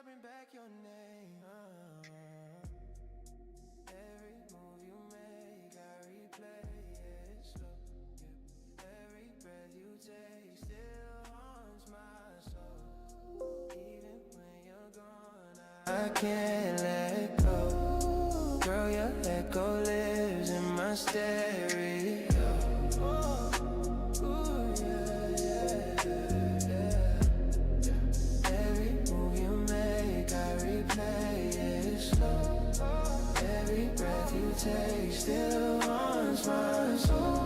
bring back your name. Every move you make, I replay it slow. Every breath you take still haunts my soul. Even when you're gone, I can't let go. Girl, your echo lives in my stereo. Ooh, yeah, yeah, yeah. Every move you make, I replay it slow. Every breath you take still haunts my soul.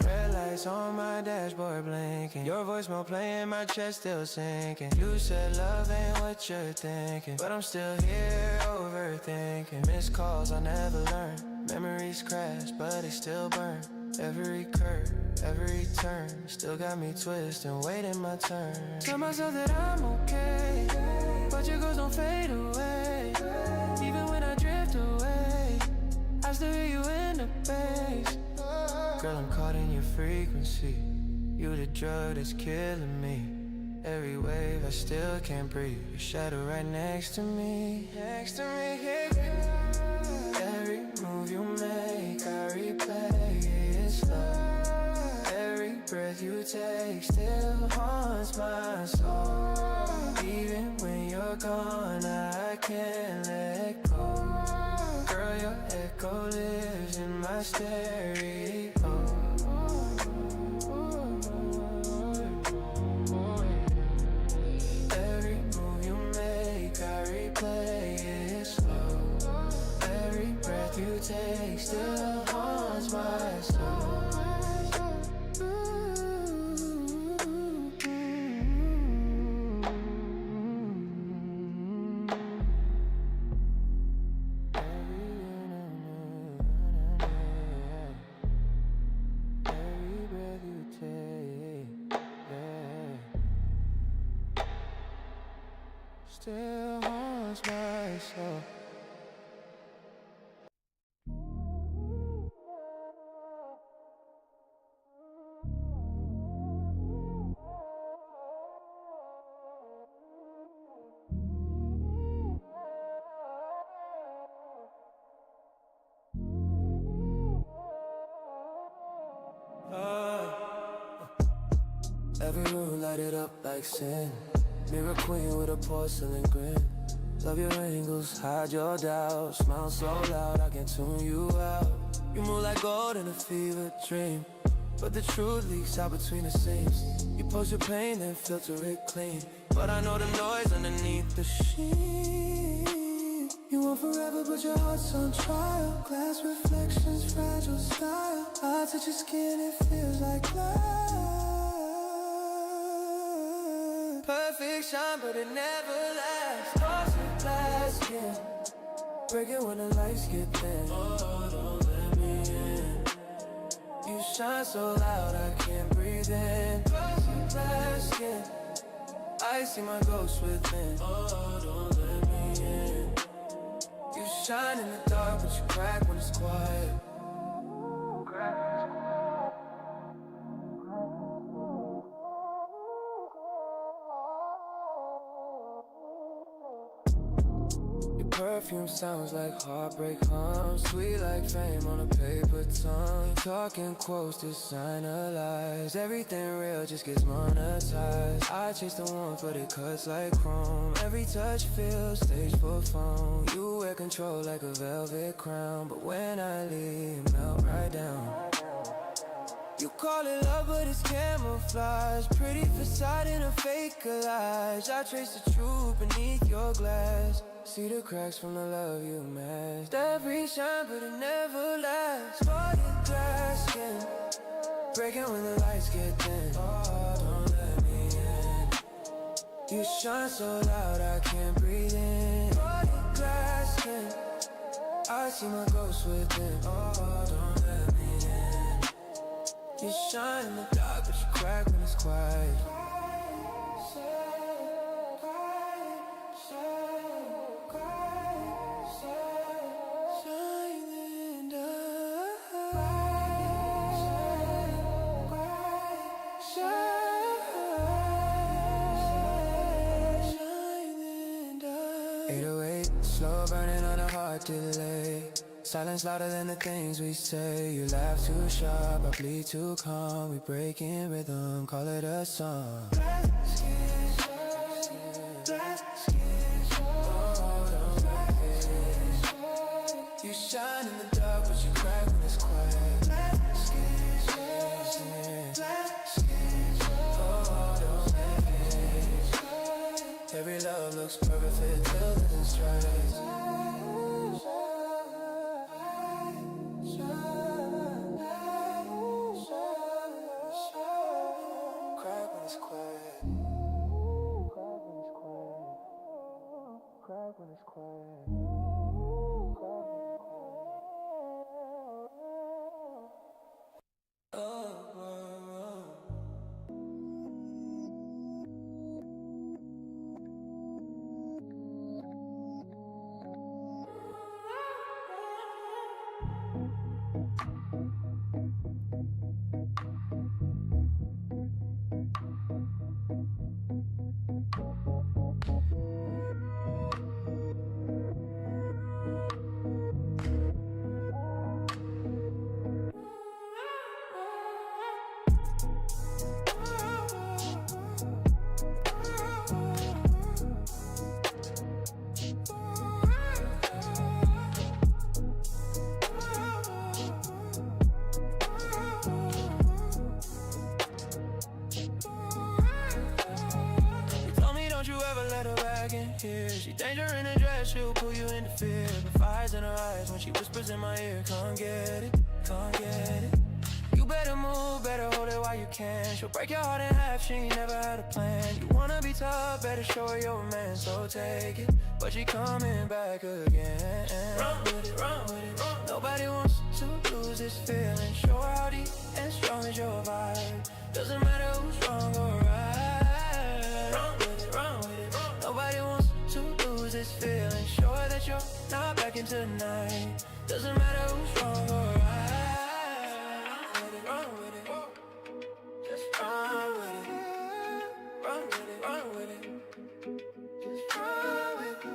Red lights on my dashboard blinking. Your voicemail playing, my chest still sinking. You said love ain't what you're thinking, but I'm still here overthinking. Missed calls I never learned. Memories crash, but they still burn. Every curve, every turn, still got me twisting, waiting my turn. Tell myself that I'm okay, but your ghosts don't fade away. Even when I drift away, I still hear you in the bass. Girl, I'm caught in your frequency. You the drug that's killing me. Every wave, I still can't breathe. Your shadow right next to me. Next to me, yeah. Every move you make, I replay it slow. Every breath you take still haunts my soul. Even when you're gone, I can't let go. Girl, your echo lives in my stereo. Every move you make, I replay it slow. Every breath you take still haunts my soul. Every breath you take, yeah, still haunts my soul. Every room lighted up like sin. Mirror queen with a porcelain grin. Love your angles, hide your doubts. Smile so loud I can tune you out. You move like gold in a fever dream, but the truth leaks out between the seams. You post your pain then filter it clean, but I know the noise underneath the sheen. You want forever but your heart's on trial. Glass reflections, fragile style. I touch your skin, it feels like glass. Perfect shine, but it never lasts. Lost in glass skin, breaking when the lights get thin. Oh, don't let me in. You shine so loud, I can't breathe in. Lost in glass skin, I see my ghost within. Oh, don't let me in. You shine in the dark, but you crack when it's quiet. Perfume sounds like heartbreak hums, sweet like fame on a paper tongue. Talking quotes to signalize everything real just gets monetized. I chase the warmth but it cuts like chrome. Every touch feels staged for phone. You wear control like a velvet crown, but when I leave, melt right down. You call it love but it's camouflage. Pretty facade in a fake collage. I trace the truth beneath your glass. See the cracks from the love you masked. Every shine but it never lasts. Spotted glass skin, breaking when the lights get thin. Oh, don't let me in. You shine so loud I can't breathe in. Spotted glass skin, I see my ghost within. Oh, don't let me in. You shine in the dark but you crack when it's quiet. Shine in the dark. slow burning on a heart delay. Silence louder than the things we say. You laugh too sharp, I bleed too calm. We break in rhythm, call it a song. Black skin, black skin, oh, don't like it. You shine in the dark, but you crack when it's quiet. Black skin, black skin, oh, don't like it. Every love looks perfect till it strikes. When it's quiet. Here. She danger in a dress, she'll pull you into fear. The fire's in her eyes when she whispers in my ear. Come get it, come get it. You better move, better hold it while you can. She'll break your heart in half, she ain't never had a plan. You wanna be tough, better show her you're a man, so take it. But she coming back again. Run with it, run with it, run. Nobody wants to lose this feeling. Show her how deep and strong is your vibe. Doesn't matter who's wrong or right. Run with it, run with it, run. Nobody wants to lose this feeling. Show her that you're not back in tonight. Doesn't matter who's wrong or right. Run with it, run with it. Just run with it. Run with it, run with it. Just run with it.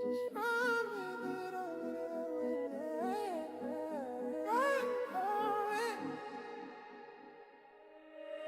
Just run with it. Run with it.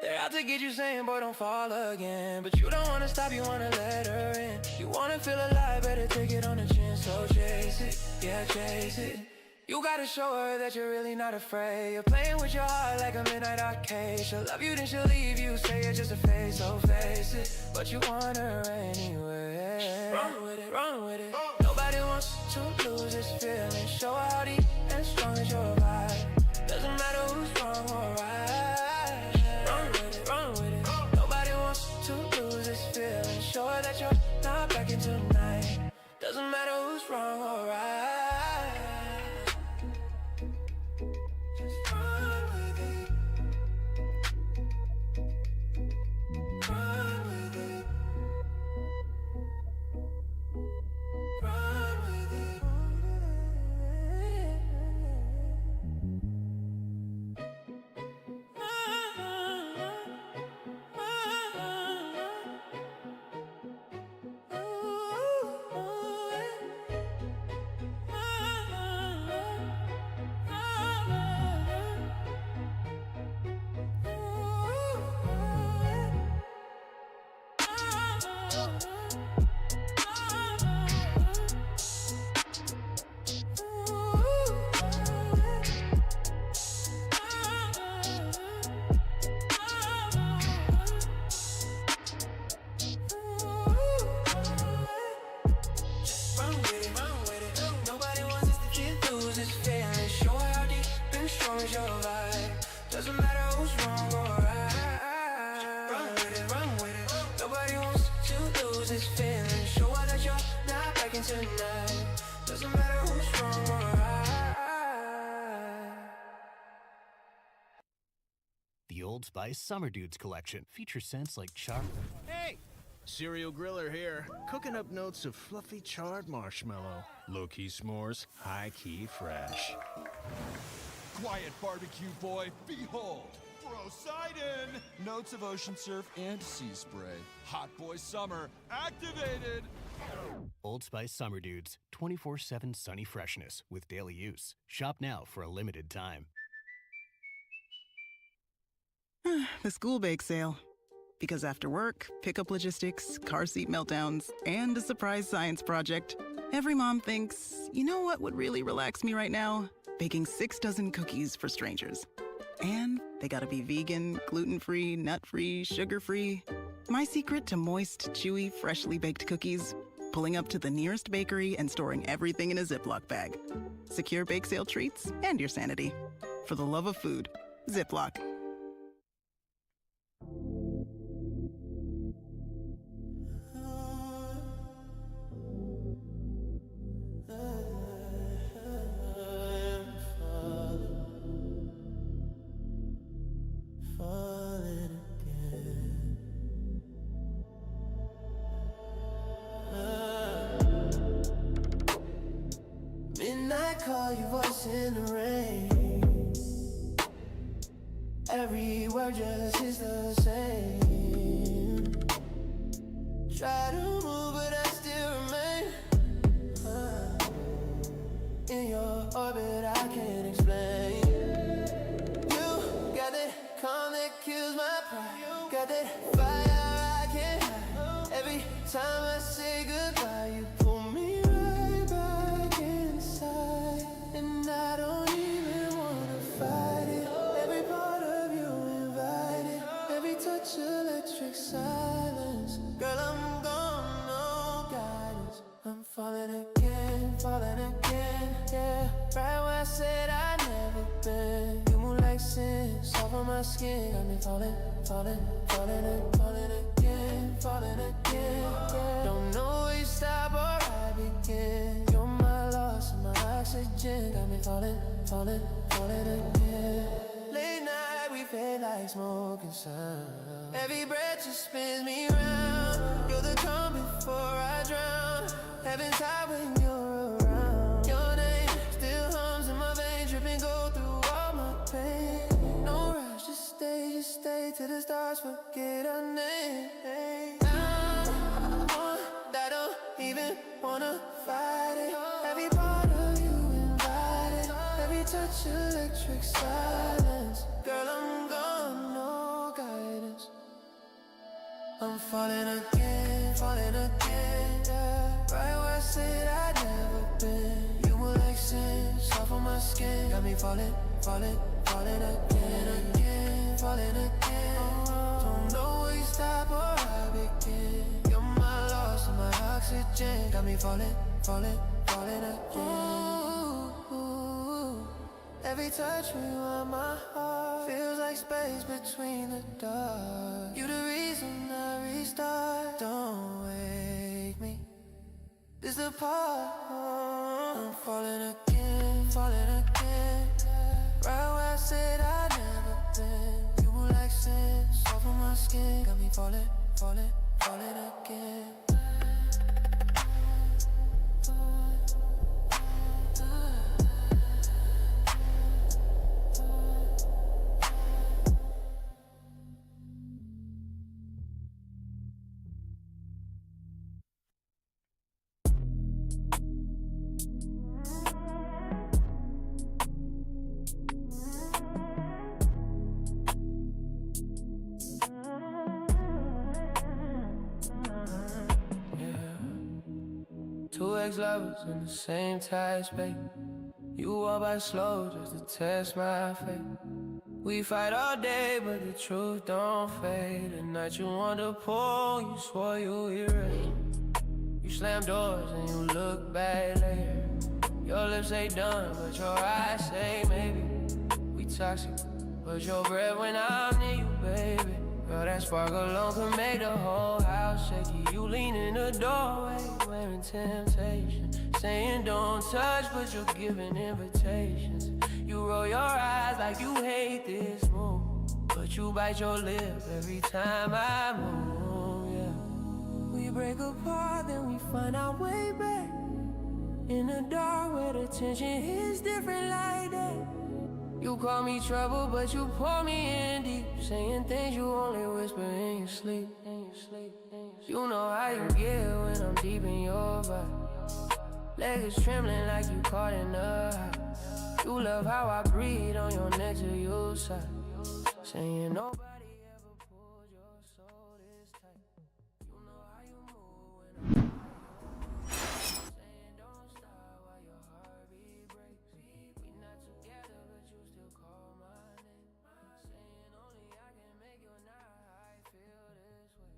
They're out to get you saying, boy, don't fall again. But you don't wanna stop, you wanna let her in. You wanna feel alive, better take it on the chin. So chase it, yeah, chase it. You gotta show her that you're really not afraid. You're playing with your heart like a midnight arcade. She'll love you, then she'll leave you. Say it's just a phase, so face it. But you want her anyway. Run with it, run with it. Nobody wants to lose this feeling. Show her how deep and strong is your vibe. Doesn't matter who's wrong or right. Run with it, run with it. Nobody wants to lose this feeling. Show her that you're not back in tonight. Doesn't matter who's wrong or right. Just run with it. Run with it. Run with it. Doesn't matter who's wrong or right. Run with it, run with it. Nobody wants to lose this feeling. Show her that you're not back in tonight. Doesn't matter who's wrong or right. The Old Spice Summer Dudes collection features scents like char. Hey! Cereal Griller here, cooking up notes of fluffy charred marshmallow. Low-key s'mores, high-key fresh. Quiet, barbecue boy, behold, Poseidon! Notes of ocean surf and sea spray. Hot boy summer activated! Old Spice Summer Dudes, 24/7 sunny freshness with daily use. Shop now for a limited time. The school bake sale. Because after work, pickup logistics, car seat meltdowns, and a surprise science project, every mom thinks, you know what would really relax me right now? Baking 6 dozen cookies for strangers. And they gotta be vegan, gluten-free, nut-free, sugar-free. My secret to moist, chewy, freshly baked cookies? Pulling up to the nearest bakery and storing everything in a Ziploc bag. Secure bake sale treats and your sanity. For the love of food, Ziploc. Midnight call, your voice in the rain. Every word just is the same. Try to move, but I still remain in your orbit. I can't explain. You got that calm that kills my pride. Got that fire I can't hide. Every time I say goodbye, you pull me right back inside, and I don't even wanna fight it. Every part of you invited, every touch electric silence. Girl, I'm gone, no guidance. I'm falling again, yeah. Right where I said I'd never been. You move like sin, soft on my skin. Got me falling again, yeah. Don't know where you stop or I begin. You're my loss and my oxygen. Got me falling again. Late night, we fade like smoking sound. Every breath just spins me round. You're the calm before I drown. Heaven's high when you're around. Your name still hums in my veins, dripping gold through all my pain. No rush, just stay till the stars forget our name. I don't even wanna fight it. Every part of you invited, every touch electric silence. Girl, I'm gone, no guidance. I'm falling again, yeah. Right where I said I'd never been. You were like sin, soft on my skin. Got me falling again. Don't know where you stop or I begin. You're my loss and my oxygen. Got me falling again. Ooh, every touch rewind my heart. Feels like space between the dark. You the reason I restart. Don't wake me, this the part. I'm falling again, right where I said I'd never been. You were like sin, soft on my skin. Got me falling again. Two ex-lovers in the same tight space. You walk by slow just to test my faith. We fight all day, but the truth don't fade. The night you wanted to pull, you swore you erased. You slam doors and you look back later. Your lips say done, but your eyes say maybe. We toxic, but your breath when I'm near you, baby. Girl, that spark alone can make the whole house shaky. You lean in the doorway, wearing temptation, saying don't touch, but you're giving invitations. You roll your eyes like you hate this move, but you bite your lip every time I move, yeah. We break apart, then we find our way back. In the dark where the tension hits different like that. You call me trouble, but you pour me in deep. Saying things you only whisper in your sleep. You know how you get when I'm deep in your vibe. Legs trembling like you caught in a high. You love how I breathe on your neck till you sigh. Saying nobody ever pulled your soul this tight. You know how you move when I'm saying don't stop while your heartbeat breaks. We not together, but you still call my name. Saying only I can make you not how I feel this way.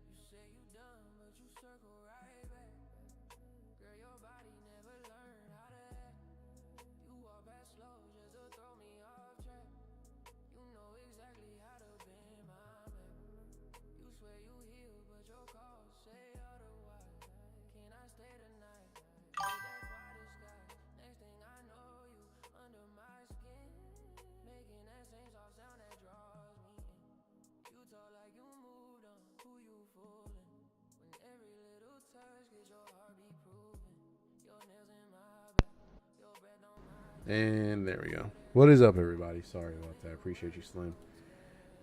You say you done, but you circle right back. Girl, your body never learned how to act. You walk back slow just to throw me off track. You know exactly how to bend my back. You swear you healed, but your calls say otherwise. Can I stay tonight? That's why the sky. Next thing I know, you under my skin, making that same soft sound that draws me in. You talk like you moved on, who you fooling? When every little touch gets your heartbeat proving. Your nails in my back, your breath on my. And there we go. What is up, everybody? Sorry about that. Appreciate you, Slim.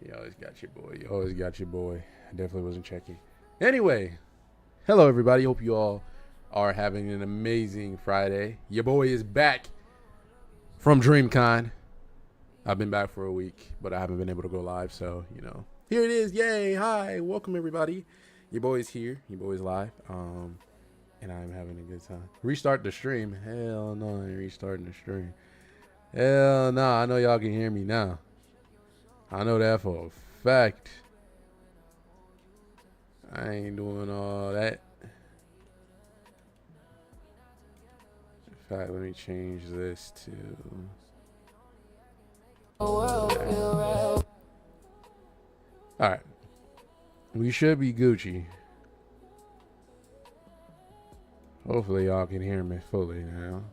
You always got your boy. You always got your boy. I definitely wasn't checking. Anyway, hello, everybody. Hope you all are having an amazing Friday. Your boy is back from Dreamcon. I've been back for a week, but I haven't been able to go live. So, you know, here it is. Yay. Hi. Welcome, everybody. Your boy's here. Your boy's live. And I'm having a good time. Restart the stream. Hell no, I ain't restarting the stream. Hell no, I know y'all can hear me now. I know that for a fact. I ain't doing all that. In fact, let me change this to... Alright. We should be Gucci. Hopefully y'all can hear me fully now.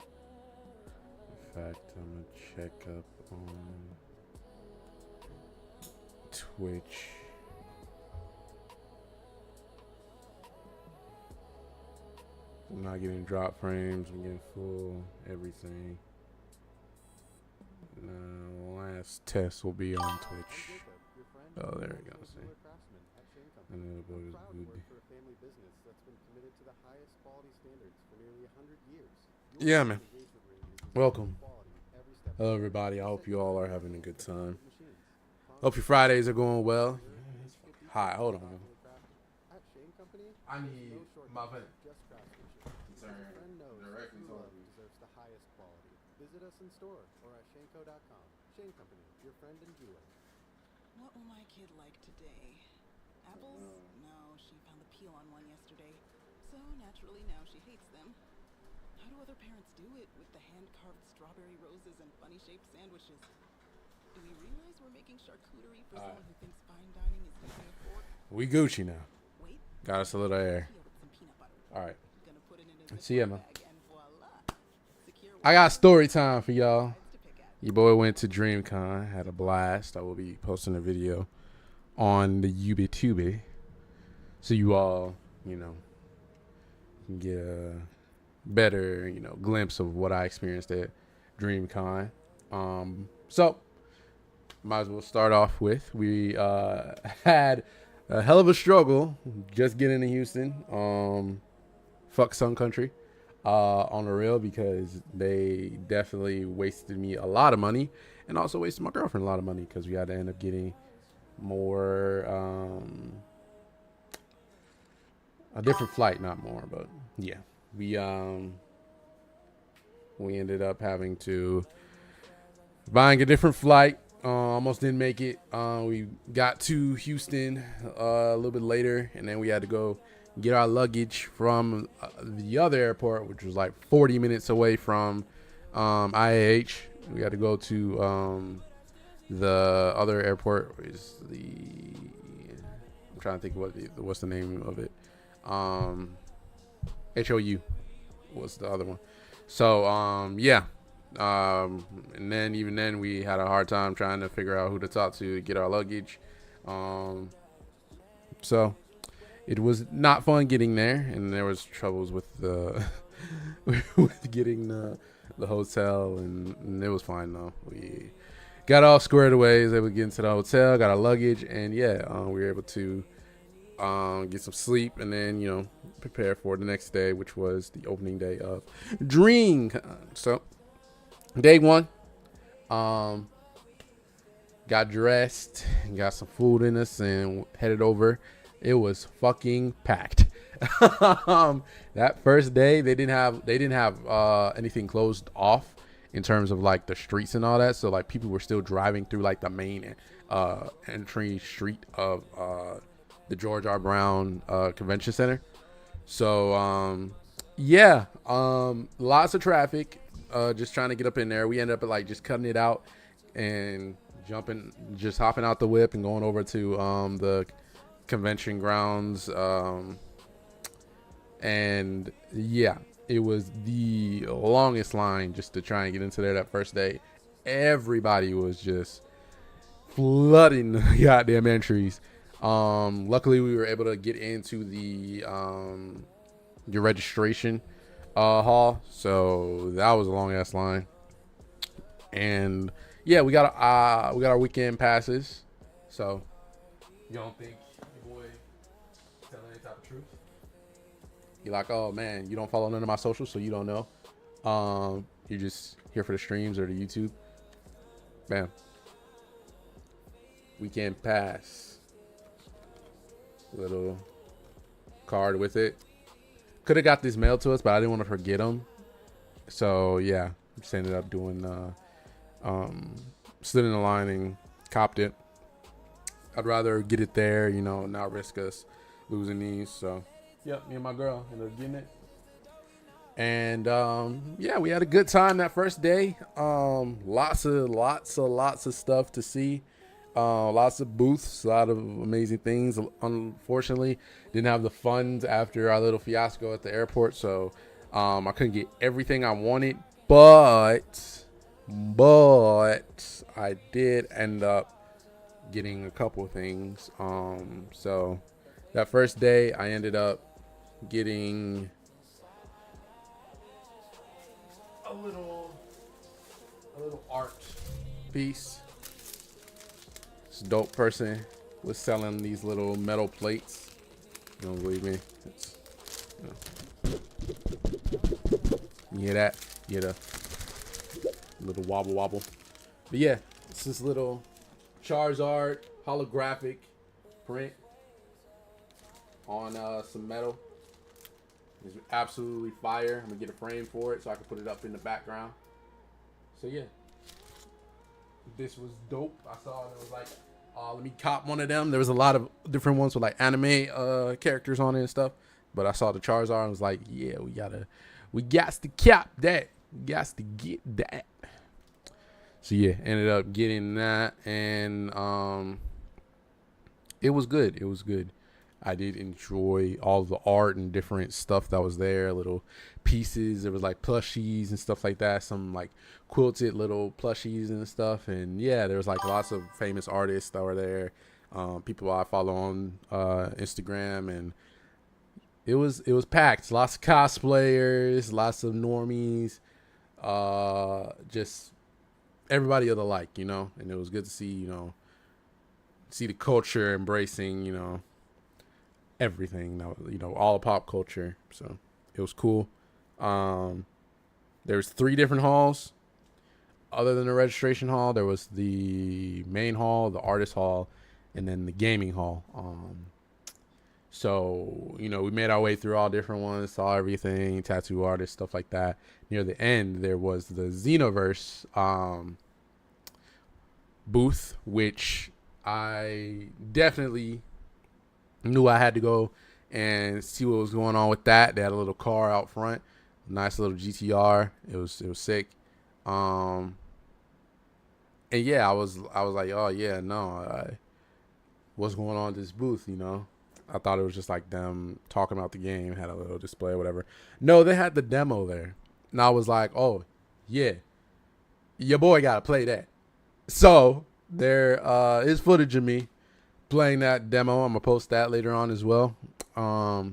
In fact, I'm gonna check up on Twitch. I'm not getting drop frames, I'm getting full everything. Last test will be on Twitch. Oh, there we go. See. I know the boy is good. Yeah, man. Welcome. Hello, everybody. I hope you all are having a good time. Hope your Fridays are going well. Hi, hold on. I need my pen. Directly deserves the highest quality. Visit us in store or at Shanco.com. Shane Company, your friend and jeweler. What will my kid like today? Apples? No, she found the peel on one yesterday. So naturally now she hates them. How do other parents do it with the hand-carved strawberry roses and funny-shaped sandwiches? Do we realize we're making charcuterie for someone who thinks fine dining is using a fork? We Gucci now. Wait. Got us a little air. All right. See ya, man. I got story time for y'all. Your boy went to Dreamcon, had a blast. I will be posting a video on the YouTube, so you all, you know, can get a better, you know, glimpse of what I experienced at Dreamcon. So might as well start off with, we had a hell of a struggle just getting to Houston. Fuck Sun Country. On the real, because they definitely wasted me a lot of money and also wasted my girlfriend a lot of money because we had to end up getting more a different flight, not more, but yeah, we ended up having to buying a different flight. Almost didn't make it. We got to Houston a little bit later, and then we had to go get our luggage from the other airport, which was like 40 minutes away from IAH. We had to go to the other airport. Is I'm trying to think what's the name of it. HOU was the other one. So yeah, And then even then we had a hard time trying to figure out who to talk to get our luggage. So it was not fun getting there, and there was troubles with the with getting the hotel, and it was fine though. We got all squared away, was able to get into the hotel, got our luggage, and yeah, we were able to get some sleep, and then, you know, prepare for the next day, which was the opening day of Dreamcon. So day one, got dressed, got some food in us, and headed over. It was fucking packed. That first day, they didn't have anything closed off in terms of like the streets and all that. So like people were still driving through like the main entry street of the George R. Brown Convention Center. So yeah, lots of traffic. Just trying to get up in there. We ended up like just cutting it out and just hopping out the whip and going over to the convention grounds. And yeah, it was the longest line just to try and get into there that first day. Everybody was just flooding the goddamn entries. Luckily we were able to get into the registration hall, so that was a long ass line. And yeah, we got our weekend passes. So you don't think your boy telling any type of truth? You're like, oh man, you don't follow none of my socials, so you don't know. You're just here for the streams or the YouTube. Bam. Weekend pass. Little card with it. Could have got this mailed to us, but I didn't want to forget them. So yeah, just ended up doing stood in the line and copped it. I'd rather get it there, you know, not risk us losing these. So yep, me and my girl ended up getting it. And yeah, we had a good time that first day. Lots of stuff to see. Lots of booths, a lot of amazing things. Unfortunately, didn't have the funds after our little fiasco at the airport, so I couldn't get everything I wanted, but I did end up getting a couple things. So that first day I ended up getting a little art piece. This dope person was selling these little metal plates. You don't believe me? It's, you hear that? You hear the little wobble. But yeah, it's this little Charizard holographic print on some metal. It's absolutely fire. I'm gonna get a frame for it so I can put it up in the background. So yeah, this was dope. I saw it was like, let me cop one of them. There was a lot of different ones with like anime characters on it and stuff. But I saw the Charizard and was like, yeah, we got to cap that. We got to get that. So yeah, ended up getting that, and it was good. It was good. I did enjoy all the art and different stuff that was there, little pieces. There was like plushies and stuff like that, some like quilted little plushies and stuff. And yeah, there was like lots of famous artists that were there, people I follow on Instagram, and it was packed. Lots of cosplayers, lots of normies, just everybody of the like, you know. And it was good to see, see the culture embracing, everything, all pop culture. So it was cool. There's 3 different halls other than the registration hall. There was the main hall, the artist hall, and then the gaming hall. So we made our way through all different ones, saw everything, tattoo artists, stuff like that. Near the end, there was the Xenoverse booth, which I definitely knew I had to go and see what was going on with that. They had a little car out front, nice little GTR. It was sick. And yeah, I was like, oh yeah, no, what's going on at this booth? I thought it was just like them talking about the game, had a little display or whatever. No, they had the demo there, and I was like, oh yeah, your boy gotta play that. So there is footage of me playing that demo. I'm gonna post that later on as well. I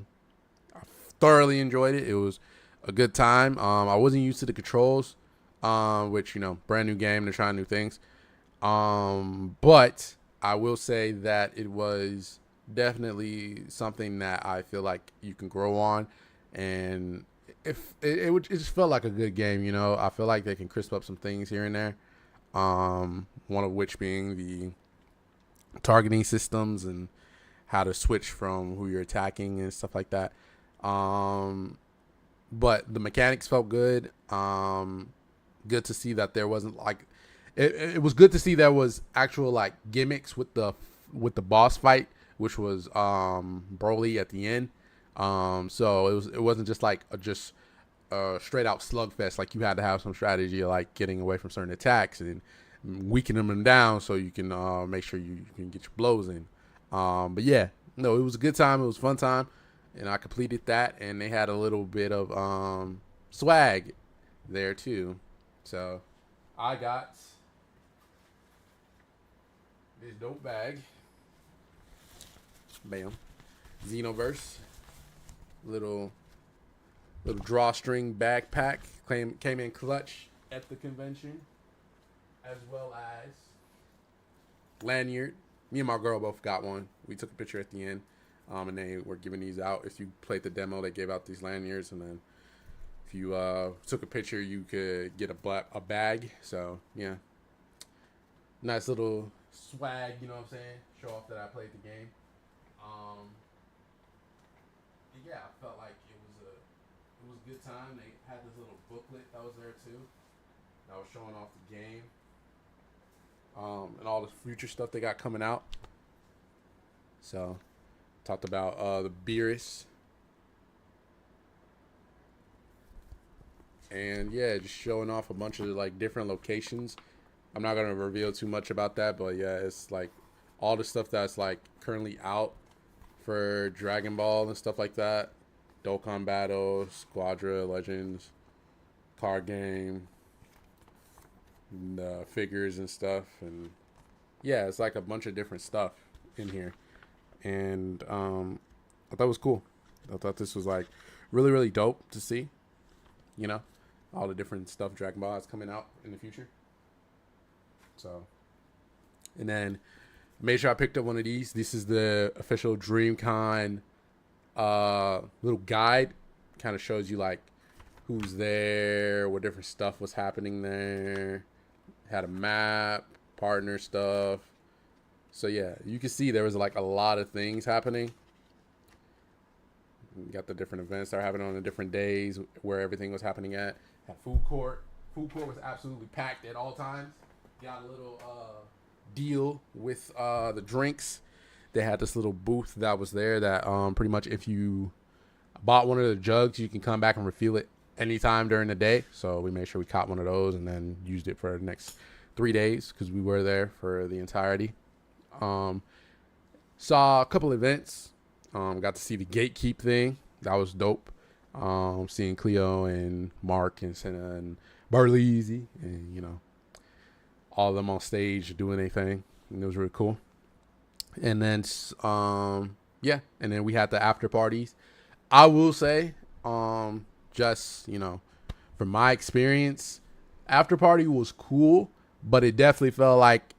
thoroughly enjoyed it. It was a good time. I wasn't used to the controls, which, you know, brand new game, they're trying new things. But I will say that it was definitely something that I feel like you can grow on, and if it just felt like a good game. You know, I feel like they can crisp up some things here and there. One of which being the targeting systems and how to switch from who you're attacking and stuff like that. But the mechanics felt good. Good to see that there wasn't like it was good to see there was actual like gimmicks with the boss fight, which was Broly at the end. So it wasn't just like a straight out slugfest. Like you had to have some strategy, like getting away from certain attacks and weakening them down so you can make sure you can get your blows in. But yeah, no, it was a good time. It was a fun time, and I completed that. And they had a little bit of swag there too. So I got this dope bag. Bam. Xenoverse. Little drawstring backpack. Came in clutch at the convention. As well as lanyard. Me and my girl both got one. We took a picture at the end. And they were giving these out. If you played the demo, they gave out these lanyards, and then if you took a picture, you could get a bag. So yeah, nice little swag. You know what I'm saying? Show off that I played the game. Yeah, I felt like it was a good time. They had this little booklet that was there too, that was showing off the game. And all the future stuff they got coming out. So, talked about the Beerus. And yeah, just showing off a bunch of like different locations. I'm not gonna reveal too much about that, but yeah, it's like all the stuff that's like currently out for Dragon Ball and stuff like that. Dokkan Battle, Squadra, Legends, card game, and, figures and stuff, and yeah, it's like a bunch of different stuff in here, and I thought it was cool. I thought this was like really, really dope to see, you know, all the different stuff Dragon Ball is coming out in the future. So, and then made sure I picked up one of these. This is the official Dreamcon little guide. Kind of shows you like who's there, what different stuff was happening there. Had a map, partner stuff. So yeah, you can see there was like a lot of things happening. You got the different events that are happening on the different days where everything was happening at. Had food court. Food court was absolutely packed at all times. Got a little deal with the drinks. They had this little booth that was there that pretty much if you bought one of the jugs, you can come back and refill it anytime during the day. So we made sure we caught one of those and then used it for the next 3 days because we were there for the entirety. Saw a couple events. Got to see the gatekeep thing. That was dope. Seeing Cleo and Mark and Senna and Barleezy and, you know, all of them on stage doing their thing. And it was really cool. And then, yeah. And then we had the after parties. I will say, just, you know, from my experience, after party was cool, but it definitely felt like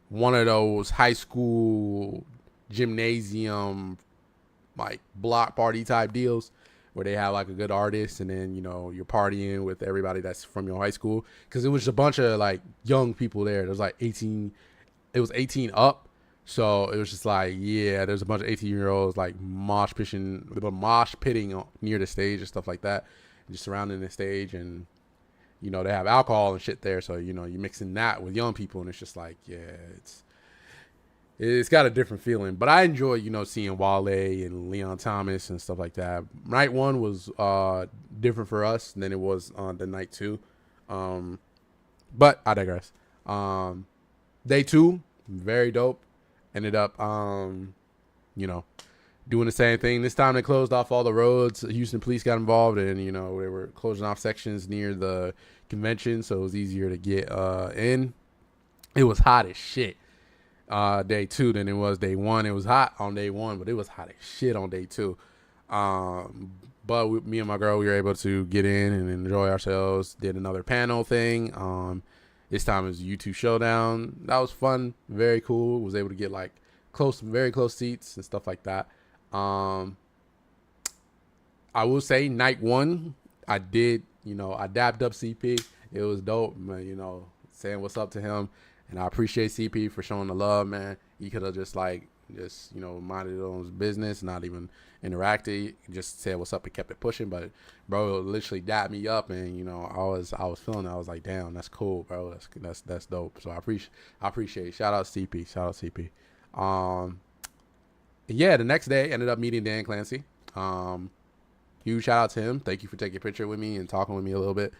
one of those high school gymnasium, like block party type deals where they have like a good artist and then, you know, you're partying with everybody that's from your high school. Cause it was a bunch of like young people there. There was like 18, it was 18 up. So it was just like, yeah, there's a bunch of 18-year-olds like mosh pitting near the stage and stuff like that, and just surrounding the stage. And, you know, they have alcohol and shit there. So, you know, you're mixing that with young people and it's just like, yeah, it's got a different feeling. But I enjoy, you know, seeing Wale and Leon Thomas and stuff like that. Night one was different for us than it was on the night two. But I digress. Day two, very dope. Ended up, you know, doing the same thing. This time they closed off all the roads. Houston police got involved, and they were closing off sections near the convention, so it was easier to get in. It was hot as shit day 2 than it was day 1. It was hot on day 1, but it was hot as shit on day 2. But me and my girl, we were able to get in and enjoy ourselves. Did another panel thing. This time it was YouTube Showdown. That was fun. Very cool. Was able to get like very close seats and stuff like that. I will say night 1, I did, I dabbed up CP. It was dope, man, saying what's up to him. And I appreciate CP for showing the love, man. He could have just minded his own business, not even interacted, just said what's up and kept it pushing. But bro literally dapped me up, and I was feeling it. I was like, damn, that's cool, bro. That's dope. So I appreciate it. Shout out CP. Yeah, the next day ended up meeting Dan Clancy. Huge shout out to him. Thank you for taking a picture with me and talking with me a little bit.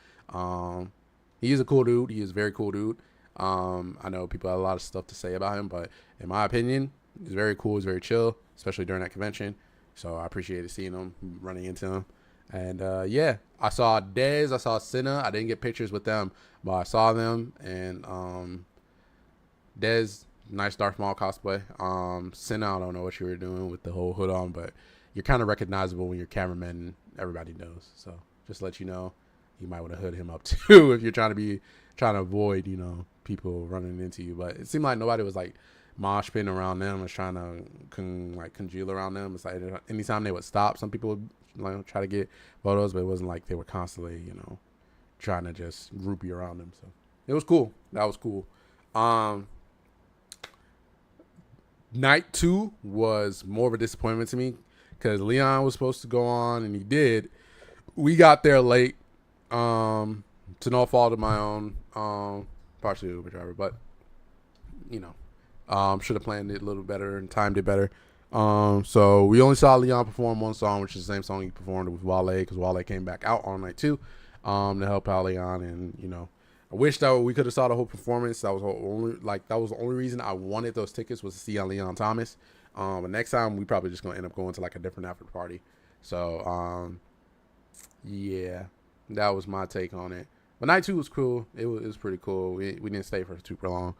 He is a cool dude. He is a very cool dude. I know people have a lot of stuff to say about him, but in my opinion, he's very cool. He's very chill, especially during that convention. So I appreciated seeing him, running into him. And yeah, I saw Dez, I saw Senna. I didn't get pictures with them, but I saw them. And Dez, nice Darth Maul cosplay. Senna, I don't know what you were doing with the whole hood on, but you're kind of recognizable when you're cameraman. Everybody knows. So just to let you know, you might want to hood him up too if you're trying to avoid, people running into you. But it seemed like nobody was like mosh pitting around them, was trying to congeal around them. It's like anytime they would stop, some people would try to get photos, but it wasn't like they were constantly, trying to just group you around them. So it was cool. That was cool. Night 2 was more of a disappointment to me because Leon was supposed to go on, and he did. We got there late, to no fault of my own, partially Uber driver, but should have planned it a little better and timed it better. So we only saw Leon perform one song, which is the same song he performed with Wale, because Wale came back out on night 2 to help out Leon. And I wish that we could have saw the whole performance. That was the only reason I wanted those tickets, was to see Leon Thomas. But next time we probably just gonna end up going to like a different after party. So yeah, that was my take on it. But night 2 was cool. It was pretty cool. We didn't stay for super long.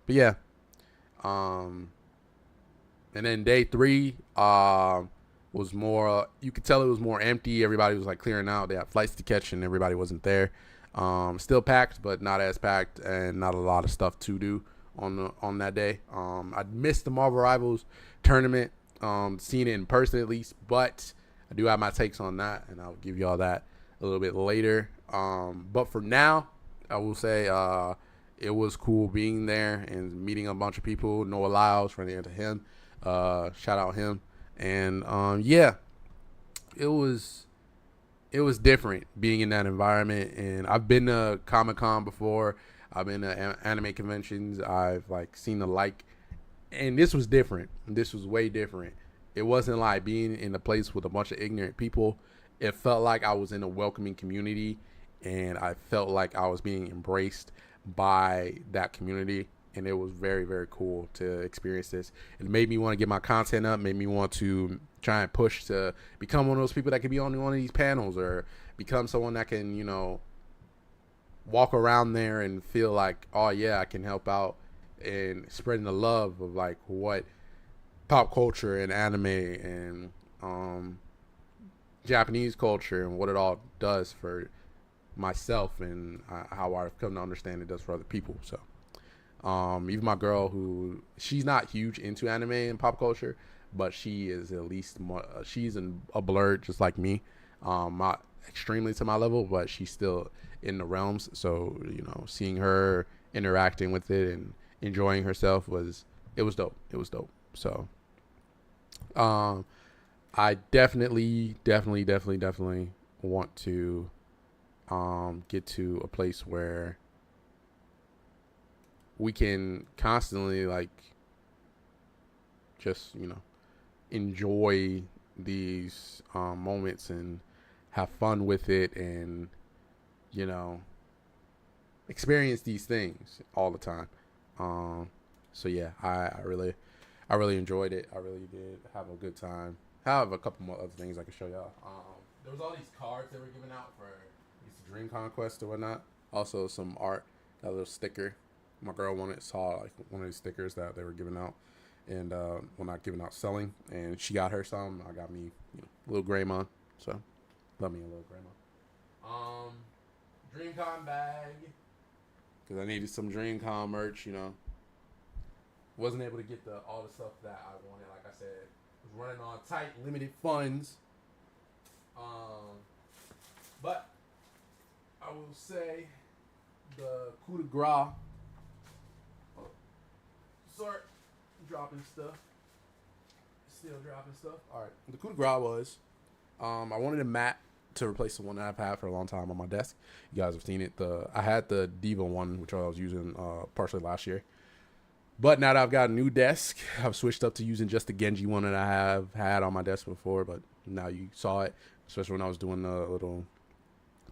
But yeah. And then day 3 was more, you could tell it was more empty. Everybody was like clearing out. They had flights to catch and everybody wasn't there. Still packed, but not as packed, and not a lot of stuff to do on that day. I missed the Marvel Rivals tournament, seeing it in person at least, but I do have my takes on that, and I'll give you all that a little bit later. But for now, I will say it was cool being there and meeting a bunch of people. Noah Lyles, running into him, shout out him. And yeah, it was different being in that environment. And I've been to Comic-Con before. I've been to anime conventions. I've seen the like, and this was different. This was way different. It wasn't like being in a place with a bunch of ignorant people. It felt like I was in a welcoming community, and I felt like I was being embraced by that community. And it was very, very cool to experience this. It made me want to get my content up, made me want to try and push to become one of those people that can be on one of these panels, or become someone that can, walk around there and feel like, oh yeah, I can help out and spreading the love of what pop culture and anime and Japanese culture and what it all does for myself, and how I've come to understand it does for other people. So even my girl, who she's not huge into anime and pop culture, but she is at least more, she's a blurred just like me, not extremely to my level, but she's still in the realms. So seeing her interacting with it and enjoying herself was dope. So I definitely want to get to a place where we can constantly just enjoy these moments and have fun with it, and experience these things all the time. So yeah, I I really enjoyed it. I really did have a good time. I have a couple more other things I can show y'all. There was all these cards that were given out for these Dream Conquest or whatnot. Also some art, that little sticker. My girl saw like one of these stickers that they were giving out, and well, not giving out, selling, and she got her some. I got me, a little Greymon. So love me a little Greymon. Dreamcon bag, because I needed some Dreamcon merch. Wasn't able to get all the stuff that I wanted. Like I said, was running on tight, limited funds. But I will say the coup de grace. Sorry, dropping stuff. Still dropping stuff. All right, the coup de grace was, I wanted a mat to replace the one that I've had for a long time on my desk. You guys have seen it. I had the Diva one, which I was using partially last year. But now that I've got a new desk, I've switched up to using just the Genji one that I have had on my desk before. But now you saw it, especially when I was doing the little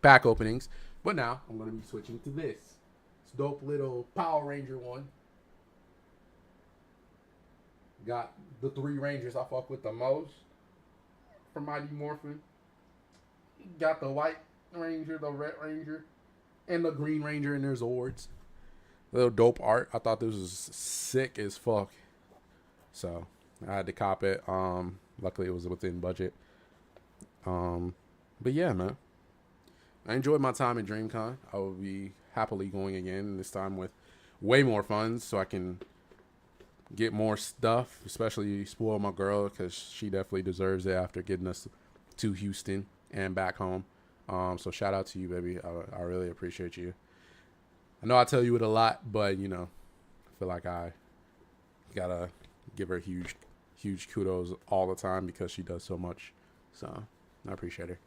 pack openings. But now I'm going to be switching to this. It's dope little Power Ranger one. Got the 3 Rangers I fuck with the most from Mighty Morphin. Got the White Ranger, the Red Ranger, and the Green Ranger in their Zords. Little dope art. I thought this was sick as fuck. So I had to cop it. Luckily it was within budget. But yeah, man. I enjoyed my time at Dreamcon. I will be happily going again, this time with way more funds so I can get more stuff, especially spoil my girl, because she definitely deserves it after getting us to Houston and back home. So shout out to you, baby. I really appreciate you. I know I tell you it a lot, but I feel like I gotta give her huge kudos all the time because she does so much. So I appreciate her.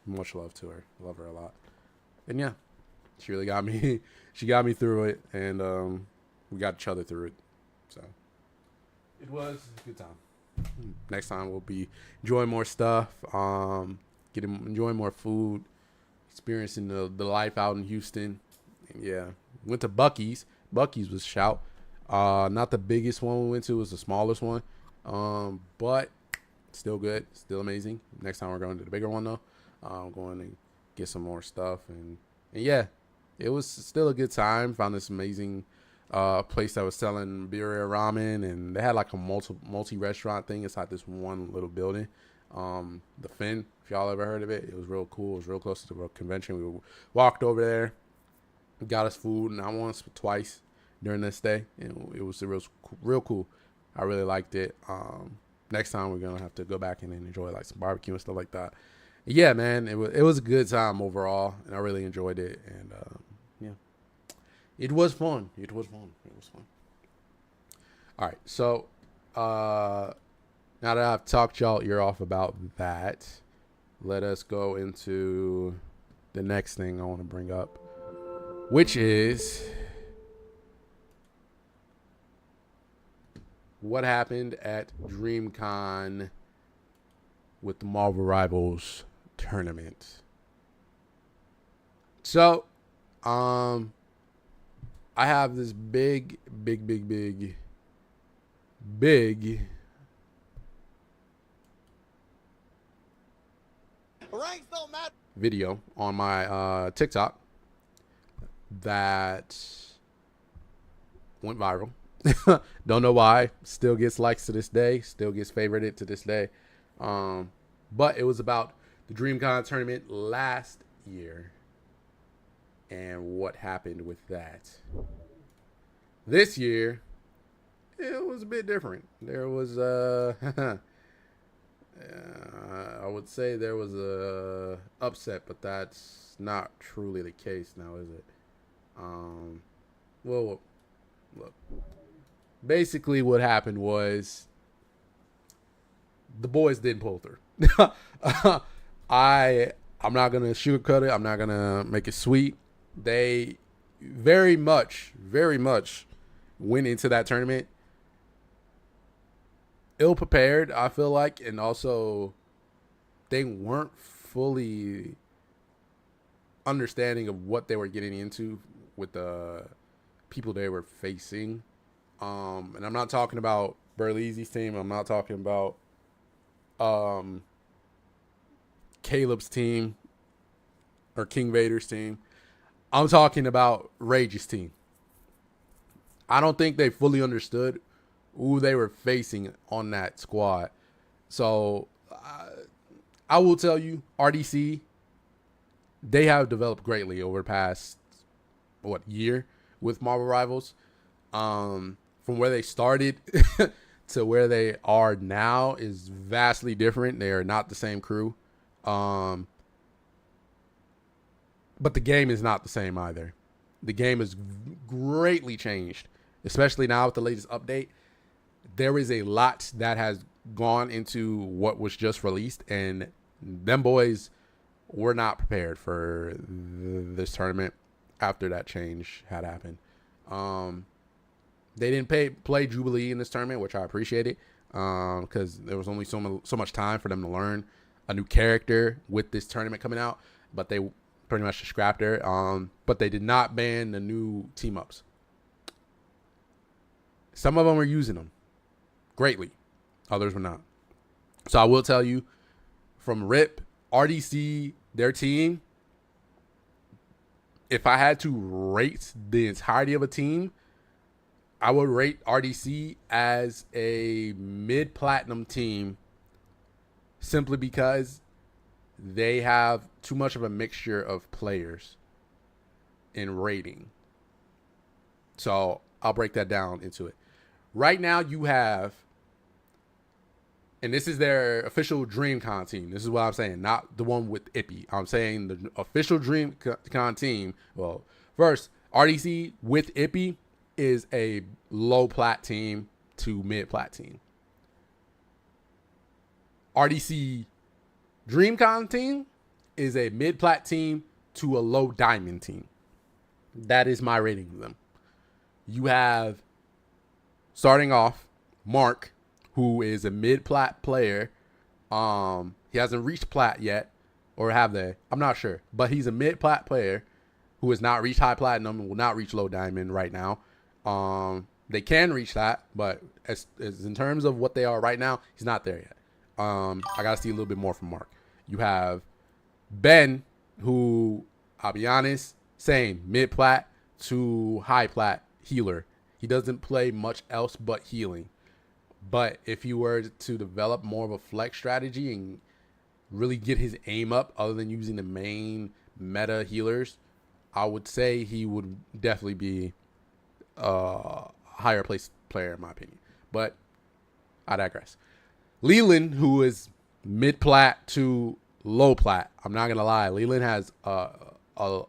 Much love to her. Love her a lot. And yeah, she really got me. She got me through it, and we got each other through it. So it was a good time. Next time we'll be enjoying more stuff, enjoying more food, experiencing the life out in Houston. And yeah, went to Buc-ee's. Buc-ee's was shout. Not the biggest one we went to, it was the smallest one. But still good, still amazing. Next time we're going to the bigger one though. I'm going to get some more stuff, and yeah, it was still a good time. Found this amazing place that was selling birria ramen, and they had like a multi restaurant thing inside this one little building. The Finn, if y'all ever heard of it, it was real cool. It was real close to the convention. We walked over there, got us food, not once but twice during this day, and it was real cool. I really liked it. Next time we're gonna have to go back and enjoy like some barbecue and stuff like that. Yeah, man, it was a good time overall, and I really enjoyed it. And yeah, it was fun. It was fun. All right, so now that I've talked y'all ear off about that, let us go into the next thing I want to bring up, which is what happened at Dreamcon with the Marvel Rivals tournament. So, I have this big video on my TikTok that went viral. Don't know why. Still gets likes to this day. Still gets favorited to this day. But it was about the Dreamcon tournament last year and what happened with that. This year, it was a bit different. There was I would say there was a upset, but that's not truly the case now, is it? Well, look. Basically, what happened was the boys didn't pull through. I'm not gonna sugarcoat it. I'm not gonna make it sweet. They very much went into that tournament ill prepared, I feel like, and also they weren't fully understanding of what they were getting into with the people they were facing. And I'm not talking about Burleezy's team. I'm not talking about Caleb's team or King Vader's team. I'm talking about Rage's team. I don't think they fully understood who they were facing on that squad. So I will tell you, RDC, they have developed greatly over the past, year with Marvel Rivals. From where they started to where they are now is vastly different. They are not the same crew. But the game is not the same either. The game has greatly changed, especially now with the latest update. There is a lot that has gone into what was just released, and them boys were not prepared for this tournament after that change had happened. They didn't play Jubilee in this tournament, which I appreciated, because there was only so much time for them to learn a new character with this tournament coming out, but they pretty much just scrapped her. But they did not ban the new team-ups. Some of them were using them greatly. Others were not. So I will tell you, from RIP, RDC, their team, if I had to rate the entirety of a team, I would rate RDC as a mid-platinum team simply because they have too much of a mixture of players in rating. So I'll break that down into it. Right now you have, and this is their official Dreamcon team. This is what I'm saying, not the one with Ippy. I'm saying the official Dreamcon team. Well, first, RDC with Ippy is a low plat team to mid plat team. RDC Dreamcon team is a mid plat team to a low diamond team. That is my rating of them. You have, starting off, Mark, who is a mid plat player. He hasn't reached plat yet, or have they? I'm not sure, but he's a mid plat player who has not reached high platinum and will not reach low diamond right now. They can reach that, but as in terms of what they are right now, he's not there yet. I gotta see a little bit more from Mark. You have Ben, who, I'll be honest, same mid plat to high plat healer. He doesn't play much else but healing. But if you were to develop more of a flex strategy and really get his aim up, other than using the main meta healers, I would say he would definitely be a higher place player in my opinion. But I digress. Leland, who is mid plat to low plat, I'm not gonna lie, Leland has a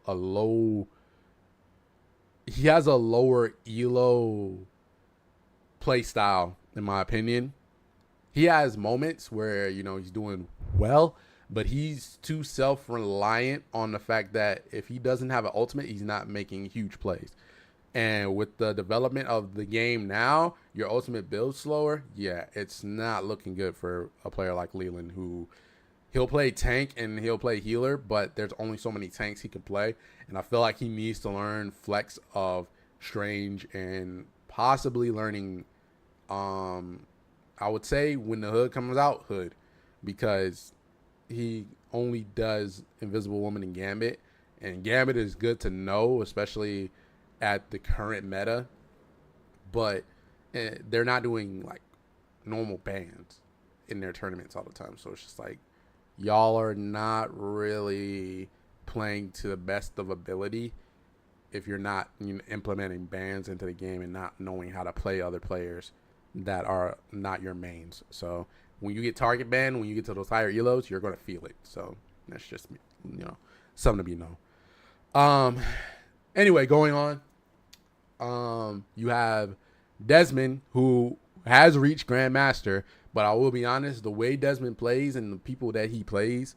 low. He has a lower elo play style, in my opinion. He has moments where, he's doing well, but he's too self-reliant on the fact that if he doesn't have an ultimate, he's not making huge plays. And with the development of the game now, your ultimate builds slower. Yeah, it's not looking good for a player like Leland, who he'll play tank and he'll play healer, but there's only so many tanks he can play. And I feel like he needs to learn flex of Strange and possibly learning, I would say when the Hood comes out, Hood, because he only does Invisible Woman and Gambit. And Gambit is good to know, especially at the current meta, but they're not doing like normal bans in their tournaments all the time. So it's just like, y'all are not really playing to the best of ability if you're not implementing bans into the game and not knowing how to play other players that are not your mains. So when you get target banned, when you get to those higher elos, you're going to feel it. So that's just, something to be known. Anyway, going on. You have Desmond, who has reached Grandmaster, but I will be honest, the way Desmond plays and the people that he plays,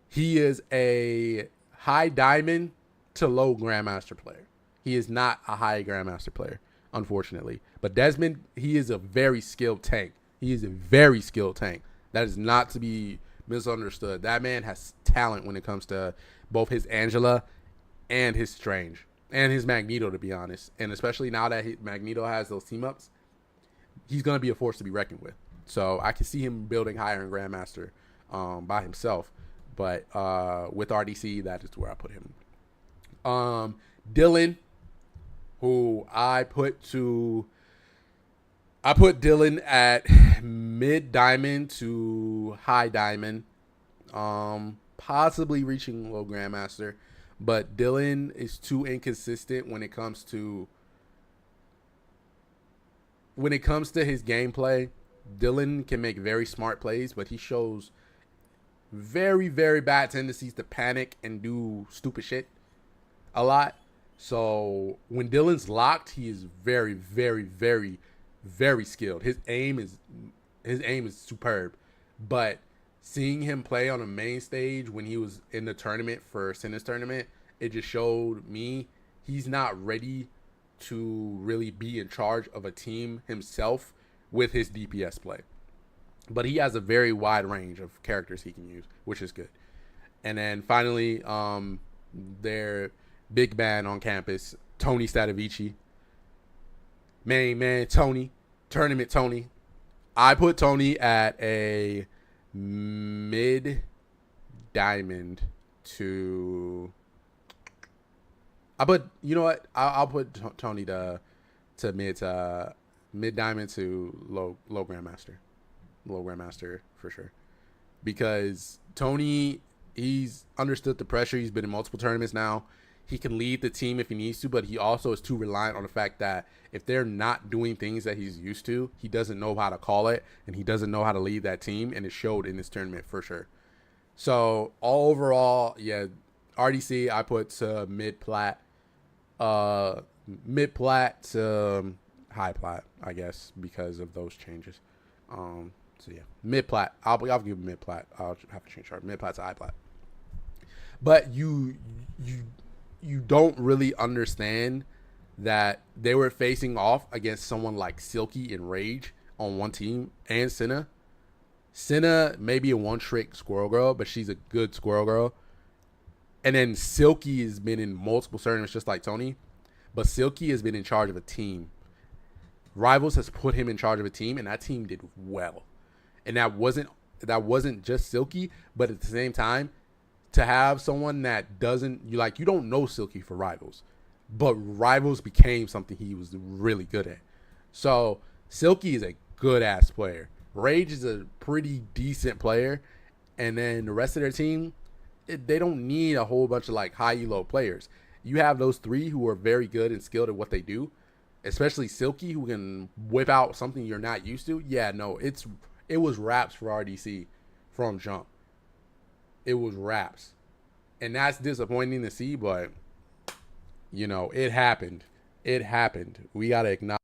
he is a high diamond to low Grandmaster player. He is not a high Grandmaster player, unfortunately. But Desmond, he is a very skilled tank. He is a very skilled tank. That is not to be misunderstood. That man has talent when it comes to both his Angela and his Strange. and his Magneto, to be honest. And especially now that Magneto has those team ups, he's going to be a force to be reckoned with. So I can see him building higher in Grandmaster by himself. But with RDC, that is where I put him. Dylan, who I put Dylan at mid diamond to high diamond, possibly reaching low Grandmaster. But Dylan is too inconsistent when it comes to his gameplay. Dylan can make very smart plays, but he shows very, very bad tendencies to panic and do stupid shit a lot. So when Dylan's locked, he is very, very, very, very skilled. His aim is superb. But seeing him play on a main stage when he was in the tournament for Sinner's tournament, it just showed me he's not ready to really be in charge of a team himself with his DPS play. But he has a very wide range of characters he can use, which is good. And then finally, their big man on campus, Tony Stadavici. Main man Tony, tournament Tony. I put Tony at a mid diamond to. You know what? I'll put Tony to mid diamond to low Grandmaster. Low Grandmaster for sure. Because Tony, he's understood the pressure. He's been in multiple tournaments now. He can lead the team if he needs to, but he also is too reliant on the fact that if they're not doing things that he's used to, he doesn't know how to call it, and he doesn't know how to lead that team, and it showed in this tournament for sure. So all overall, yeah, RDC I put to mid plat to high plat, I guess, because of those changes. So yeah, mid plat. I'll give him mid plat. I'll have to change chart. Mid plat to high plat. But you don't really understand that they were facing off against someone like Silky and Rage on one team, and Senna. Senna may be a one-trick Squirrel Girl, but she's a good Squirrel Girl. And then Silky has been in multiple tournaments just like Tony, but Silky has been in charge of a team. Rivals has put him in charge of a team, and that team did well. And that wasn't just Silky, but at the same time, to have someone that you don't know Silky for Rivals, but Rivals became something he was really good at. So Silky is a good ass player. Rage is a pretty decent player, and then the rest of their team, they don't need a whole bunch of like high elo players. You have those three who are very good and skilled at what they do, especially Silky, who can whip out something you're not used to. Yeah, no, it was raps for RDC from jump. It was raps. And that's disappointing to see, but, it happened. It happened. We got to acknowledge.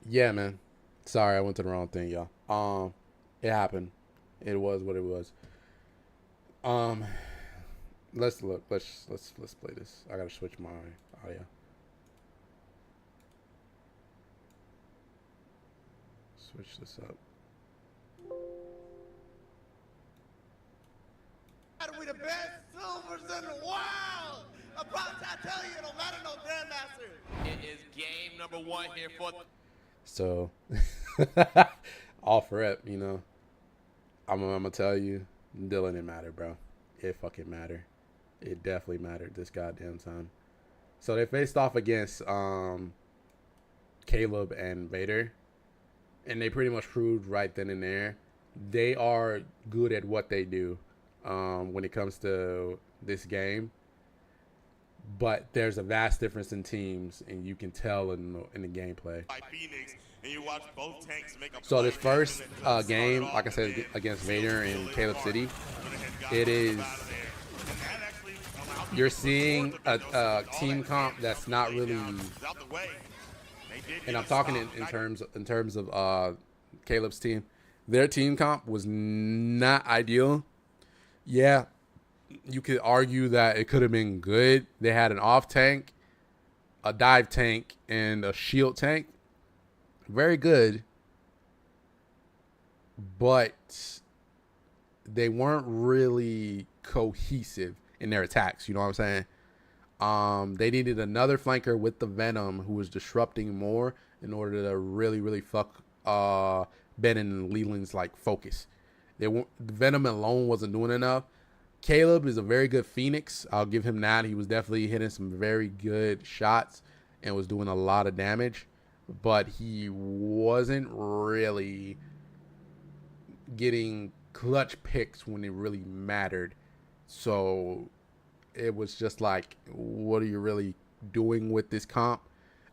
Yeah, man. Sorry, I went to the wrong thing, y'all. It happened. It was what it was. Let's look. Let's play this. I gotta switch my audio. Switch this up. We the best silvers in the world. About I tell you, it don't matter no grandmaster. It is game number one here for. So, off rep, I'm gonna tell you, Dylan didn't matter, bro. It fucking mattered. It definitely mattered this goddamn time. So they faced off against Caleb and Vader, and they pretty much proved right then and there they are good at what they do when it comes to this game. But there's a vast difference in teams, and you can tell in the gameplay. So this first game, like I said, against Vader in Caleb City, you're seeing a team comp that's not really, and I'm talking in terms of Caleb's team. Their team comp was not ideal. Yeah, you could argue that it could have been good. They had an off tank a dive tank and a shield tank. Very good. But they weren't really cohesive in their attacks. You know what I'm saying? They needed another flanker with the Venom who was disrupting more in order to really fuck Ben and Leland's like focus. The Venom alone wasn't doing enough. Caleb is a very good Phoenix. I'll give him that. He was definitely hitting some very good shots and was doing a lot of damage, but he wasn't really getting clutch picks when it really mattered. So it was just like, what are you really doing with this comp?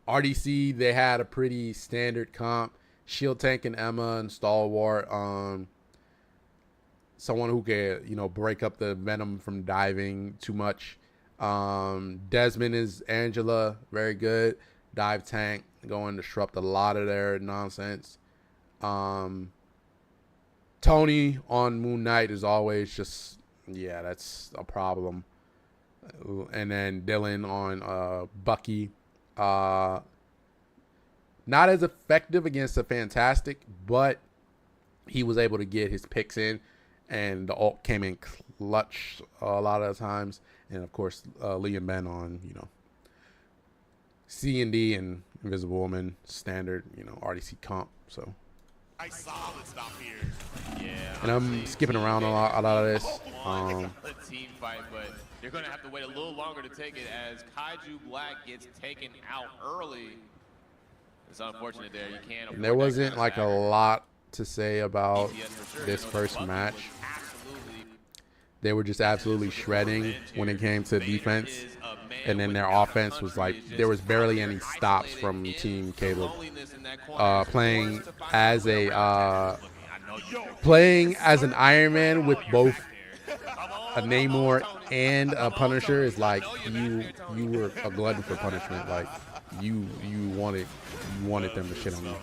RDC, they had a pretty standard comp. Shield Tank and Emma and Stalwart. Someone who can, you know, break up the Venom from diving too much. Desmond is Angela, very good. Dive tank, going to disrupt a lot of their nonsense. Tony on Moon Knight is always just, yeah, that's a problem. And then Dylan on Bucky. Not as effective against a Fantastic, but he was able to get his picks in, and the ult came in clutch a lot of the times. And of course, Lee and Ben on, you know, C&D and Invisible Woman, standard, you know, RDC comp. So Nice solid stop here. Yeah. and I'm skipping around a lot of this. A team fight, but you're gonna have to wait a little longer to take it as Kaiju Black gets taken out early. It's unfortunate there. You can't. There wasn't like a lot to say about this first match. They were just absolutely shredding when it came to defense, and then their offense was like, there was barely any stops from Team Caleb. Playing as an Iron Man with both a Namor and a Punisher is like, you were a glutton for punishment. Like you wanted them to shit on you.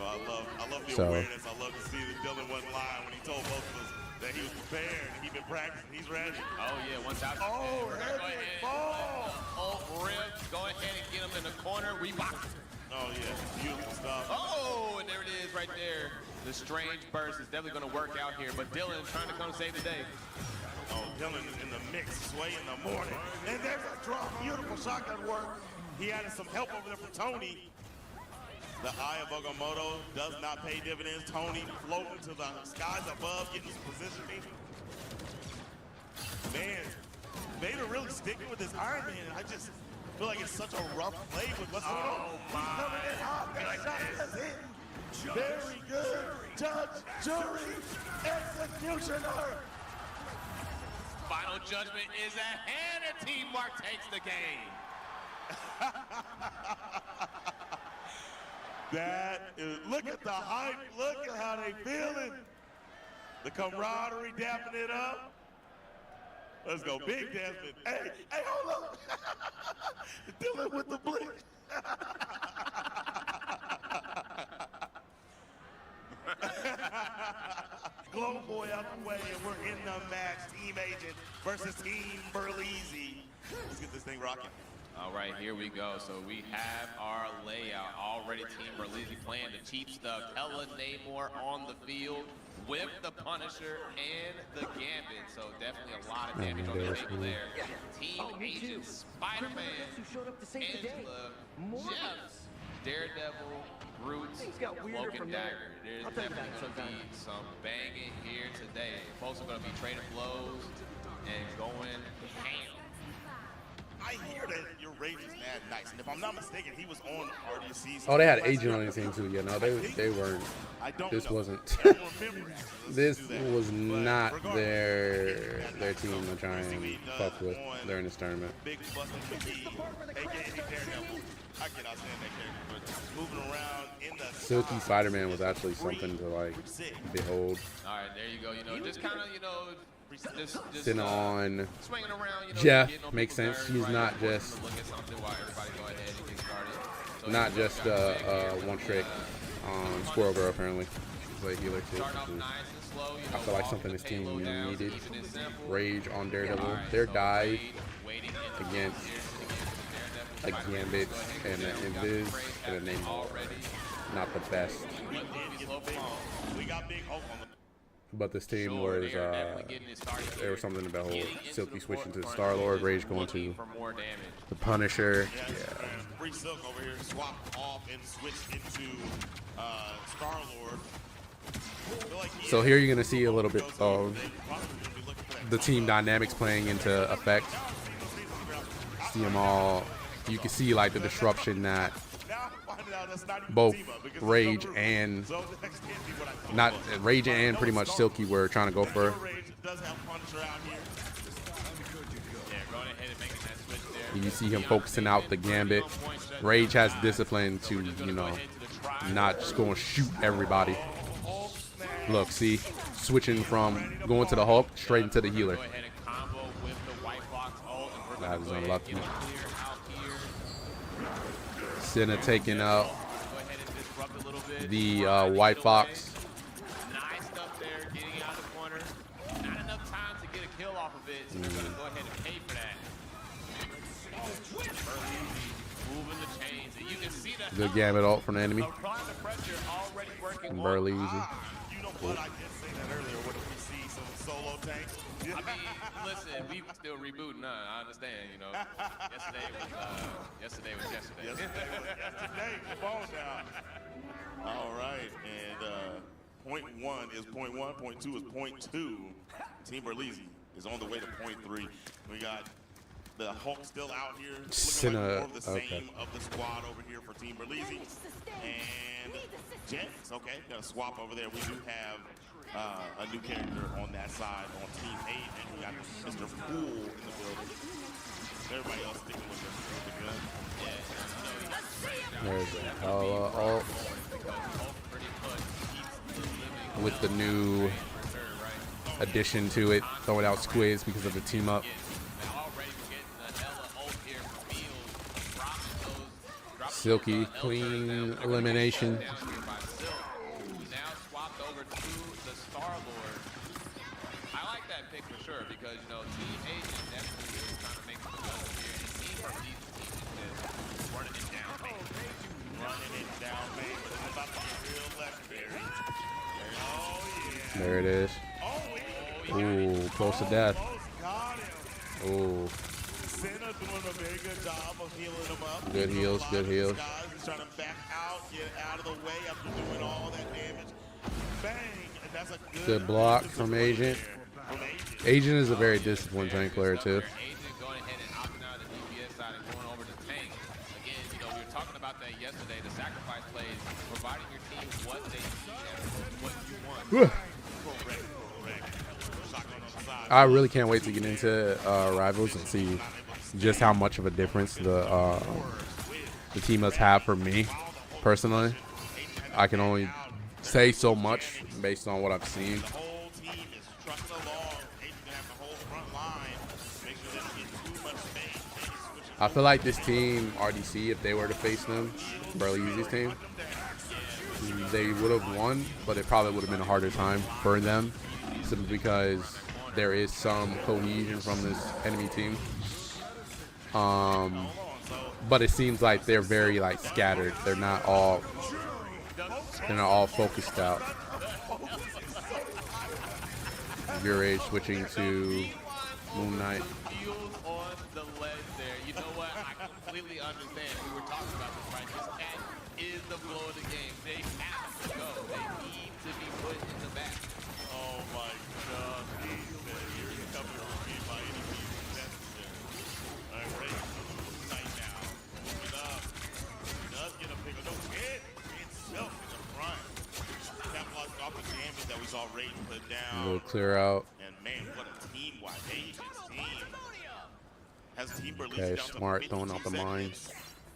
So. I love to see that Dylan wasn't lying when he told both of us that he was prepared and he'd been practicing. He's ready. Oh yeah, once out. Oh, heavy ball. Oh, rip. Go ahead and get him in the corner. Reebok. Oh yeah, beautiful stuff. Oh, and there it is right there. The strange burst is definitely going to work out here, but Dylan is trying to come save the day. Oh, Dylan is in the mix, Sway in the morning. And there's a drop. Beautiful shotgun work. He added some help over there from Tony. The eye of Agamotto does not pay dividends. Tony floating to the skies above, getting some positioning. Man, Vader really sticking with this Iron Man. I just feel like it's such a rough play with what's going on. He's coming in hot. That shot is hit. Very good. Judge, jury, executioner. Final judgment is ahead, and Team Mark takes the game. That is, look at the hype, look at how they feeling. The camaraderie dapping it up. Let's go, Big Desmond. Hey, hold up. Dylan with the blink. Glow Boy out the way, and we're in the match. Team Agent versus Team Berlizzi. Let's get this thing rocking. All right, here we go. So we have our layout already. Team Berlizzi playing the cheap stuff. Ella Namor on the field with the Punisher and the Gambit. So definitely a lot of damage on the table there. Team Agent, Spider-Man, Angela, Jeff, Daredevil, Groot, Cloak and Dagger. There's definitely going to be some banging here today. Folks are going to be trading blows and going ham. I hear that your Ravens mad nice, and if I'm not mistaken, he was on RDC. Oh, they had Agent on the team too. Yeah, no, they weren't. This wasn't. This was not their team to try and fuck with during this tournament. Big Bustin' McGee, aka Daredevil. I cannot stand that character, but moving around in the Silky Spider-Man was actually something to like behold. All right, there you go. You know, just kind of, you know, just sitting on swinging around. You know, Jeff makes sense. He's not just not just one trick Squirrel Girl. Apparently, he's a healer too. I feel like something this team needed. Rage on Daredevil. Their dive against a Gambit and an Invis and a Namor. Not the best. We got big hope on the. But this team was, there was something about whole Silky switching to Star-Lord, Rage going to the Punisher. Yeah. Free Silk over here swapped off and switched into Star-Lord. So here you're going to see a little bit of the team dynamics playing into effect. See them all. You can see like the disruption that both Rage and pretty much Silky were trying to go for. You see him focusing out the Gambit. Rage has discipline to, you know, not just go and shoot everybody. Look, see, switching from going to the Hulk straight into the healer. That was unlucky. Senna taking out the White Fox. Nice stuff there, getting out of the corner. Not enough time to get a kill off of it, so we're going to go ahead and pay for that. Moving the chains, and you can see that. Good Gambit ult from the enemy. Applying the pressure, already working on. Burley easy. You know what? I just say that earlier. What if we see some solo tanks? I mean, listen, we still rebooting. I understand, you know. Yesterday was yesterday. Yesterday, come on now. All right, and point one is point one. Point two is point two. Team Berlizzi is on the way to point three. We got the Hulk still out here. Looking like more of the same of the squad over here for Team Berlizzi. And Jets, okay, gonna swap over there. We do have a new character on that side on Team 8, and we got Mr. Poole in the building. Everybody else sticking with the gun. There's a ult with the new addition to it, throwing out squids because of the team up. Silky, clean elimination. Sure, because you know, Team Agent definitely is trying to make some adjustments here, and Team Berlizzi is just running it down, baby. Running it down, baby. It's about to get real legendary. Oh, yeah. There it is. Ooh, close to death. Ooh. Senna doing a very good job of healing him up. Good heals, good heals. He's trying to back out, get out of the way after doing all that damage. Bang! And that's a good block from Agent. Agent is a very disciplined tank player too. Agent going ahead and opting out of the DPS side and going over to tank. Again, you know, we were talking about that yesterday, the sacrifice plays, providing your team what they need and what you want. I really can't wait to get into Rivals and see just how much of a difference the team must have for me personally. I can only say so much based on what I've seen. I feel like this team, RDC, if they were to face them, Berlizzi's team, they would have won, but it probably would have been a harder time for them, simply because there is some cohesion from this enemy team. But it seems like they're very like scattered. They're not all focused out. Your Age switching to Moon Knight. You know what? I completely understand. We were talking about this, right? This cat is the flow of the game. They have to go. They need to be put in the back. Oh my God. Here he comes from me by any means necessary. All right, ready for night now. Moving up. He does get a pick up. No hit. Itself in the front. Capitalizing off the damage that we saw Raiden put down. We'll clear out. And man, what a team-wide Agent's team. Okay, Smart throwing out the mines.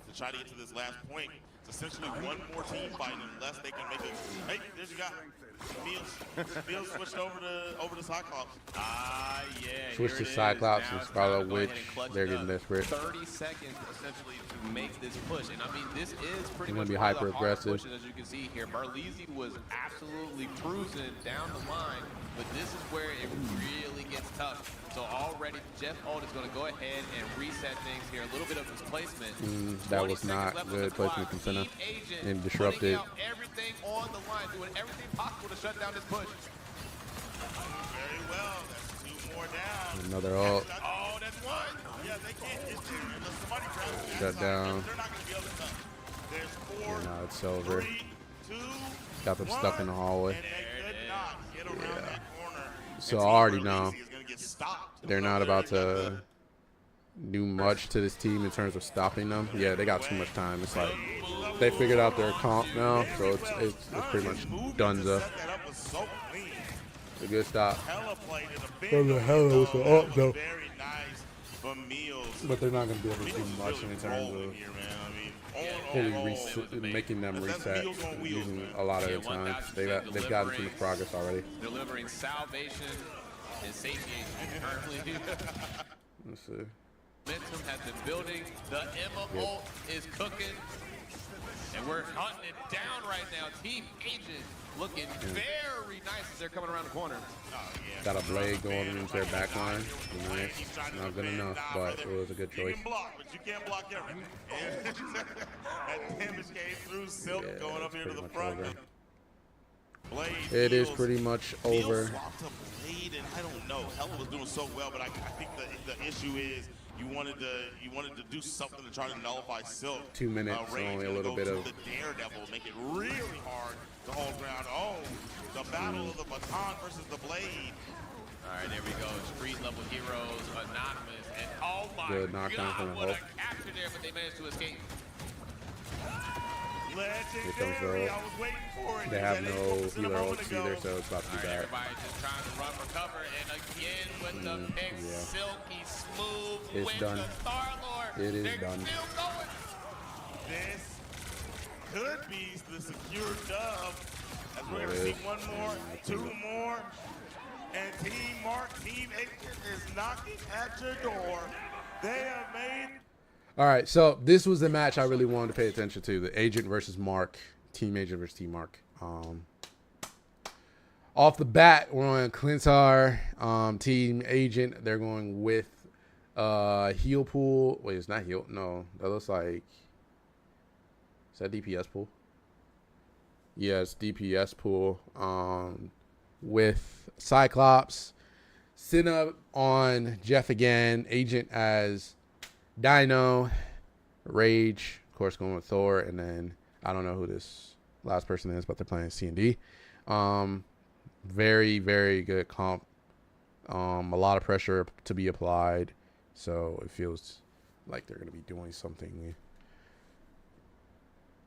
To try to get to this last point. It's essentially one more team fighting unless they can make it. Hey, there's your guy. Meals switched over to Cyclops. Yeah. Switch to Cyclops and Scarlet Witch. They're getting desperate. 30 seconds essentially to make this push, and I mean this is pretty They're much gonna be one of the hyper hard aggressive. pushes, as you can see here. Barlisi was absolutely cruising down the line, but this is where it really gets tough. So already Jeff Old is going to go ahead and reset things here. A little bit of displacement. That was not good placement from Senna. And disrupted. Everything on the line, doing everything possible to shut down this push. Very well. That's 2 more down. Another ult. Oh, that's one. Yeah, they can't. It's two. Somebody grabs Shut down. They're not going to be able to touch. There's 4. Yeah, now it's over. 3, 2, Got them stuck in the hallway. and they could not get around that corner. So And I already Team know Barlisi is gonna get stopped. they're not about to do much to this team in terms of stopping them. Yeah, they got too much time. It's like they figured out their comp now, so it's pretty much donezo. Set that up was so clean. It's a good stop. Hella played it a bit. From the hella was the up though. Very nice from Meals. But they're not going to be able to do Meals much really in terms rolling of here, man. I mean, fully making them reset using a lot of the time. They've gotten too much progress already. Delivering salvation and satiation currently. Let's see. Momentum has been building. The Emma ult is cooking. And we're hunting it down right now. Team Agent looking very nice as they're coming around the corner. Got a blade going into their back line. Nice. Not good enough, but it was a good choice. You can block, but you can't block everything. That damage came through Silk Yeah, going up it's here to pretty the much front. over. Blade It is feels- pretty much feels over. swapped to Blade, and I don't know. Hella was doing so well, but I think the issue is you wanted to do something to try to nullify Silk. 2 minutes, Rage only a gonna little go bit to of. the Daredevil, make it really hard to hold ground. Oh, the battle of the baton versus the blade. All right, there we go. Street level heroes, anonymous, and oh my Good knockdown from God, the what a Hulk. capture there, but they managed to escape. Legendary, I was waiting for it. They have no healer ults either, so it's about to be All right, bad. everybody just trying to run, recover, and again with the pick, yeah. Silky smooth It's with done. the Star-Lord. It is They're done. still going. This could be the secure dub. As we're It going to see is. one more, 2 more. And Team Mark, Team Agent is knocking at your door. They have made... All right, so this was the match I really wanted to pay attention to: the Agent versus Mark, Team Agent versus Team Mark. Off the bat, we're on Clintar, Team Agent. They're going with heal pool. Wait, it's not heal. No, that looks like, is that DPS pool? Yeah, it's DPS pool. With Cyclops, Senna on Jeff again, Agent as Dino, Rage, of course, going with Thor, and then I don't know who this last person is, but they're playing C&D. Very, very good comp. A lot of pressure to be applied, so it feels like they're going to be doing something.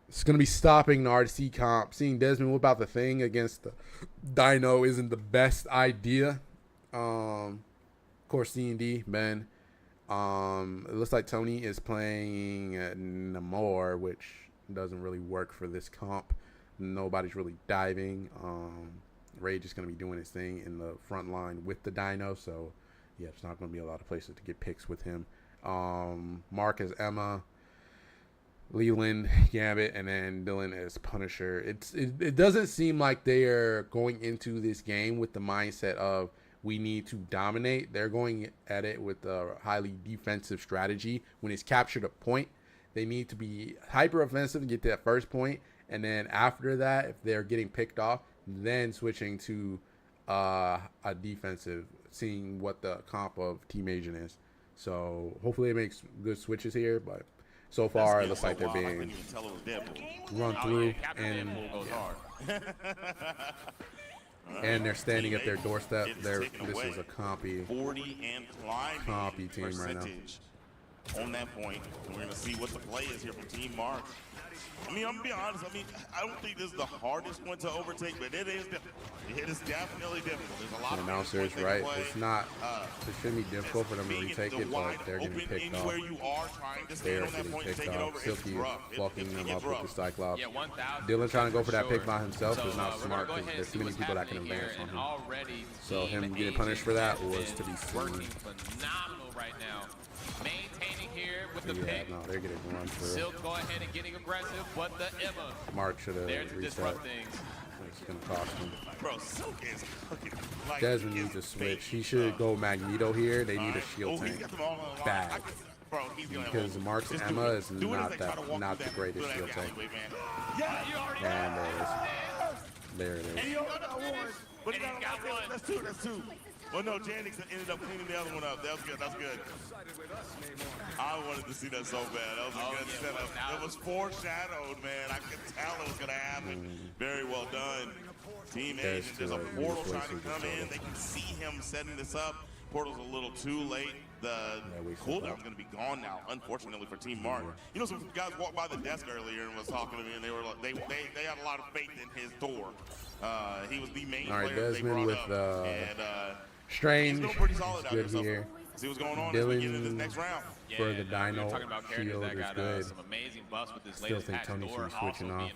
It's going to be stopping the RC comp. Seeing Desmond whip out the thing against the Dino isn't the best idea. Of course, C&D, Ben. It looks like Tony is playing Namor, which doesn't really work for this comp. Nobody's really diving. Rage is going to be doing his thing in the front line with the Dino, so yeah, there's not going to be a lot of places to get picks with him. Mark is Emma, Leland, Gambit, and then Dylan is Punisher. It doesn't seem like they are going into this game with the mindset of we need to dominate. They're going at it with a highly defensive strategy. When it's captured a point, they need to be hyper offensive and get to that first point, and then after that, if they're getting picked off, then switching to a defensive, seeing what the comp of Team Agent is. So hopefully it makes good switches here, but so far it looks like they're being run through, and they're standing at their doorstep. This is a compy team right now. on that point. We're going to see what the play is here from Team Mark. I mean, I'm going to be honest. I mean, I don't think this is the hardest one to overtake, but it is definitely difficult. There's a lot The of announcer's right. It's not. It shouldn't be difficult for them to retake it, but they're getting picked off. They are getting picked off. Silky fucking them up with the Cyclops. Dylan trying to go for that pick by himself is not smart because there's too many people that can advance on him. So him getting punished for that was to be seen. Phenomenal right now. Maintaining here with the pick. No, they're getting run through. Silk go ahead and getting aggressive, but the Emma. Mark should have there to reset. disrupt things. It's gonna cost him. Bro, Silk is cooking. Like, Desmond needs to switch. He should go Magneto here. They need a shield tank. Bad. Because Mark's Emma is not the greatest shield tank. And there it is. But he got one. That's two. Well, no, Janix ended up cleaning the other one up. That was good. That's good. I wanted to see that so bad. That was a good setup. It was foreshadowed, man. I could tell it was going to happen. Very well done. Team Agent, there's a portal trying to come in. They can see him setting this up. Portal's a little too late. The cooldown's going to be gone now, unfortunately, for Team Mark. You know, some guys walked by the desk earlier and was talking to me, and they were like, they had a lot of faith in his door. He was the main player they brought up. And Strange he's pretty solid out good here. here. See what's going on as we get into this next round. For the Dino shield is good. Some amazing buffs with this Still think Tony should be switching off.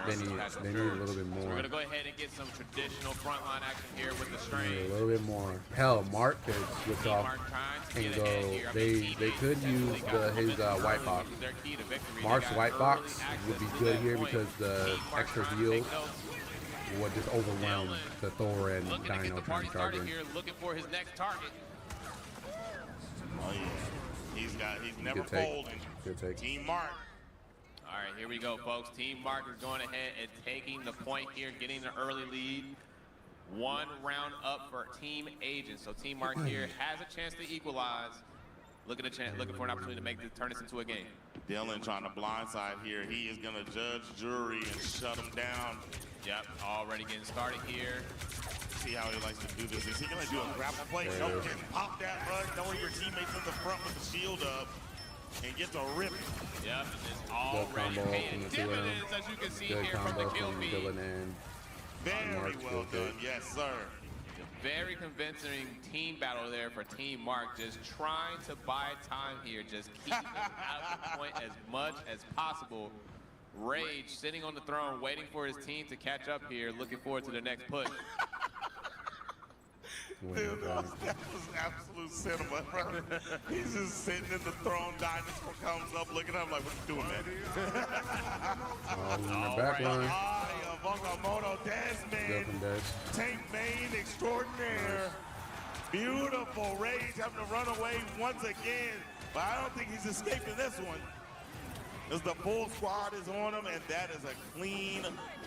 They need a little bit more. So we're gonna go ahead and get some traditional frontline action here with the Strange. A little bit more. Hell, Mark could switch off and go. They could use his white box. Mark's white box would be good here because the extra heals would just overwhelm the Thor and Dino trying to charge him. Looking for his next target. Oh yeah, he's never folding. Team Mark. All right, here we go, folks. Team Mark is going ahead and taking the point here, getting the early lead. One round up for Team Agent. So Team Mark here has a chance to equalize. Looking for an opportunity to turn this into a game. Dylan trying to blindside here. He is going to judge jury and shut him down. Yep, already getting started here. See how he likes to do this. Is he going to do a grapple play? No, just pop that button, knowing your teammates in the front with the shield up, and get to rip it. Yep, it's already paying dividends, as you can see here from the kill feed. Very well done, yes, sir. Very convincing team battle there for Team Mark, just trying to buy time here, just keep them out of the point as much as possible. Rage sitting on the throne, waiting for his team to catch up here, looking forward to the next push. Dude, that was absolute cinema, bro. He's just sitting in the throne, Dinosaur comes up, looking at him like, what you doing, man? Backline. Bungamoto, Desmond, tank main extraordinaire. Beautiful. Rage having to run away once again, but I don't think he's escaping this one. As the full squad is on him, and that is a clean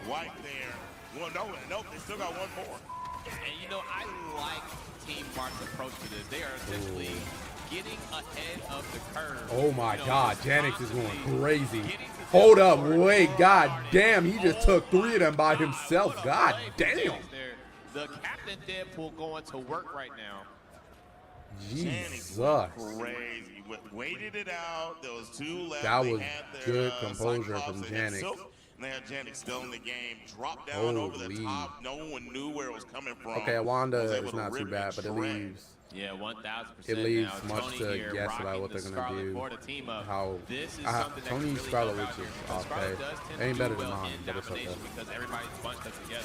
wipe there. Well, no, they still got one more. And you know, I like Team Mark's approach to this. They are essentially getting ahead of the curve. Oh my God, Janix is going crazy. Hold up, wait, God damn, he just took 3 of them by himself. God damn. The Captain Deadpool going to work right now. Jesus. Crazy. Waited it out. There was 2 left. That was good composure from Janix. And they had Janix still in the game. Dropped down over the top. No one knew where it was coming from. Okay, Wanda is not too bad, but it leaves. Yeah, 1,000%. It leaves much to guess about what they're gonna do. How Tony Scarlet Witch is okay. Ain't better than mine, but it's okay. Because everybody's bunched up together.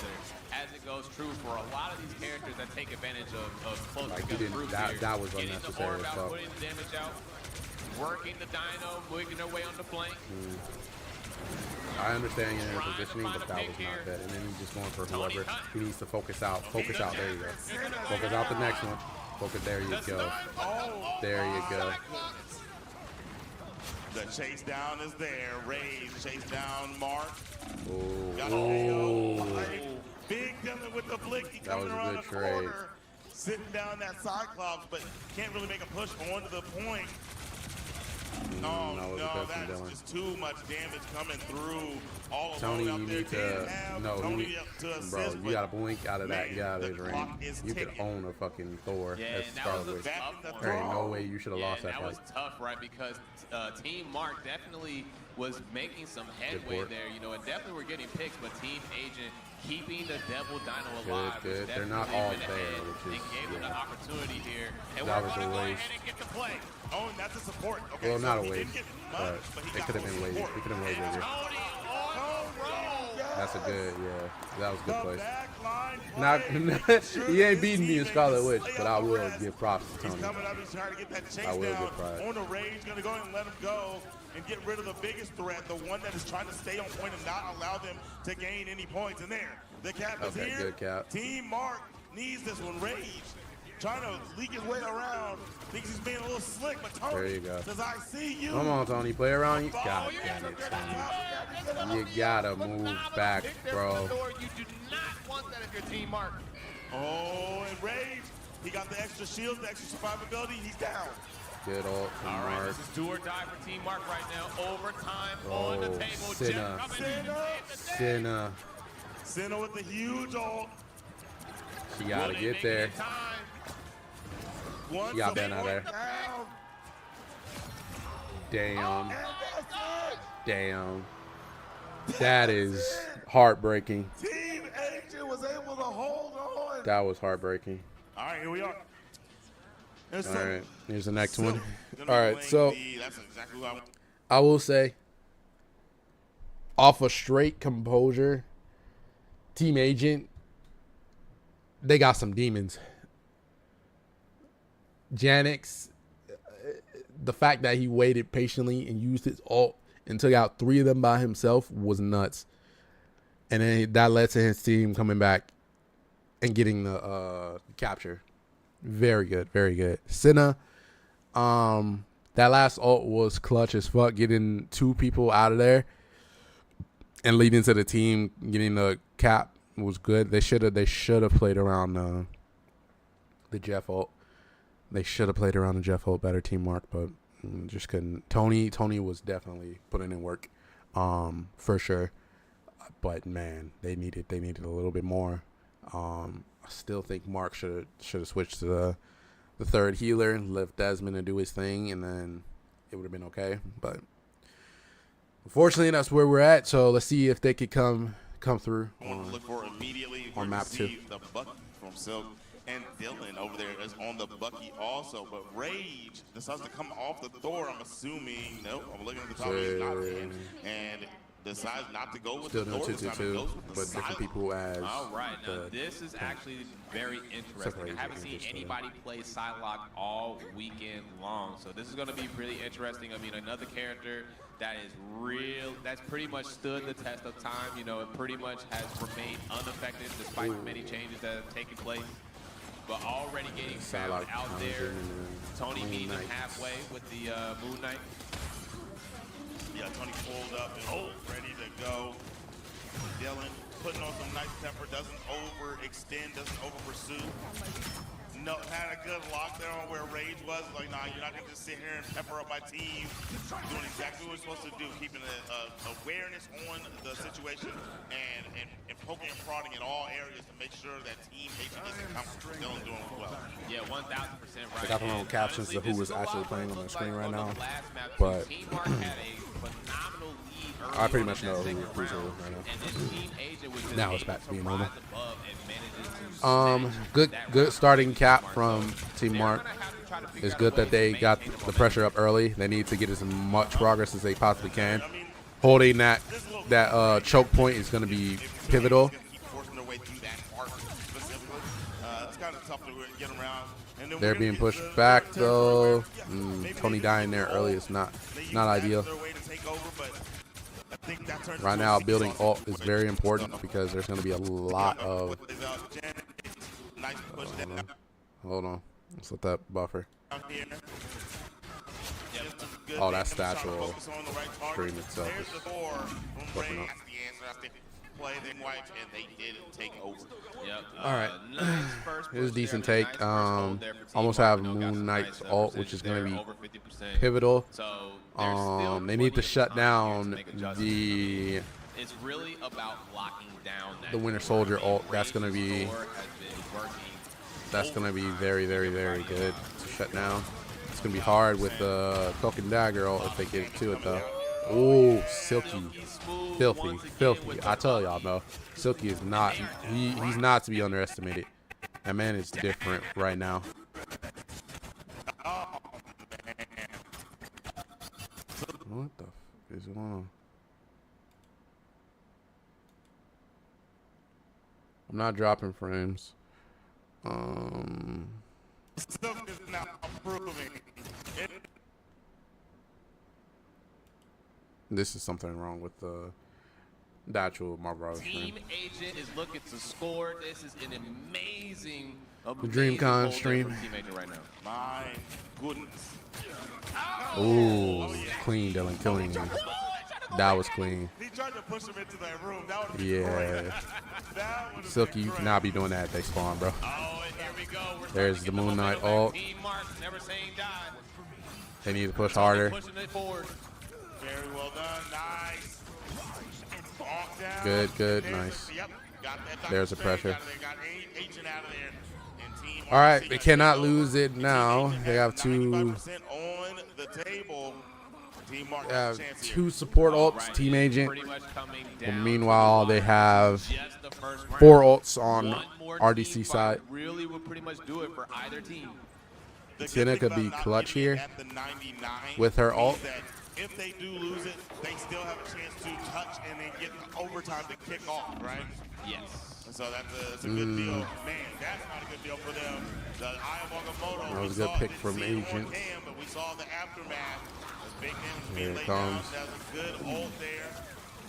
As it goes true for a lot of these characters that take advantage of close together groups here. That was unnecessary as fuck. Putting the damage out, working the Dino, moving their way on the flank. I understand you're in a positioning, but that was not good. And then he's just going for whoever he needs to focus out. Focus out. There you go. Focus out the next one. Focus. There you go. There you go. The chase down is there. Rage chase down Mark. Oh. Big Dylan with the blicky That was coming a around good the trade. corner. Sitting down that Cyclops, but can't really make a push onto the point. Oh, no, it was no, good from that's Dylan. just too much damage coming through. All Tony, alone you out there. need to Didn't have no, Tony you need, to assist, bro. You but gotta blink out of that man, garbage the range. clock is You could ticking. own a fucking Thor Yeah, as and that start was a with. tough one. There ain't no way you should have Yeah, lost and that that fight. was tough, right? Because Team Mark definitely was making some headway port. there, you know, and definitely were getting picks, but Team Agent keeping the Devil Dino Good, alive. was good. They're not definitely all went there, ahead which is- and gave them yeah. the opportunity here. And That we're was going to a go waste. ahead and get the play. Oh, and that's a support. Okay, Well, so not a he waste, didn't get much, but he it got could have some been way. support. It could have been way bigger. Tony on the roll. That's a good, yeah. That was a good The play. backline Not, play. he ain't His beating me in teammates Scarlet can Witch, slay but out I the will rest. give props to He's Tony. coming up. He's trying to get that chase I will down give pride. on the Rage. Going to go and let him go and get rid of the biggest threat, the one that is trying to stay on point and not allow them to gain any points. And there, the cap is Okay, here. good cap. Team Mark needs this one. Rage trying to leak his way around. Thinks he's being a little slick, but Tony There you go. says, I see you. Come on, Tony, play around. You. Oh, God yeah, damn it, that's Tony. right. You gotta move back, Pick there bro. from the door. You do not want that if you're Team Mark. Oh, and Rage, he got the extra shield, the extra survivability. He's down. Good ult from All right, Mark. this is do or die for Team Mark right now. Overtime Oh, on the table. Senna. Jeff coming in. Senna. Senna with the huge ult. She gotta Will they get make it there. in time? Once She got support Ben out there. down. Damn. And that's it. Damn. That is heartbreaking. Team Agent was able to hold on. That was heartbreaking. All right, here we are. And All so- right, here's the next so, one. gonna All be right, playing so that's exactly who I want. I will say, off a straight composure, Team Agent, they got some demons. Janix, the fact that he waited patiently and used his ult and took out 3 of them by himself was nuts. And then that led to his team coming back and getting the capture. Very good, very good. Senna, that last ult was clutch as fuck, getting 2 people out of there and leading to the team getting the cap was good. They should have played around the Jeff ult. They should have played around the Jeff ult better, Team Mark, but just couldn't. Tony was definitely putting in work, for sure. But man, they needed a little bit more. I still think Mark should have switched to the third healer, left Desmond to do his thing, and then it would have been okay. But unfortunately, that's where we're at. So let's see if they could come through I want to look for immediately. on We're map to 2. see the Bucky from Silk and Dylan over there is on the Bucky also. But Rage decides to come off the door. I'm assuming. Nope. I'm looking at the top. He's not in, and decides not to go with Still the doing door. This time. He 2-2-2, goes with the but different silent. people as. All right, now the- this is actually very interesting. I haven't seen anybody play Psylocke all weekend long, so this is going to be pretty interesting. I mean, another character that is real, that's pretty much stood the test of time. You know, it pretty much has remained unaffected despite the many changes that have taken place. But already getting found Psylocke out comes there. in and Tony Moon meeting him Knight. halfway with the Moon Knight. Yeah, Tony pulled up and ready to go. Dylan putting on some nice temper, doesn't overextend, doesn't over pursue. No, had a good lock there on where Rage was. Like, nah, you're not gonna just sit here and pepper up my team. Doing exactly what we're supposed to do, keeping awareness on the situation and poking and prodding in all areas to make sure that Team Agent isn't comfortable. Dylan doing well. Yeah, 1000% right. I got the wrong And captions honestly, of who this was is a actually lot playing what on the it screen looked right like now, on the last map, too. but Team Mark had a phenomenal lead early I pretty on much in that know second who's round, right now. and then Team Agent was just Now it's able back to to being rise normal. above and manages to Good snatch good that starting round cap from from Team Mark. Team They're Mark. gonna have to try to figure It's out a good way that to they got maintain the momentum. pressure up early. They need to get as much progress as they possibly can. Holding that choke point is going to be pivotal. Keep forcing their way through that part specifically. It's kind of tough to get around. And then They're we're being gonna get pushed the back territory though. where, yeah, maybe Tony they dying use there the early ult. is not They use not that as ideal. their way to take over, but I think that turns Right into now, a building seesaw ult is situation. very important because there's going to be a lot Yeah, of. what is Janet, nice push down Hold on, let's let that buffer. here. Just some good Oh, that things. I'm trying to statue will focus on the right target. scream itself. There's the four from Fucking Ray. up. That's the answer. That's the play, they wiped, and they did take over. Yep. All right. Nice first It was push decent there. I mean, take. nice first hold there for Team Almost Mark. have You know, got Moon some Knight's nice, ult, which is going to percentages be there, over 50%. pivotal. So there's still They need to plenty of shut time here to down make adjustments. the It's really about locking down that Winter core. Soldier I mean, ult. That's going to Rage's be core has been working very, very, very good to shut down. It's going to be hard with the Cloak and Dagger ult if they get to it, though. Oh, Silky. Filthy. Filthy. I tell y'all, bro. Silky is not, he's not to be underestimated. That man is different right now. What the f is going on? I'm not dropping frames. Silk is now improving. This is something wrong with the actual Marvel Brothers Team stream. Agent is looking to score. This is an amazing Dreamcon hold stream. there from Team Agent right now. My goodness. Ooh, clean, Dylan, killing him. That was clean. He tried to push him into that room. That would have been Yeah. great. That would've Silky, been you great. cannot be doing that if they spawn, bro. Oh, and here we go. We're There's starting the to get Moon Knight momentum ult. back. Team Mark, never saying die. They need to push harder. Pushing it forward. Very well done. Nice. Walk down. Good, good, There's nice. Yep. Got that There's the Dr. Strange pressure. out of there, got Agent out of there. And Team All right, RC they got cannot taken lose over. it now. Team Agent They have has two. 95% on the table. Team Mark has a chance here. Two support ults, Right, Team it's Agent. pretty much coming But down meanwhile, to the they wire. have Just the first round. 4 ults on One more RDC team side. fight really would pretty much do it for either team. The Tina good could thing be about not clutch getting it here at the 99 with her means ult. that if they do lose it, they still have a chance to touch and then get overtime to kick off, right? Yes. And so that's a good deal. Man, that's not a good deal for them. The Eye of Agamotto, That was we a good saw, pick didn't from see it on Agent. cam, but we saw the aftermath. As Big Man was Here being it laid down. comes. That was a good ult there.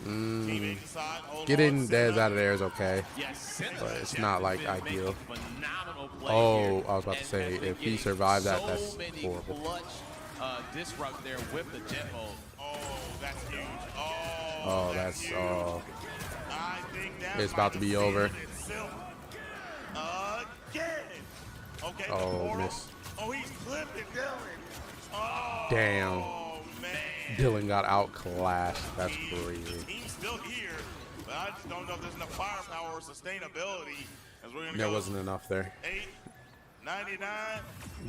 Team Agent side, hold Getting on, Dez Senna. out of there is okay. Yes, But it's not, like, ideal. Phenomenal play Oh, here I was about to and say, has been if he getting survived that, so that's many horrible. Clutch disrupt there with the jet ult. Oh, that's huge. Oh, that's that's huge. I think that it's about to be over. Again. Okay. the Oh, portal. miss. Oh, he's clipping Dylan. Oh, Damn. man. Dylan got outclassed. That's The crazy. team's still here, but I just don't know if there's enough firepower or sustainability. As we're gonna There go wasn't enough there. 899.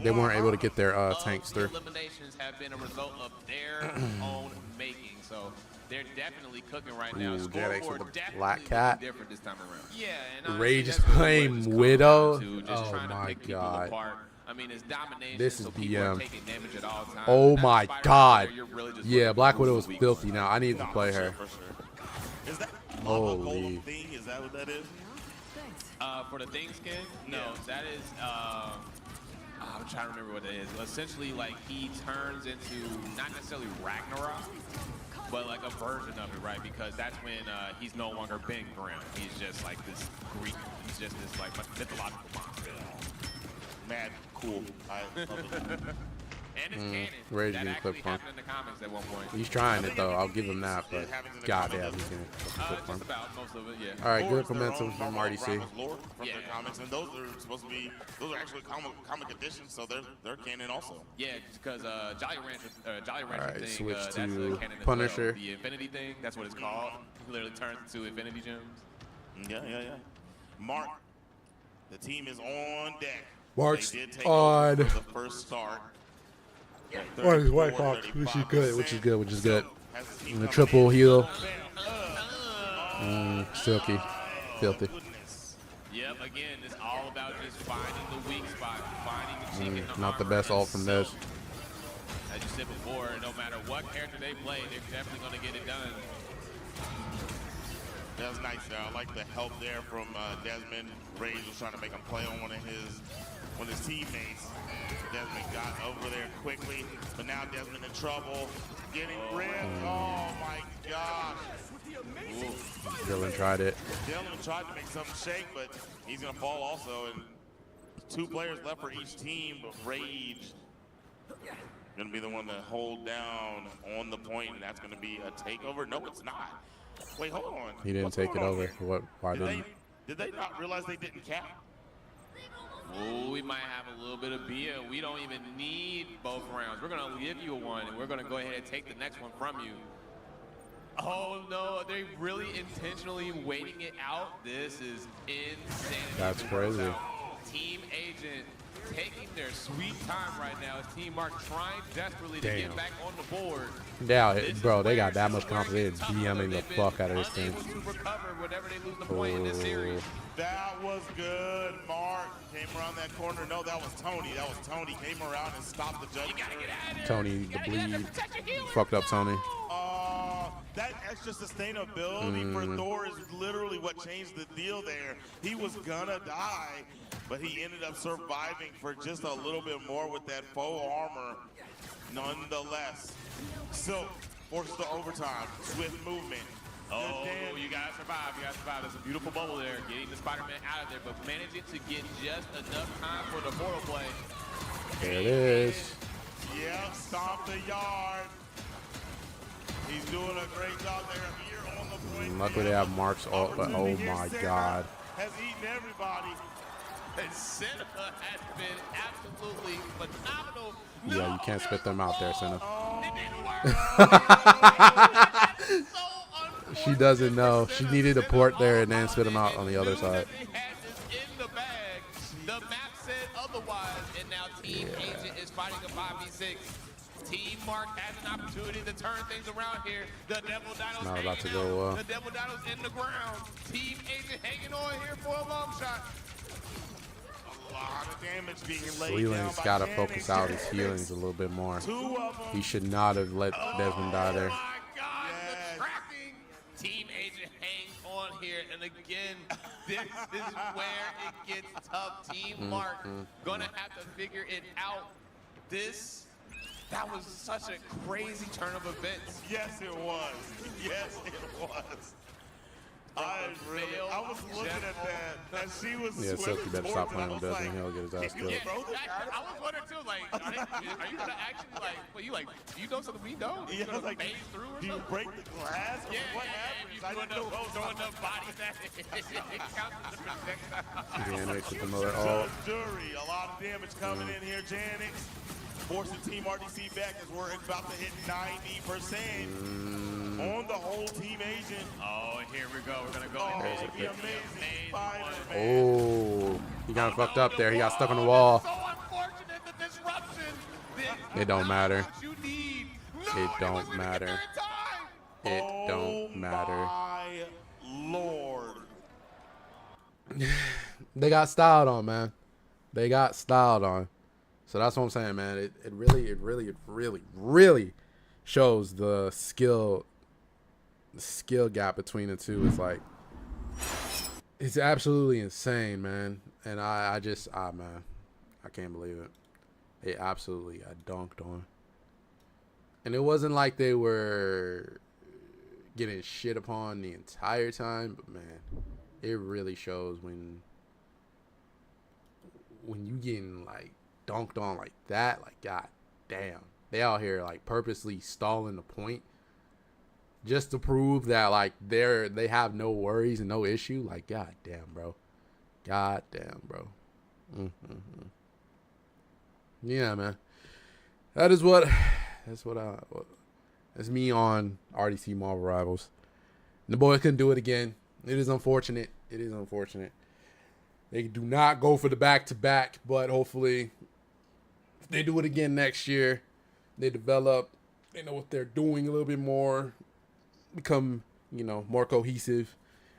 They weren't able to get their tanks The through. eliminations have been a result of their own making, so they're definitely cooking right now. Ooh, Jet X Scoreboard with the definitely Black looking Cat. different this time around. Yeah, and honestly, Rage is that's really what playing it's come Widow. down to, just Oh trying to my pick people God. apart. I mean, it's domination, This is so people are BM. taking damage at all times. Oh That's my Spider-Man God. where you're really just Yeah, looking Black for Widow who's was weak. filthy now. I need to No, play for her. Sure, for sure. Is that lava Holy. golem thing? Is that what that is? For the thing skin? No, Yeah. that is, I'm trying to remember what it is. Essentially, like, he turns into not necessarily Ragnarok, but like a version of it, right? Because that's when he's no longer Ben Grimm. He's just like this Greek, he's just this like mythological monster. Mad cool. I love it. And it's canon. Rage That getting actually clipped from. happened in the comics at one point. He's trying it though. I'll give him that, but It happens in the goddamn, comics. he's getting clipped from. Just about most of it, yeah. All right, Lore good is their momentum own from Marvel RDC. Rivals lore from Yeah. their comics, and those are supposed to be, those are actually comic editions, so they're canon also. Yeah, because Jolly Rancher Alright, thing, switch that's to canon as Punisher. well. The Infinity thing, that's what it's called. It literally turns into Infinity Gems. Yeah. Mark, the team is on deck. Mark's They did take on. over for the first start. Or his White 34, Hawk, which is good, which is good, which is good. Has the team And the coming triple in. heal. Bam. Silky. Filthy. Goodness. Yep, again, it's all about just finding the weak spot, finding the chink in the Not the armor, best and ult from this. As you said before, no matter what character they play, they're definitely going to get it done. That was nice there. I like the help there from Desmond. Rage was trying to make him play on one of his teammates. Desmond got over there quickly, but now Desmond in trouble. Getting ripped. Oh my gosh. Dylan tried it. Dylan tried to make something shake, but he's gonna fall also. And 2 players left for each team, but Rage gonna be the one to hold down on the point, and that's gonna be a takeover. No, it's not. Wait, hold on. He didn't What's take it going on over. here? What? Why didn't? Did they not realize they didn't cap? Oh, we might have a little bit of beer. We don't even need both rounds. We're gonna give you one, and we're gonna go ahead and take the next one from you. Oh no, they're really intentionally waiting it out. This is insane. That's crazy. Team Agent taking their sweet time right now. As Team Mark trying desperately to get back on the board. Yeah, bro, they got that much confidence. DMing the fuck out of this thing. To recover whenever they lose the point in this series. That was good. Mark came around that corner. No, that was Tony. That was Tony. Came around and stopped the judge. Tony, the bleed. Fucked up Tony. That extra sustainability for Thor is literally what changed the deal there. He was gonna die, but he ended up surviving for just a little bit more with that faux armor. Nonetheless, Silk forced to overtime. Swift movement. Oh, you gotta survive. You gotta survive. There's a beautiful bubble there, getting the Spider-Man out of there, but managing to get just enough time for the portal play. There it is. Yep, stomp the yard. He's doing a great job there here on the point. Luckily they have Mark's ult, but oh my god. Has eaten everybody. And Senna has been absolutely phenomenal. Yeah, you can't spit them out there, Senna. She doesn't know. She needed a port there and then spit them out on the other side. The map said otherwise, and now Team Agent is fighting a 5v6. Team Mark has an opportunity to turn things around here. The Devil Dino's Not about to hanging go out. The Devil Dino's in the ground. Team Agent hanging on here for a long shot. A lot of damage being laid Leland's down got to by focus out his healings a little bit more. Two of them. He should not have let Desmond die there. Oh my God, the tracking. Team Agent hangs on here, and again, this is where it gets tough. Team Mark gonna have to figure it out. That was such a crazy turn of events. Yes, it was. Yes, it was. I was looking at that, and she was Yeah, Silky better stop playing with Desmond. He'll get his ass killed. I was wondering too, like, are you gonna actually do you know something we don't? Yeah, You gonna like, phase through or do you something? break the glass? Or what happens? I didn't know. Throw enough bodies at it counts as a projectile. Janix with another ult. Jury, a lot of damage coming in here. Janix forcing Team RDC back as we're about to hit 90% on the whole Team Agent. Oh, here we go. We're gonna go. The amazing Spider-Man. Oh, he got fucked up there. He got stuck on the wall. So unfortunate, the disruption. It don't matter. You need. It don't matter. It don't matter. My Lord. They got styled on, man. They got styled on. So that's what I'm saying, man. It really shows the skill gap between the two. It's like, it's absolutely insane, man. And I man, I can't believe it. It absolutely got dunked on. And it wasn't like they were getting shit upon the entire time, but man, it really shows when you getting like dunked on like that, like god damn. They out here like purposely stalling the point just to prove that like they have no worries and no issue. Like god damn, bro. God damn, bro. Yeah, man. That's me on RDC Marvel Rivals. The boys couldn't do it again. It is unfortunate. They do not go for the back-to-back, but hopefully if they do it again next year, they develop, they know what they're doing a little bit more, become, more cohesive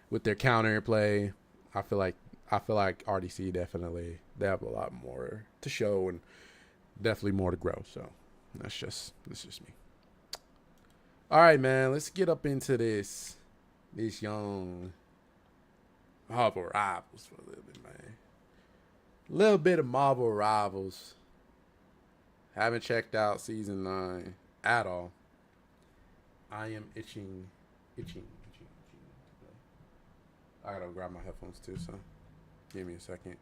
with their counter play. I feel like RDC definitely, they have a lot more to show and definitely more to grow. So that's just me. All right, man, let's get up into this young Marvel Rivals for a little bit, man. A little bit of Marvel Rivals. Haven't checked out season 9 at all. I am itching. I gotta grab my headphones too, so give me a second.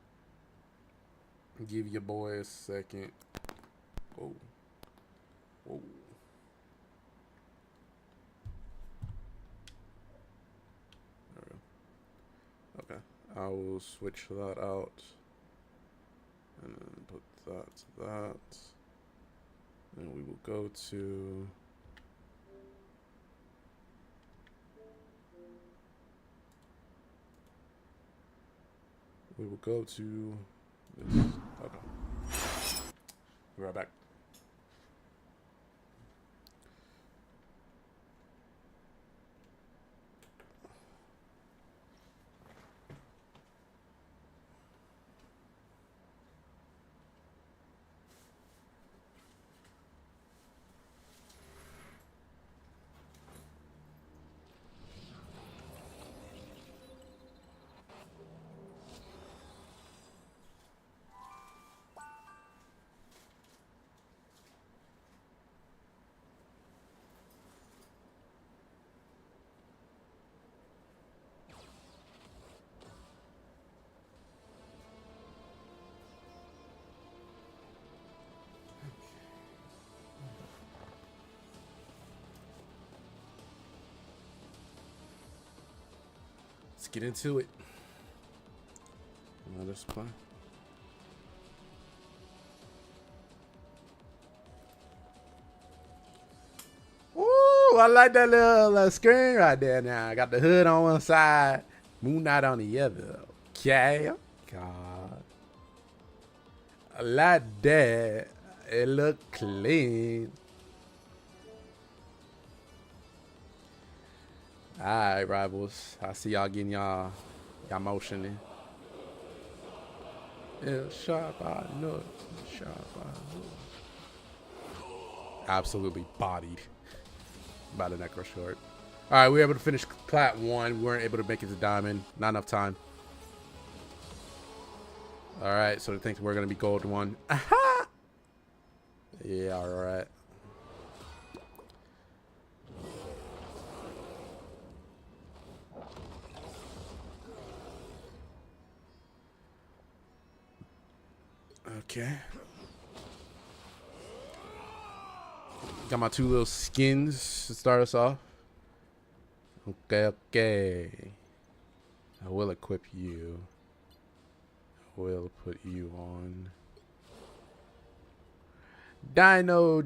Give your boy a second. Whoa. I will switch that out and then put that to that. And we will go to this. Okay. Be right back. Let's get into it. Let us play. Ooh, I like that little screen right there now. I got the hood on one side, Moon Knight on the other. Okay. God. I like that. It look clean. Alright, rivals. I see y'all getting y'all motion in. Yeah, sharp eye nuts. Sharp eye nuts. Absolutely bodied by the Necro Short. Alright, we were able to finish Plat 1. We weren't able to make it to Diamond. Not enough time. Alright, so I think we're going to be Gold 1. Aha! Yeah, alright. Okay. Got my two little skins to start us off. Okay. I will equip you. I will put you on. Dino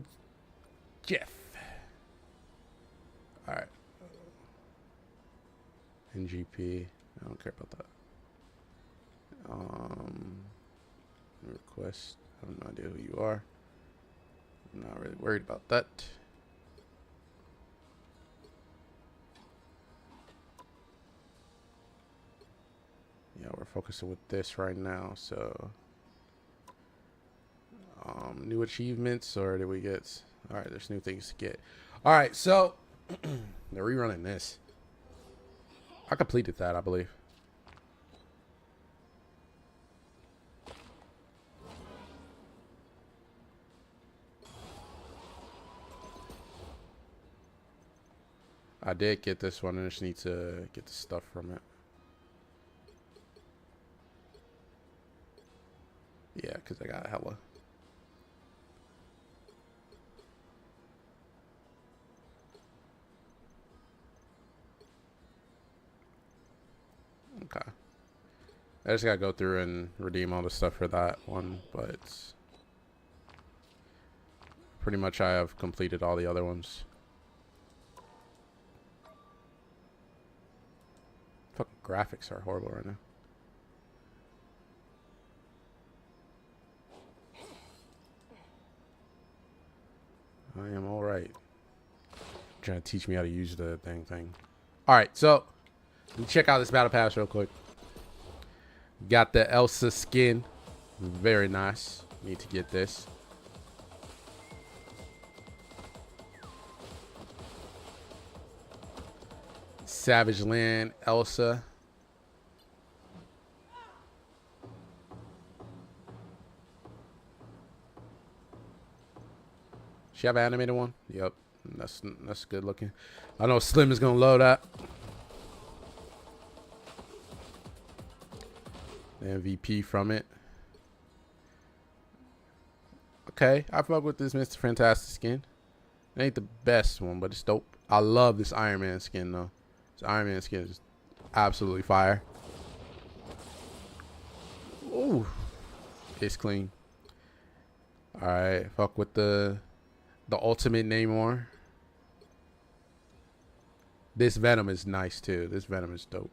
Jeff. Alright. NGP. I don't care about that. Request. I have no idea who you are. I'm not really worried about that. Yeah, we're focusing with this right now, so new achievements, or did we get? All right, there's new things to get. All right, so they're rerunning this. I completed that, I believe. I did get this one. I just need to get the stuff from it. Yeah, because I got hella. Okay. I just gotta go through and redeem all the stuff for that one, but pretty much I have completed all the other ones. Fucking graphics are horrible right now. I am all right. Trying to teach me how to use the thing. All right, so let me check out this battle pass real quick. Got the Elsa skin, very nice. Need to get this. Savage Land Elsa. She have an animated one? Yep. That's good looking. I know Slim is gonna love that. The MVP from it. Okay, I fuck with this Mr. Fantastic skin. It ain't the best one, but it's dope. I love this Iron Man skin though. This Iron Man skin is absolutely fire. Ooh, it's clean. All right, fuck with the ultimate Namor. This Venom is nice too. This Venom is dope.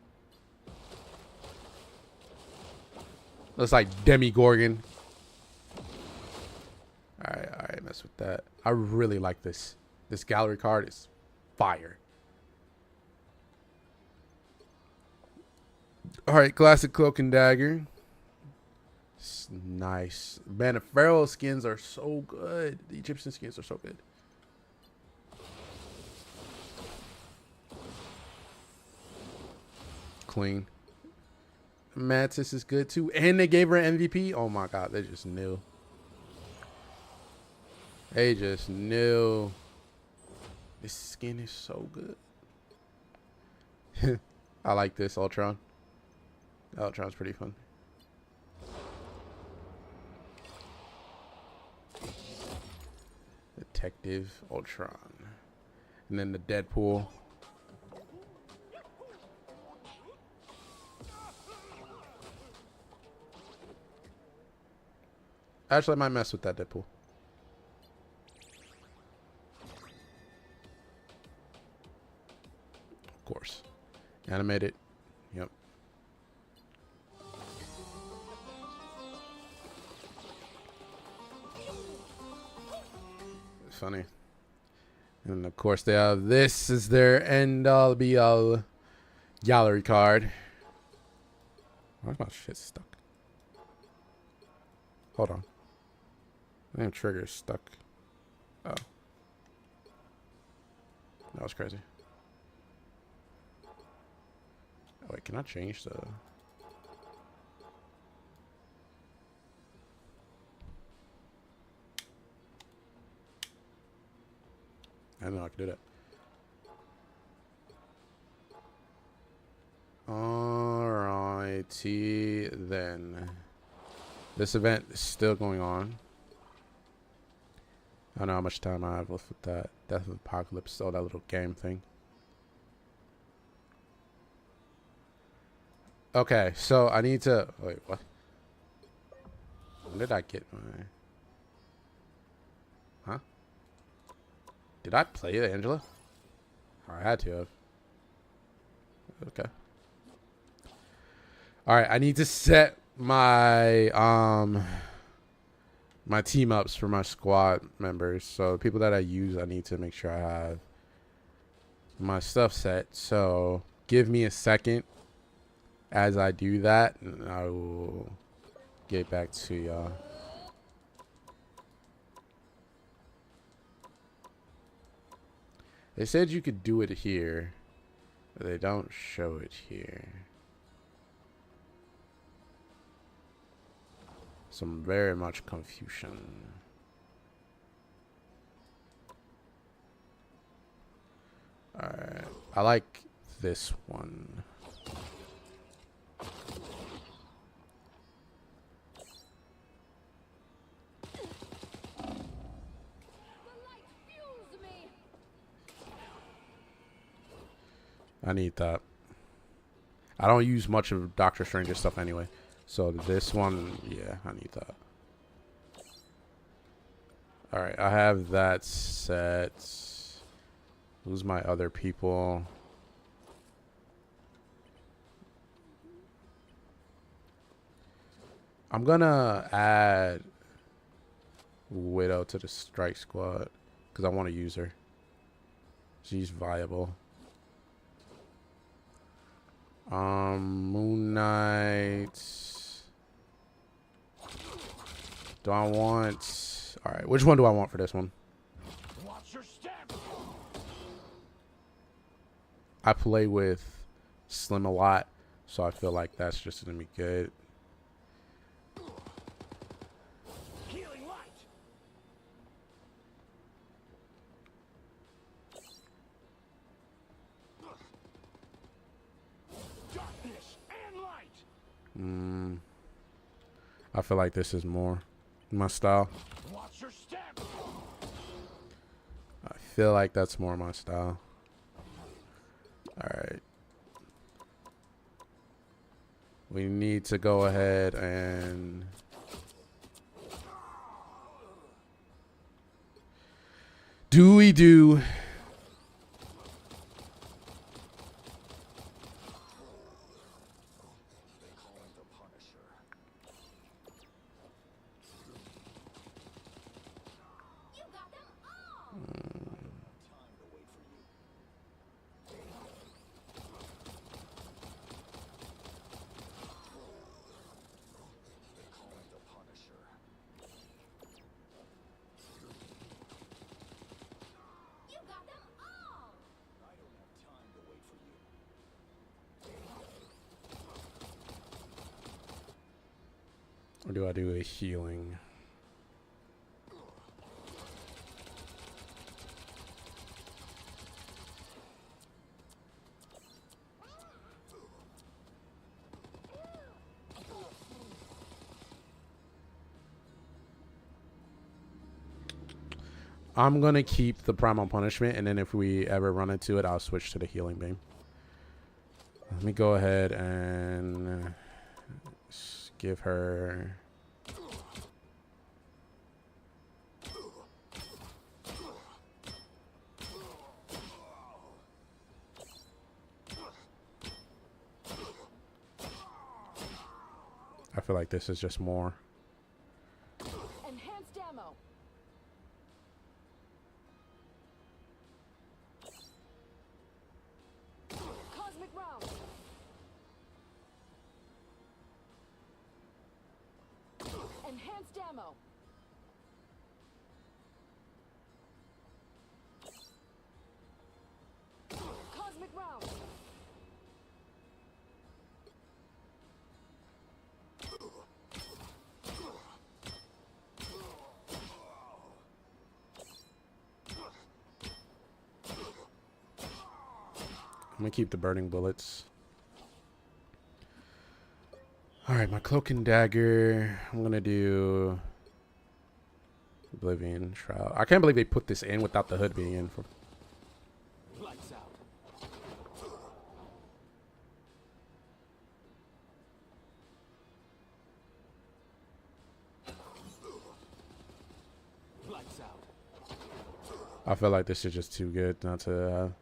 Looks like Demigorgon. All right, mess with that. I really like this. This gallery card is fire. All right, classic Cloak and Dagger. It's nice. Man, the Pharaoh skins are so good. The Egyptian skins are so good. Clean. Mantis is good too. And they gave her an MVP. Oh my god, they just knew. They just knew. This skin is so good. I like this Ultron. Ultron's pretty fun. Detective Ultron. And then the Deadpool. Actually, I might mess with that Deadpool. Of course. Animated. Yep. It's funny. And of course they have this is their end all be all gallery card. Why my shit stuck? Hold on. Damn trigger is stuck. Oh. That was crazy. Oh, wait, can I change the... I didn't know I could do that. Alrighty then. This event is still going on. I don't know how much time I have left with that. Death of Apocalypse, all that little game thing. Okay, so I need to... Wait, what? When did I get my... Huh? Did I play the Angela? I had to have. Okay. Alright, I need to set my... my team ups for my squad members. So the people that I use, I need to make sure I have my stuff set. So give me a second as I do that, and I will get back to y'all. They said you could do it here, but they don't show it here. Some very much confusion. Alright, I like this one. I need that. I don't use much of Doctor Strange's stuff anyway. So this one, yeah, I need that. Alright, I have that set. Who's my other people? I'm gonna add Widow to the Strike Squad because I want to use her. She's viable. Moon Knight. Do I want... Alright, which one do I want for this one? Watch your step. I play with Slim a lot, so I feel like that's just going to be good. Healing light. Darkness and light. I feel like this is more my style. Watch your step. I feel like that's more my style. Alright. We need to go ahead and do. Or do I do a healing? I'm going to keep the primal punishment, and then if we ever run into it, I'll switch to the healing beam. Let me go ahead and give her... I feel like this is just more. Enhanced ammo. Cosmic round. Enhanced ammo. Cosmic round. I'm gonna keep the burning bullets. All right, my cloak and dagger. I'm gonna do Oblivion Shroud. I can't believe they put this in without the hood being in. For Lights out. Lights out. I feel like this is just too good not to.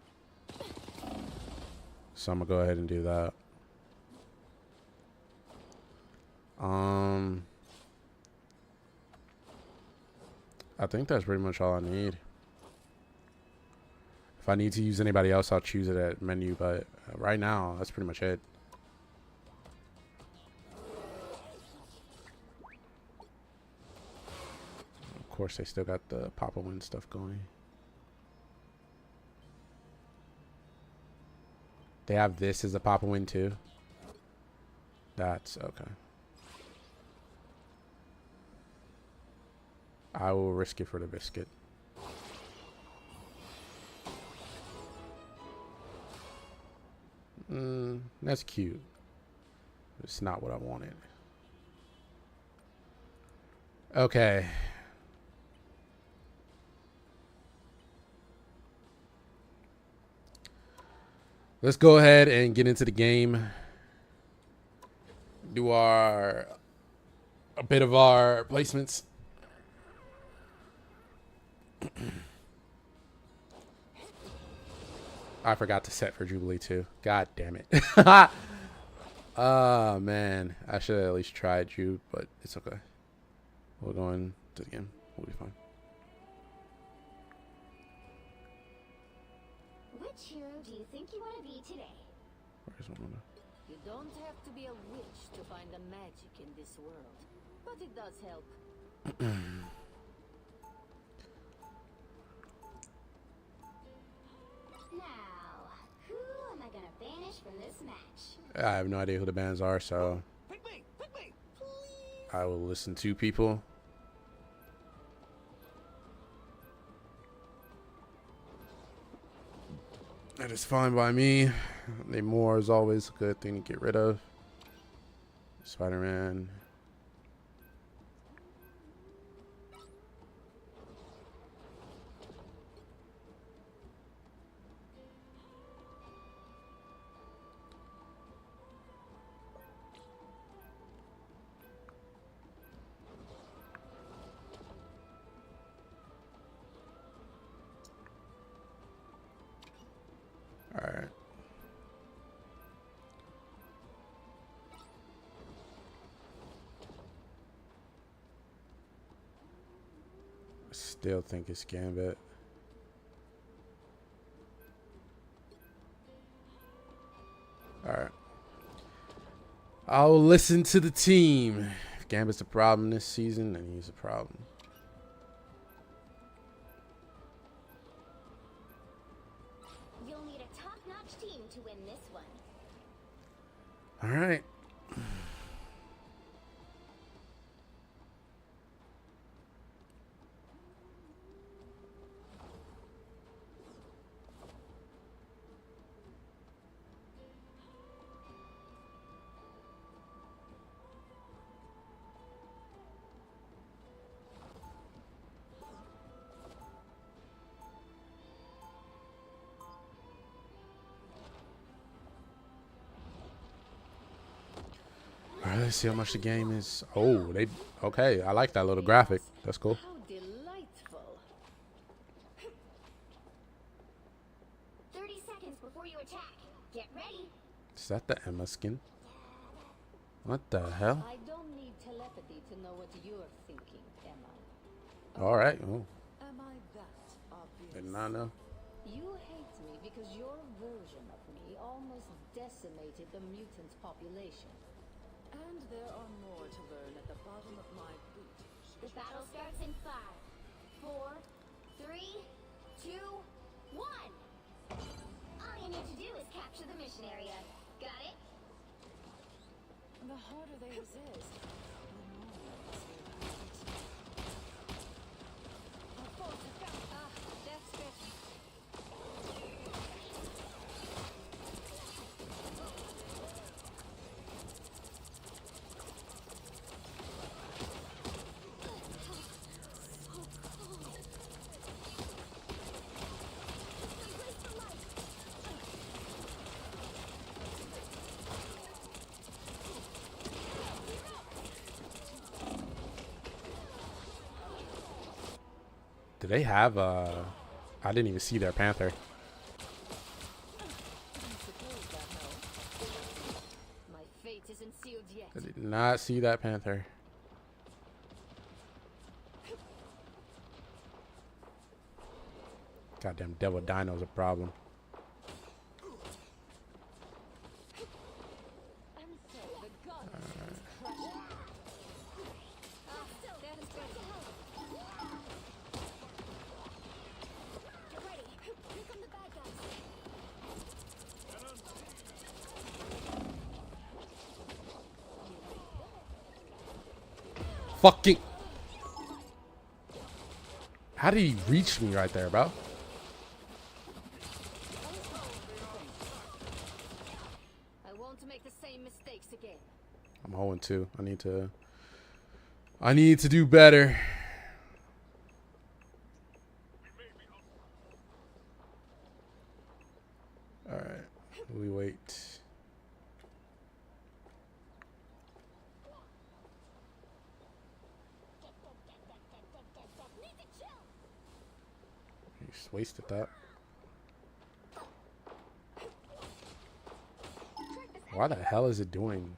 So I'm gonna go ahead and do that. I think that's pretty much all I need. If I need to use anybody else, I'll choose it at menu, but right now, that's pretty much it. Of course, they still got the Papa Win stuff going. They have this as a Papa Win too. That's okay. I will risk it for the biscuit. That's cute. It's not what I wanted. Okay. Let's go ahead and get into the game. Do a bit of our placements. I forgot to set for Jubilee too. God damn it. Oh man, I should have at least tried Jude, but it's okay. We'll go into the game. We'll be fine. Which hero do you think you want to be today? Where's one? You don't have to be a witch to find the magic in this world, but it does help. Now, who am I gonna banish from this match? I have no idea who the bands are, so Pick me, please. I will listen to people. That is fine by me. Namor is always a good thing to get rid of. Spider-Man. Still think it's Gambit. Alright. I'll listen to the team. If Gambit's a problem this season, then he's a problem. You'll need a top-notch team to win this one. Alright. Alright, let's see how much the game is. Oh, they okay. I like that little graphic. That's cool. How delightful. 30 seconds before you attack. Get ready. Is that the Emma skin? What the hell? I don't need telepathy to know what you're thinking, Emma. Alright. Oh, Am I that obvious? did not know. You hate me because your version of me almost decimated the mutant population. And there are more to learn at the bottom of my boot. The battle starts in 5, 4, 3, 2, 1. All you need to do is capture the mission area. Got it? The harder they resist, the more That's better. Do they have I didn't even see their Panther. My fate isn't sealed yet. I did not see that Panther. Goddamn Devil Dino's a problem. Fucking. How did he reach me right there, bro? I won't make the same mistakes again. I'm 0-2. I need to do better. All right. We wait. You just wasted that. Why the hell is it doing?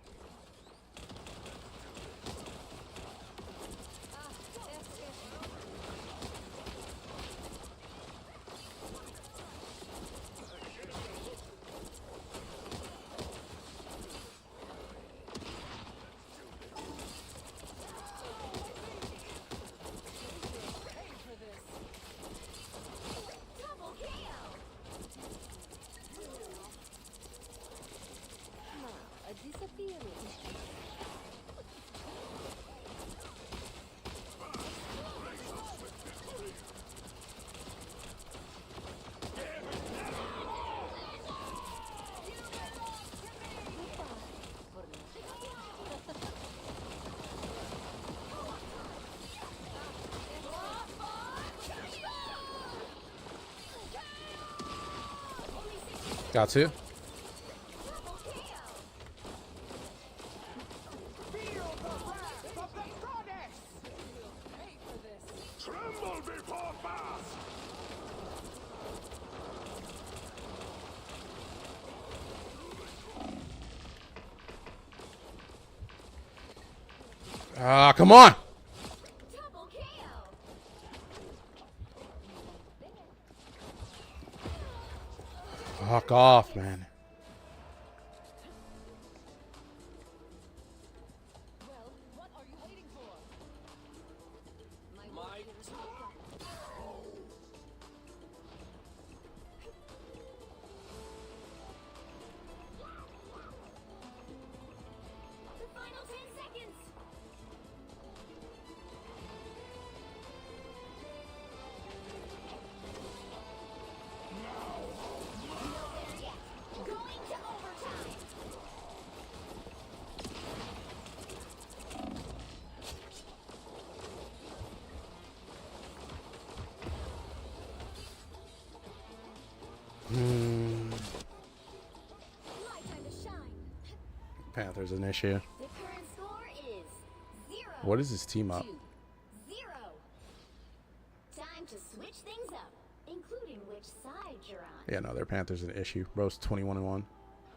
Got to. Ah, come on. Fuck off, man. Well, what are you waiting for? My work here is not done. The final 10 seconds. Nowhere yet. Going to overtime. My time to shine. Panthers an issue. The current score is 0. What is this team up? 2-0. Time to switch things up, including which side you're on. Yeah, no, their Panthers an issue. Bro's 21-1.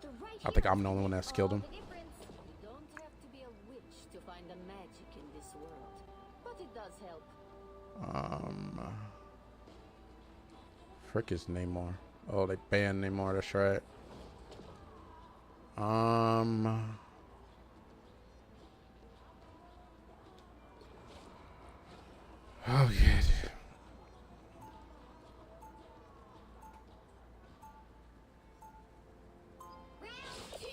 The right I think hero I'm the only one that's killed him. all the difference. You don't have to be a witch to find the magic in this world, but it does help. Frick is Namor. Oh, they banned Namor. That's right. Oh, yeah. Round 2,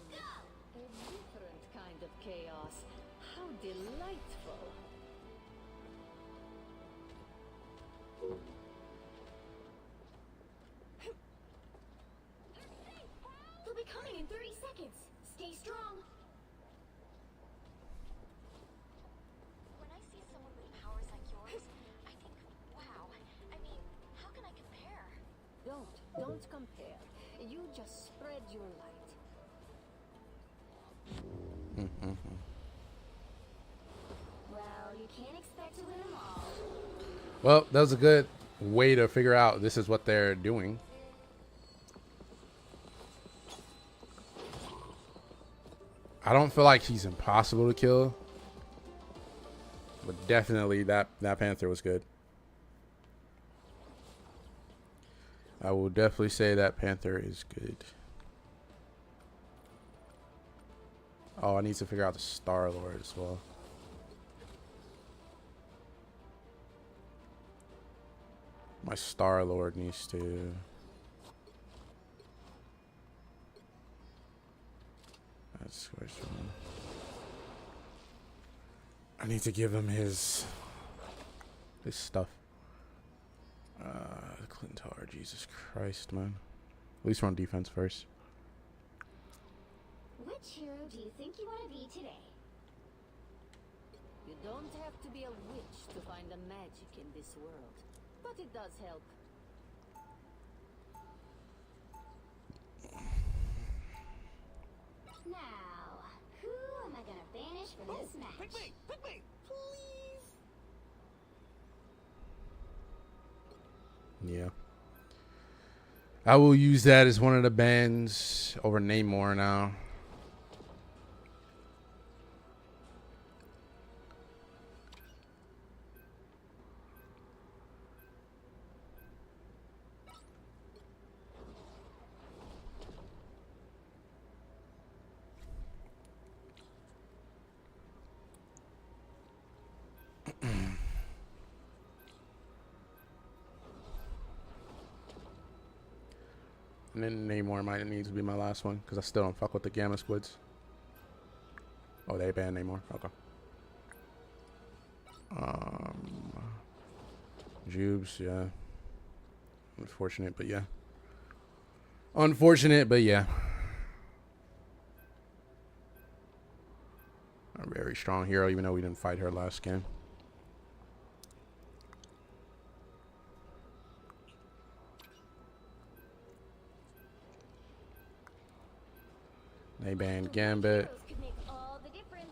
go! A different kind of chaos. How delightful. They'll be coming in 30 seconds. Stay strong. When I see someone with powers like yours, I think, wow. I mean, how can I compare? Don't compare. You just spread your light. Well, you can't expect to win them all. Well, that was a good way to figure out this is what they're doing. I don't feel like he's impossible to kill, but definitely that Panther was good. I will definitely say that Panther is good. Oh, I need to figure out the Star-Lord as well. My Star-Lord needs to... That's which one. I need to give him his stuff. Clintar, Jesus Christ, man. At least we're on defense first. Which hero do you think you want to be today? You don't have to be a witch to find the magic in this world, but it does help. Now, who am I gonna banish from this match? Pick me! Pick me! Please. Yeah. I will use that as one of the bans over Namor now. And then Namor might need to be my last one because I still don't fuck with the Gamma Squids. Oh, they banned Namor. Okay. Jubes, yeah. Unfortunate, but yeah. Unfortunate, but yeah. A very strong hero, even though we didn't fight her last game. They banned Gambit. Heroes could make all the difference.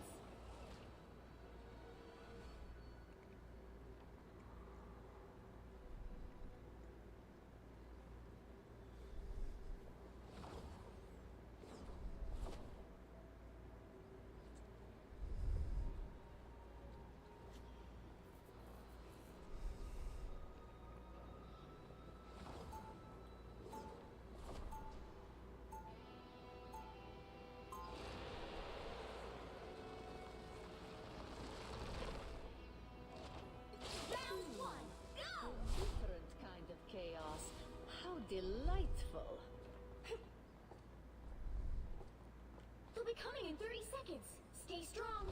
Stay strong.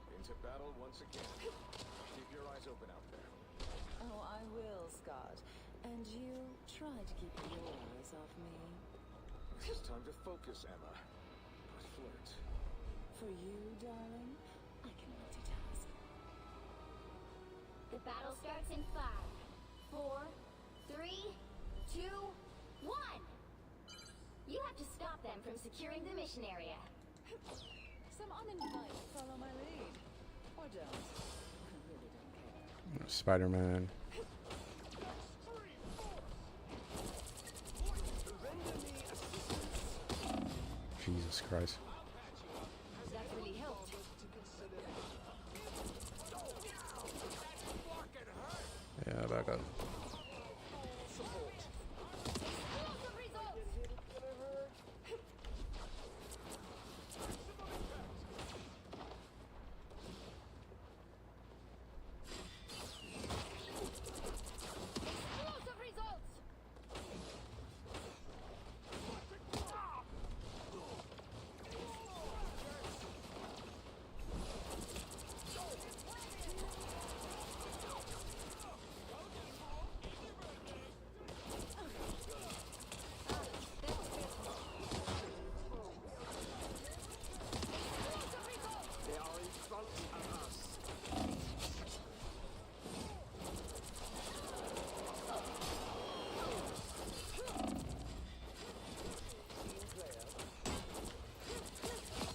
Into battle once again. Keep your eyes open out there. Oh, I will, Scott. And you try to keep your eyes off me. It's time to focus, Emma. Not flirt. For you, darling, I can multitask. The battle starts in 5, 4, 3, 2, 1. You have to stop them from securing the mission area. Some uninvited follow my lead. Or don't. I really don't care. Spider-Man. Jesus Christ. That really helped. Yeah, back up.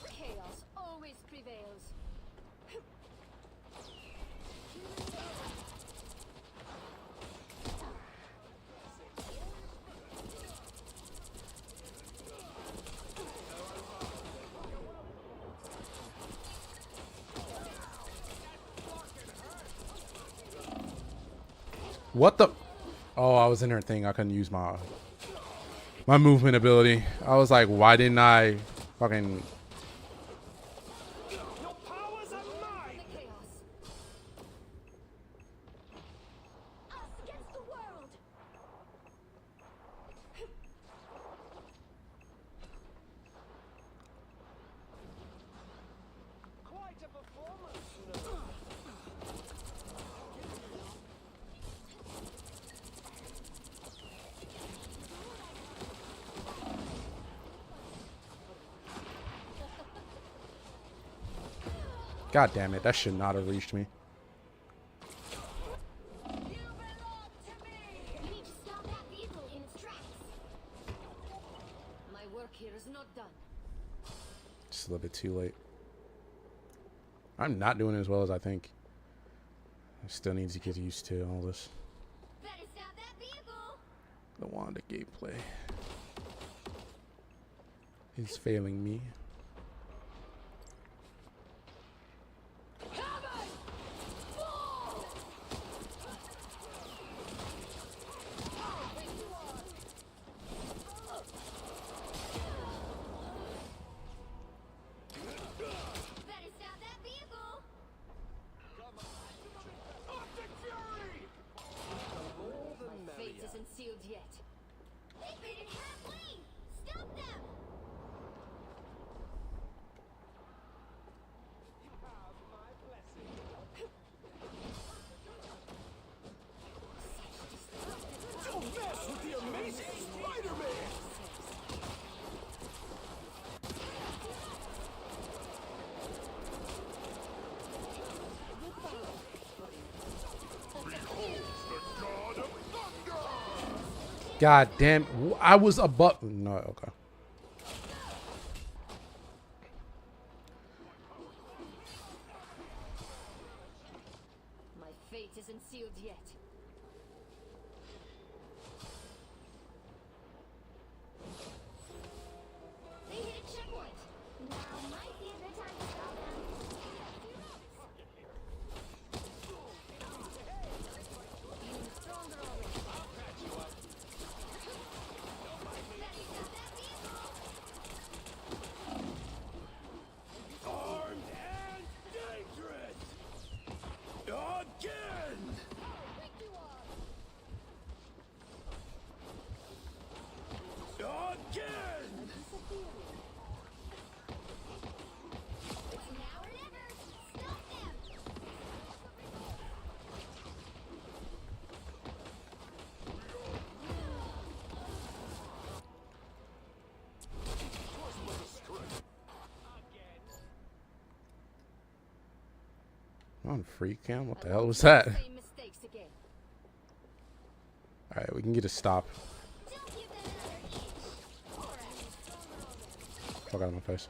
Chaos always prevails. What the? Oh, I was in her thing. I couldn't use my movement ability. I was like, why didn't I fucking? God damn it, that should not have reached me. My work here is not done. Just a little bit too late. I'm not doing as well as I think. I still need to get used to all this. The Wanda gameplay is failing me. Sealed yet. They made it halfway! Stop them! You have my blessing. Don't mess with the amazing Spider-Man! God damn, I was above. No, okay. My fate isn't sealed yet. They hit a checkpoint. Now might be a good time to stop them. Feeling stronger already. That is not that vehicle! on, free cam. What the hell was that? Alright, we can get a stop. Fuck out of my face.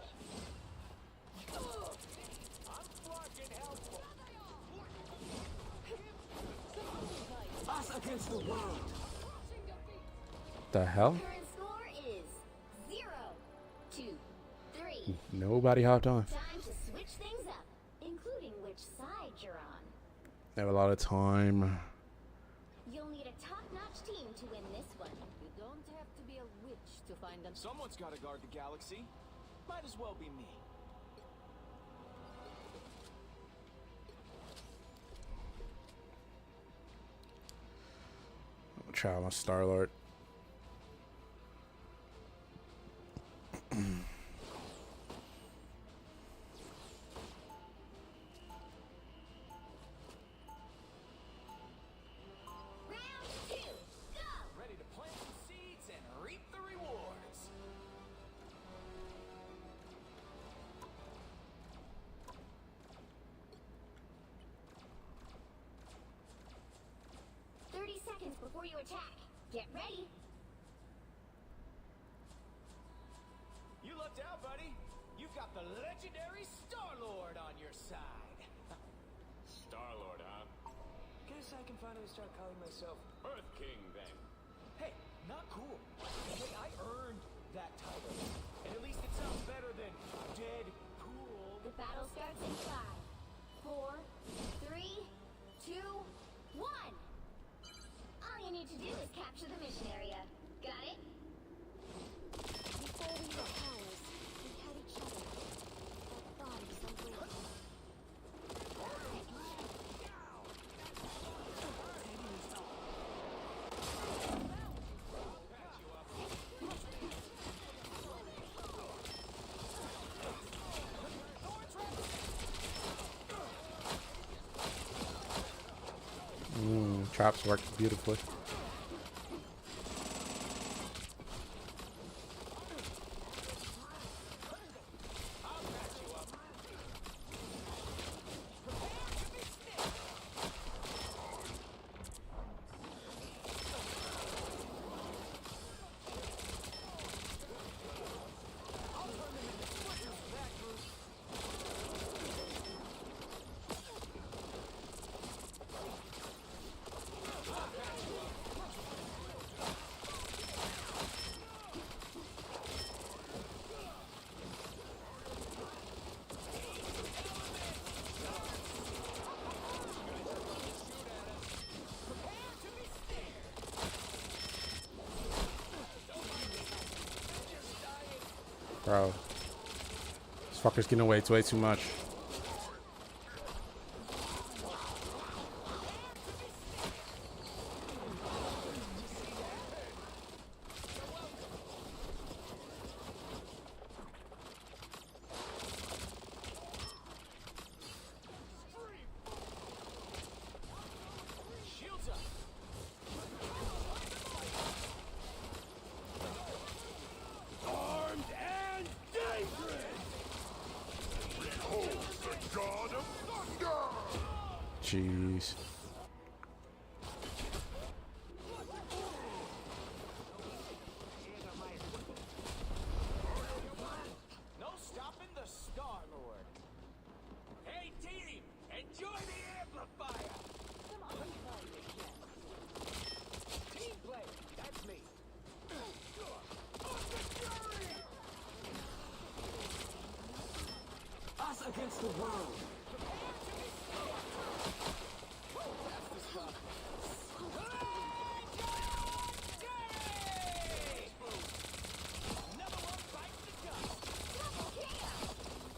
The hell? Current score is 0-3. Nobody hopped on. Time to switch things up, including which side you're on. They have a lot of time. You'll need a top-notch team to win this one. You don't have to be a witch to find them. Someone's got to guard the galaxy. Might as well be me. I'll try my Star-Lord. 30 seconds before you attack. Get ready. You lucked out, buddy. You've got the legendary Star-Lord on your side. Star-Lord, huh? Guess I can finally start calling myself Earth King, then. Hey, not cool. Hey, I earned that title. And at least it sounds better than dead cool. The battle starts in 5, 4, 3, 2, 1. All you need to do is capture the mission area. Got it? Before we were powers, we had each other. That bond is unbreakable. Traps worked beautifully. Bro, this fucker's getting away. It's way too much. Shields up. Armed and dangerous! Behold the god of thunder! Jeez. No stopping the Star-Lord. Hey, team! Enjoy the amplifier! Come on, try it again. Team play! That's me. Us against the world!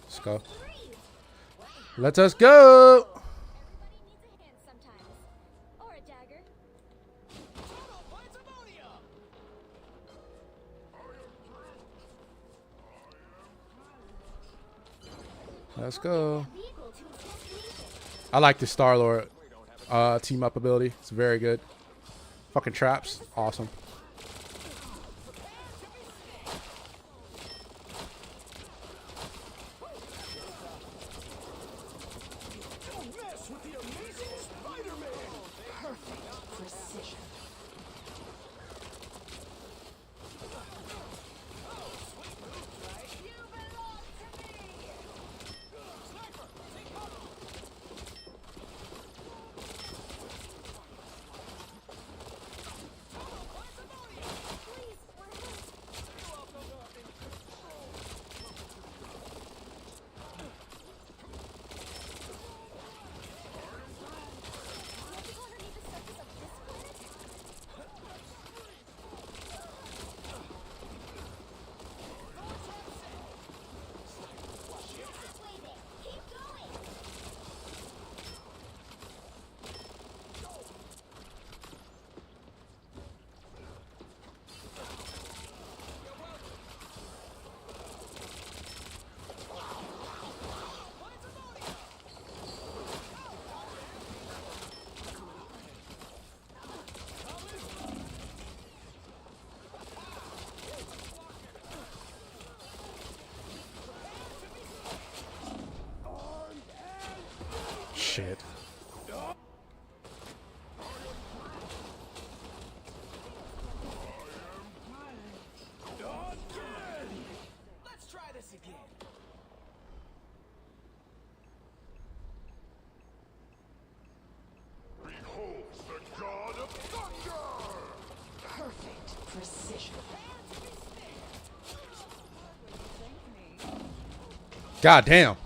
Let's go. Let us go. Everybody needs a hand sometimes. Or a dagger. Let's go. Vehicle to its destination. I like the Star-Lord team up ability. It's very good. Fucking traps. Awesome. Don't mess with shit. Let's try this again. Beholds the god of thunder! Perfect precision. God damn.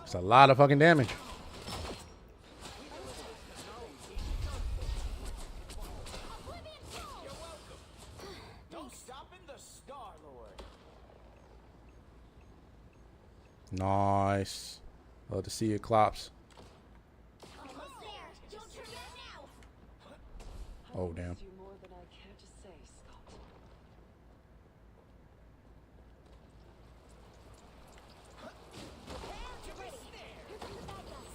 It's a lot of fucking damage. Don't stop in the Star-Lord. Nice. Love to see it, Clops. Almost there. Don't turn back now. Oh, damn. You more than I care to say, Scott. Here come the bad guys.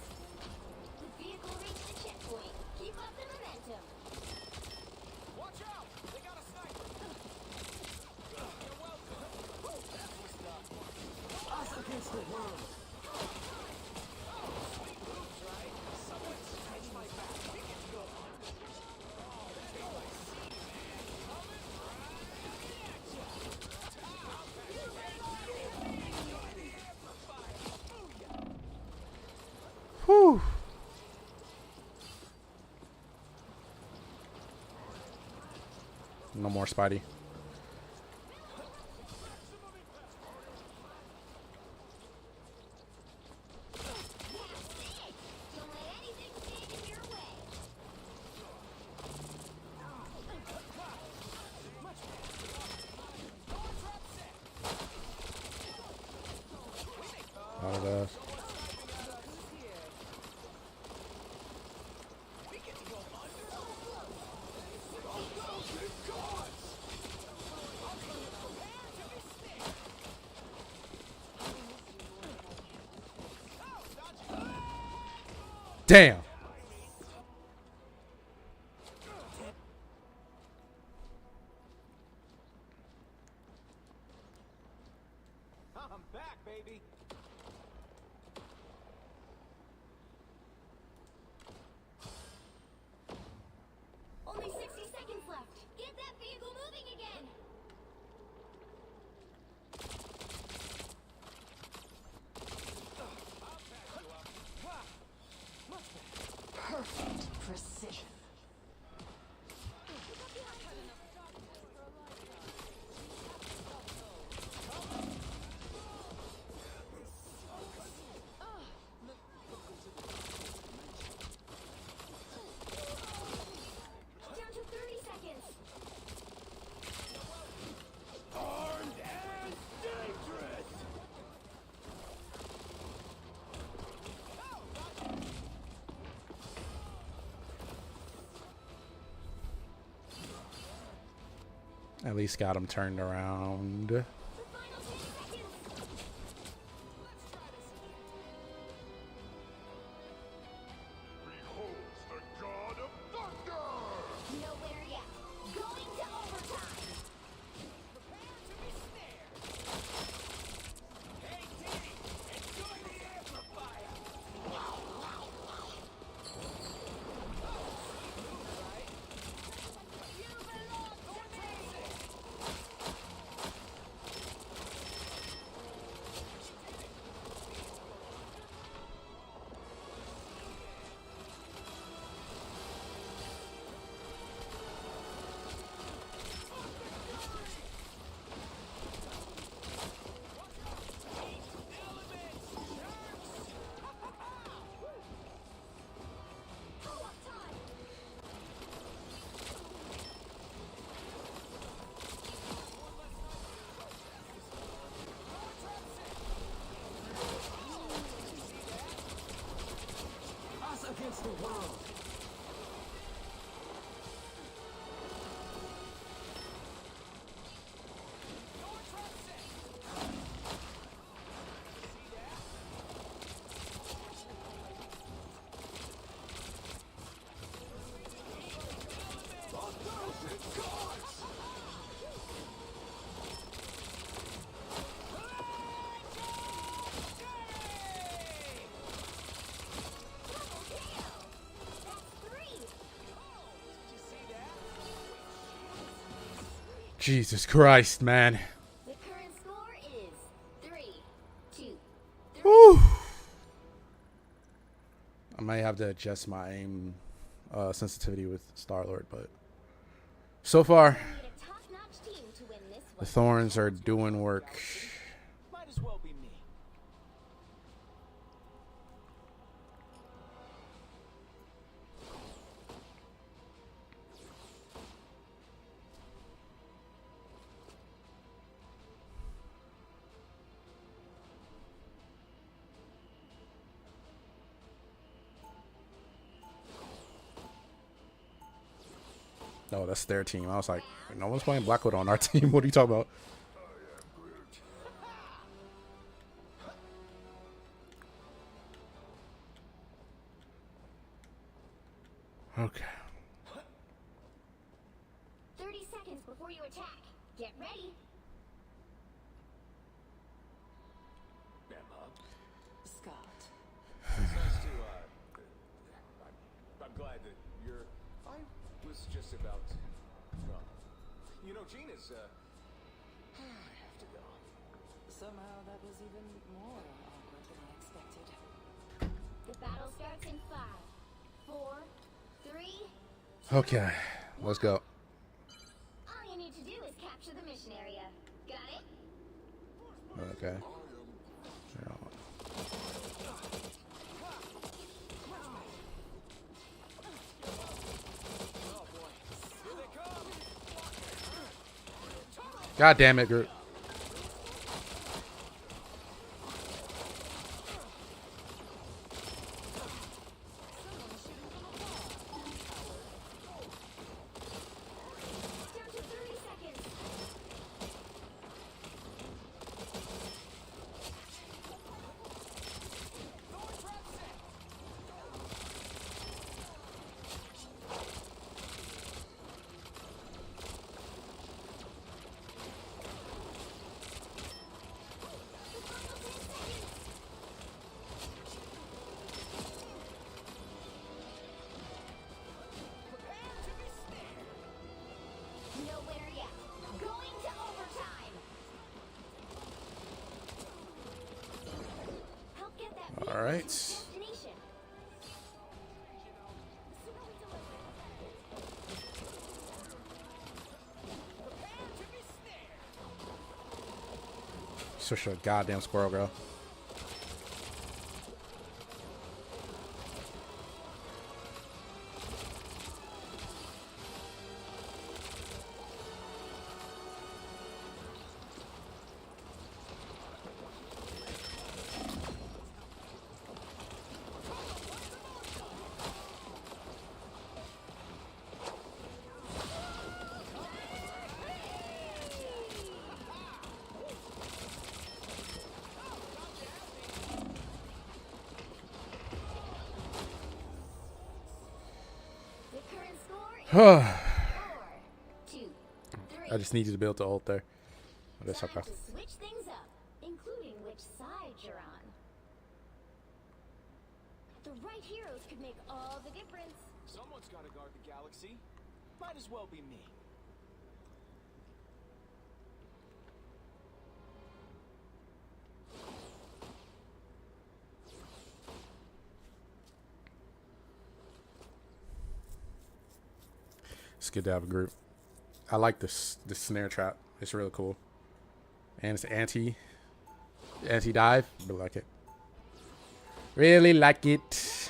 The vehicle reached the checkpoint. Keep up the momentum. Watch out! They got a sniper. You're welcome. Us against the world. Sweet moves, right? Someone scratch my back. We get to go under. Oh, they take my seat, man. Coming right at ya. Whew. No more Spidey. Don't let anything stand in your way. Lot of us. Damn. I'm back, baby. Only 60 seconds left. Get that vehicle moving again. Perfect precision. Down to 30 seconds. Armed and dangerous! At least got him turned around. The final 10 seconds. Beholds the god of thunder! Nowhere yet. Going to overtime. Prepare to be snared. Hey, Diddy, enjoy the amplifier. You belong to me. Jesus Christ, man. The current score is 3-2. Whew. I might have to adjust my aim sensitivity with Star-Lord, but so far the thorns are doing work. Might as well be me. No, that's their team. I was like, no one's playing Blackwood on our team. What are you talking about? Okay. 30 seconds before you attack. Get ready. Emma. Scott. It's nice to, I'm glad that you're... I was just about... Well, you know, Gina's, I have to go. Somehow that was even more awkward than I expected. The battle starts in 5, 4, 3. Okay, let's go. All you need to do is capture the mission area. Got it? Okay. God damn it, Groot. No winner yet. Going to overtime. Help get that vehicle All right. to its destination. Such a goddamn squirrel, girl. I just need you to be able to ult there. That's okay. Time to switch things up, including which side you're on. The right heroes could make all the difference. Someone's got to guard the galaxy. Might as well be me. It's good to have a group. I like this snare trap. It's really cool. And it's anti-dive. But like it. Really like it.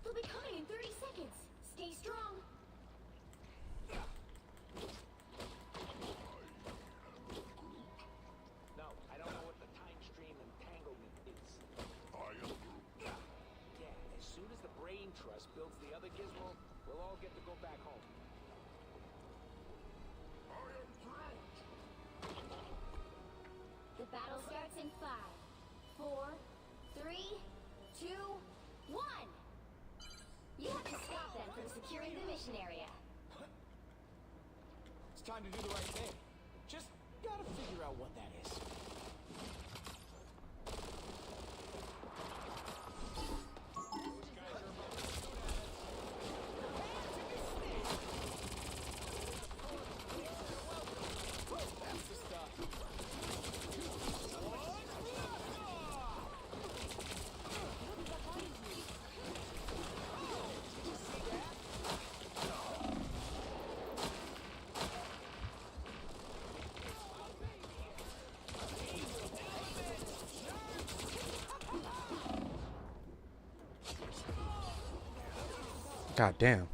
They'll be coming in 30 seconds. Stay strong. No, I don't know what the time stream entanglement is. Yeah, as soon as the brain trust builds the other gizmo, we'll all get to go back home. The battle starts in 5, 4, 3, 2, 1. You have to stop them from securing the mission area. It's time to do the right thing. Just gotta figure out what that is. God damn.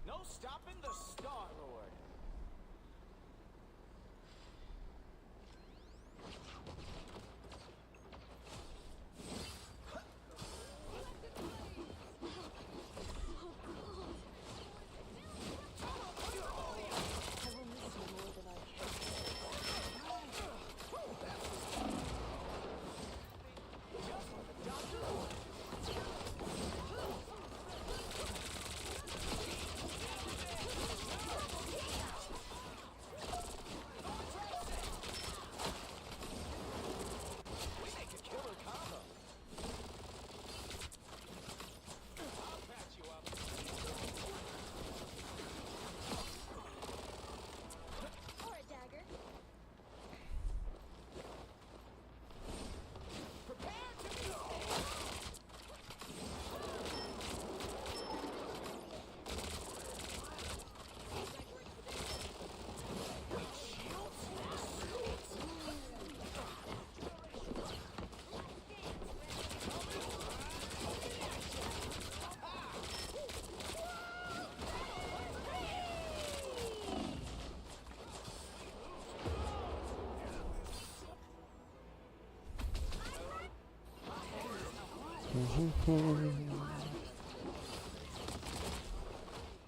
No stopping the Star Lord.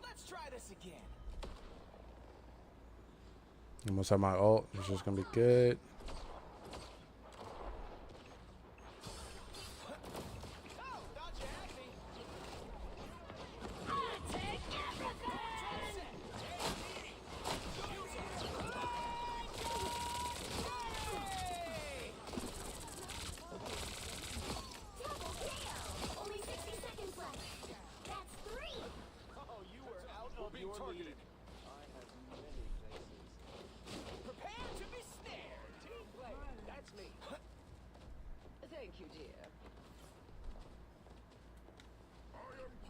Let's try this again. Almost have my ult. It's just gonna be good. Only 60 seconds left. That's 3. Oh, you were out of your league. I have many faces. Prepare to be snared. Team play. That's me. Thank you, dear. Down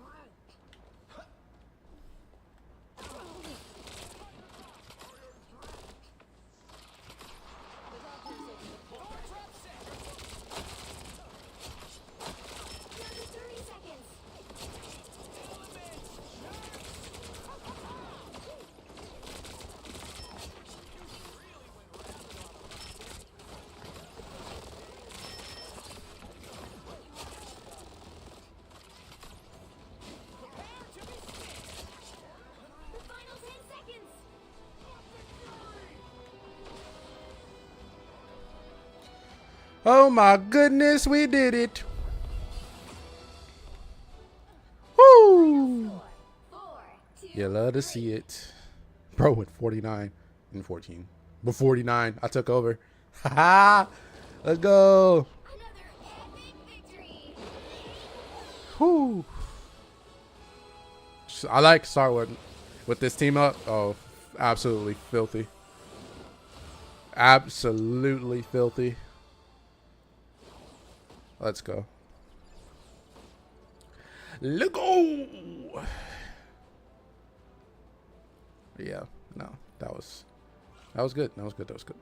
to 30 seconds. The final 10 seconds. Oh my goodness, we did it. Woo! 4, 2, You love to see it. Bro with 49 and 14. But 49, I took over. Haha! Let's go. another epic victory. Whoo. I like Starwood with this team up. Oh, absolutely filthy. Absolutely filthy. Let's go. Let's go. Yeah, no, that was good. That was good. That was good.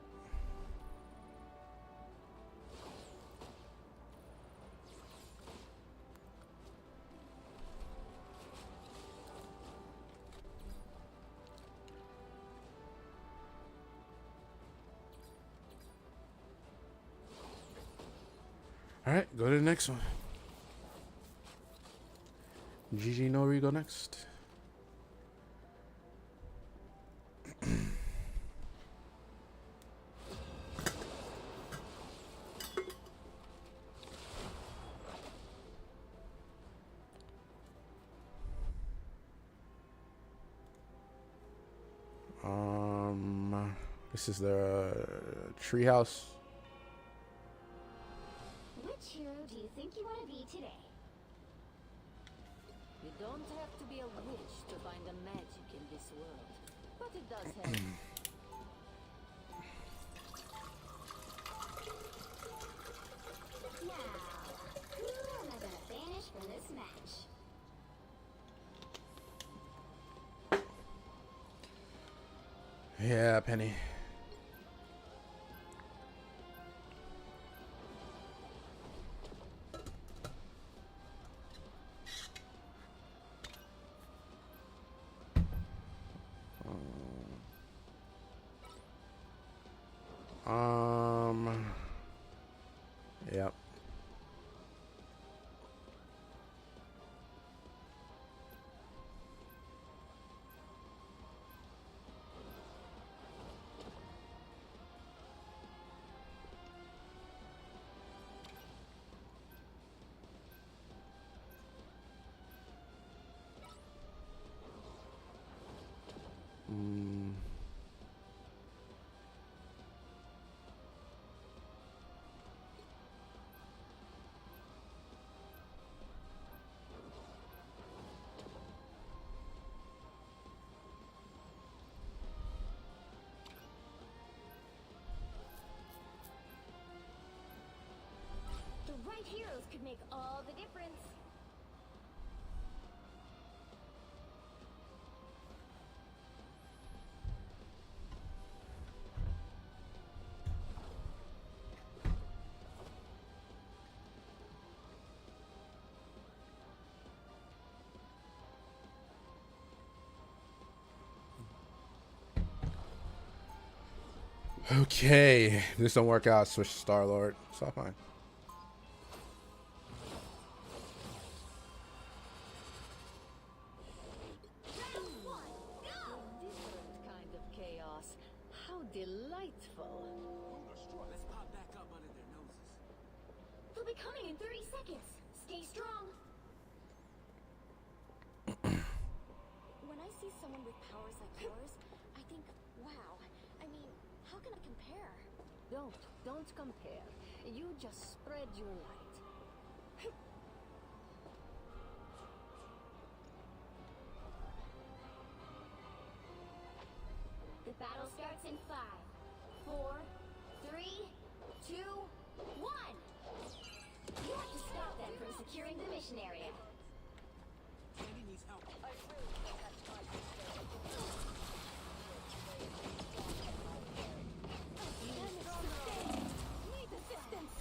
All right, go to the next one. GG, know where you go next. This is the treehouse. Which hero do you think you want to be today? You don't have to be a witch to find the magic in this world, but it does help. Now, who am I gonna banish from this match? Yeah, Penny. Yep. The right heroes could make all the difference. Okay, if this don't work out, switch to Star-Lord. It's all fine. Different kind of chaos. How delightful. Let's pop back up under their noses. They'll be coming in 30 seconds. Stay strong. When I see someone with powers like yours, I think, wow. I mean, how can I compare? Don't compare. You just spread your light. The battle starts in 5, 4, 3, 2, 1. You have to stop them from securing the mission area. Candy needs help. Need assistance.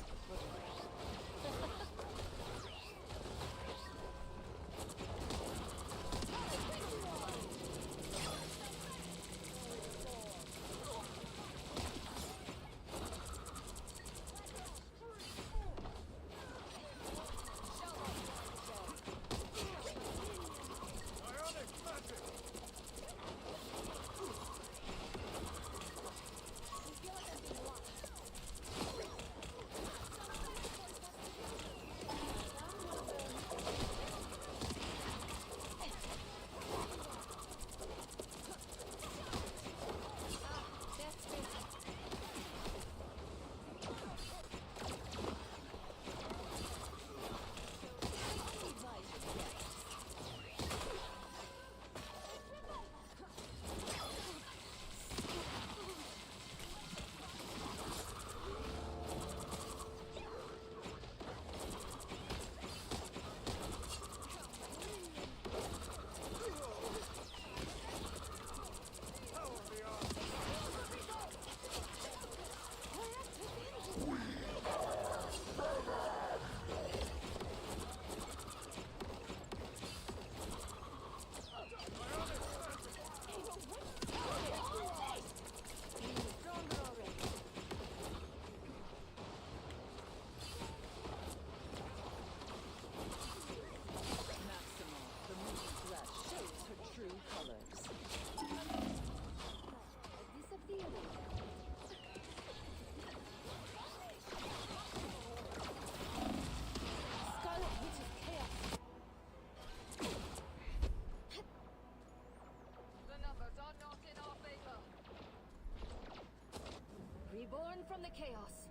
chaos.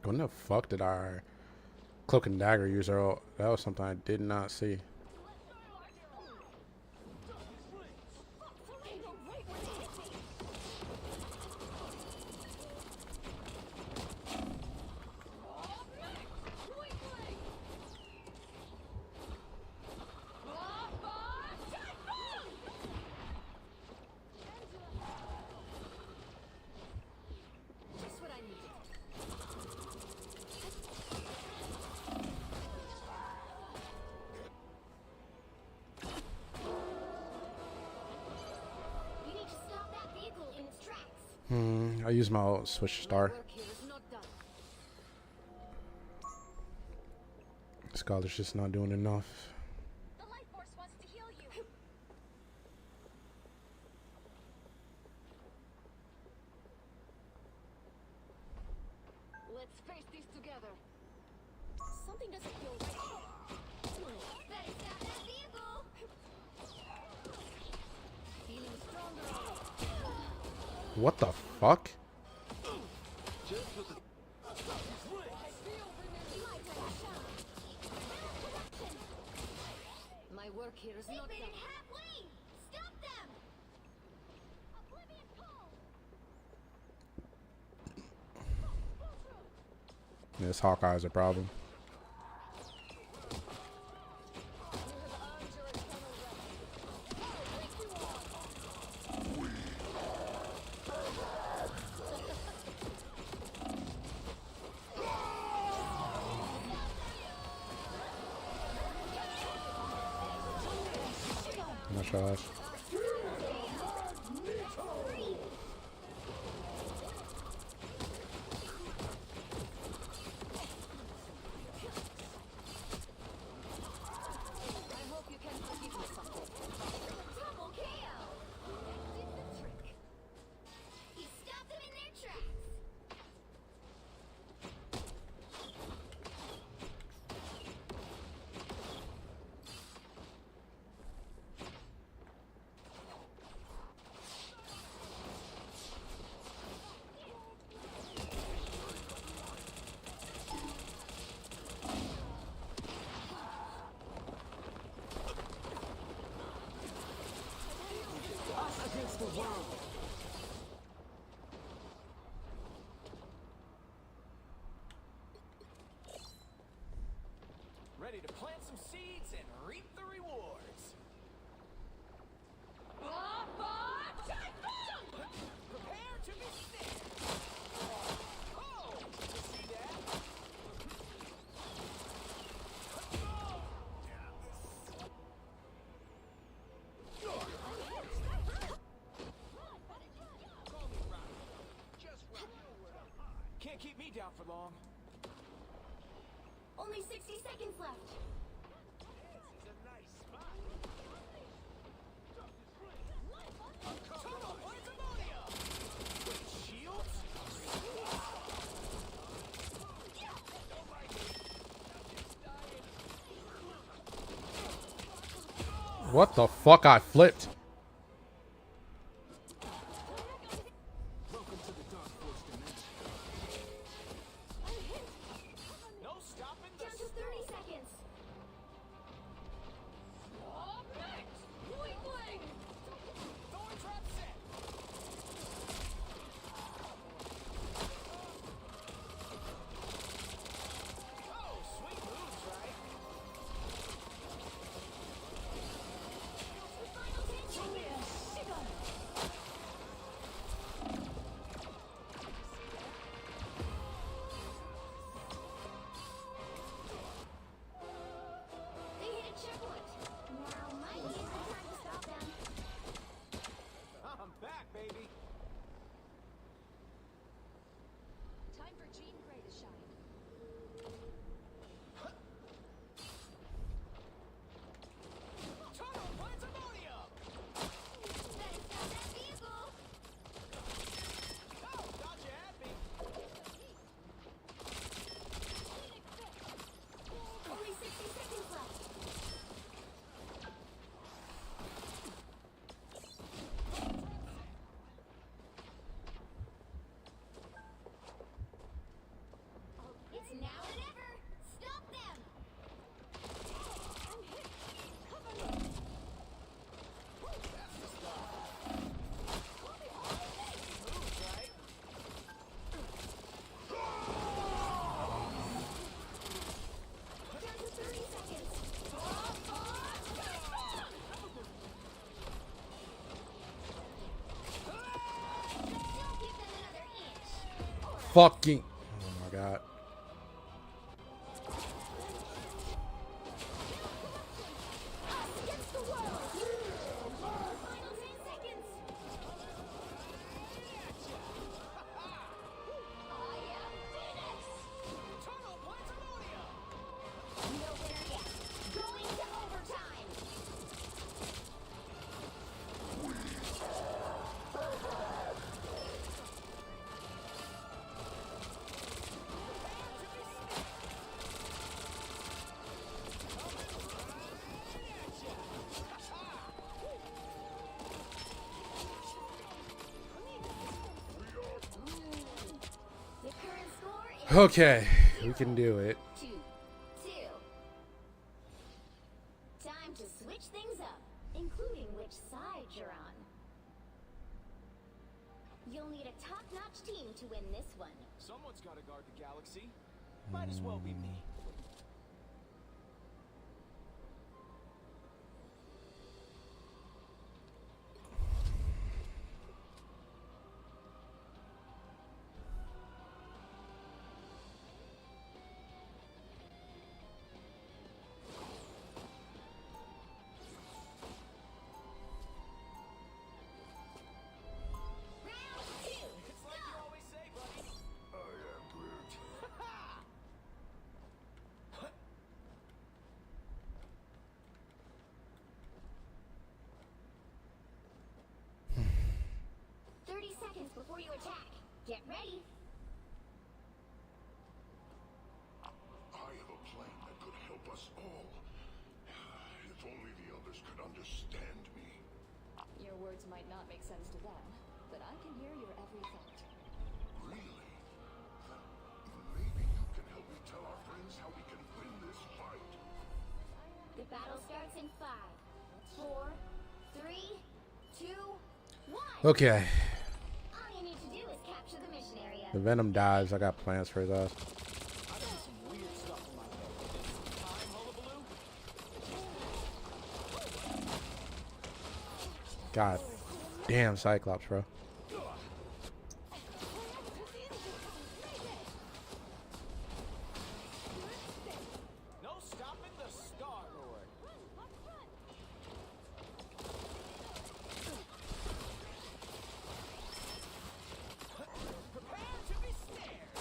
When the fuck did our cloak and dagger user? Oh, that was something I did not see. Just what I needed. You need to stop that vehicle in its tracks. I use my old switch star. Work here is not done. Scholar's just not doing enough. The life force wants to heal you. Let's face these together. Something doesn't feel right here. Better stop that vehicle. Feeling stronger already. What the fuck? My work here is They not made done. it halfway. Stop them. Oblivion Call! This Hawkeye's a problem. Oh my gosh. I hope you can forgive me something. Double KO. That did the trick. You stopped them in their tracks. Ready to plant some seeds and reap the rewards. Prepare to be snared. Oh, you see that? Can't keep me down for long. Only 60 seconds left. This is a nice spot. Total pandemonium! With shields? Don't mind me. I'm just dying. What the fuck? I flipped. Welcome to the Dark Force dimension. No stopping the Down to 30 seconds. Thorn trap set. Oh, sweet moves, right? The final 10 seconds. fucking. Oh my god. Okay, we can do it. 2-2. Time to switch things up, including which side you're on. You'll need a top-notch team to win this one. Someone's got to guard the galaxy. Might as well be me. It's like you always say, buddy. I am Groot. 30 seconds before you attack. Get ready. I have a plan that could help us all. If only the others could understand me. Your words might not make sense to them, but I can hear your every thought. Really? Maybe you can help me tell our friends how we can win this fight. The battle starts in 5, 4, 3, 2, 1. Okay. All you need to do is capture the mission area. The Venom dies. I got plans for his ass. I see some weird stuff in my head. Time hullabaloo? God damn, Cyclops, bro. No stopping the Star-Lord. Prepare to be snared.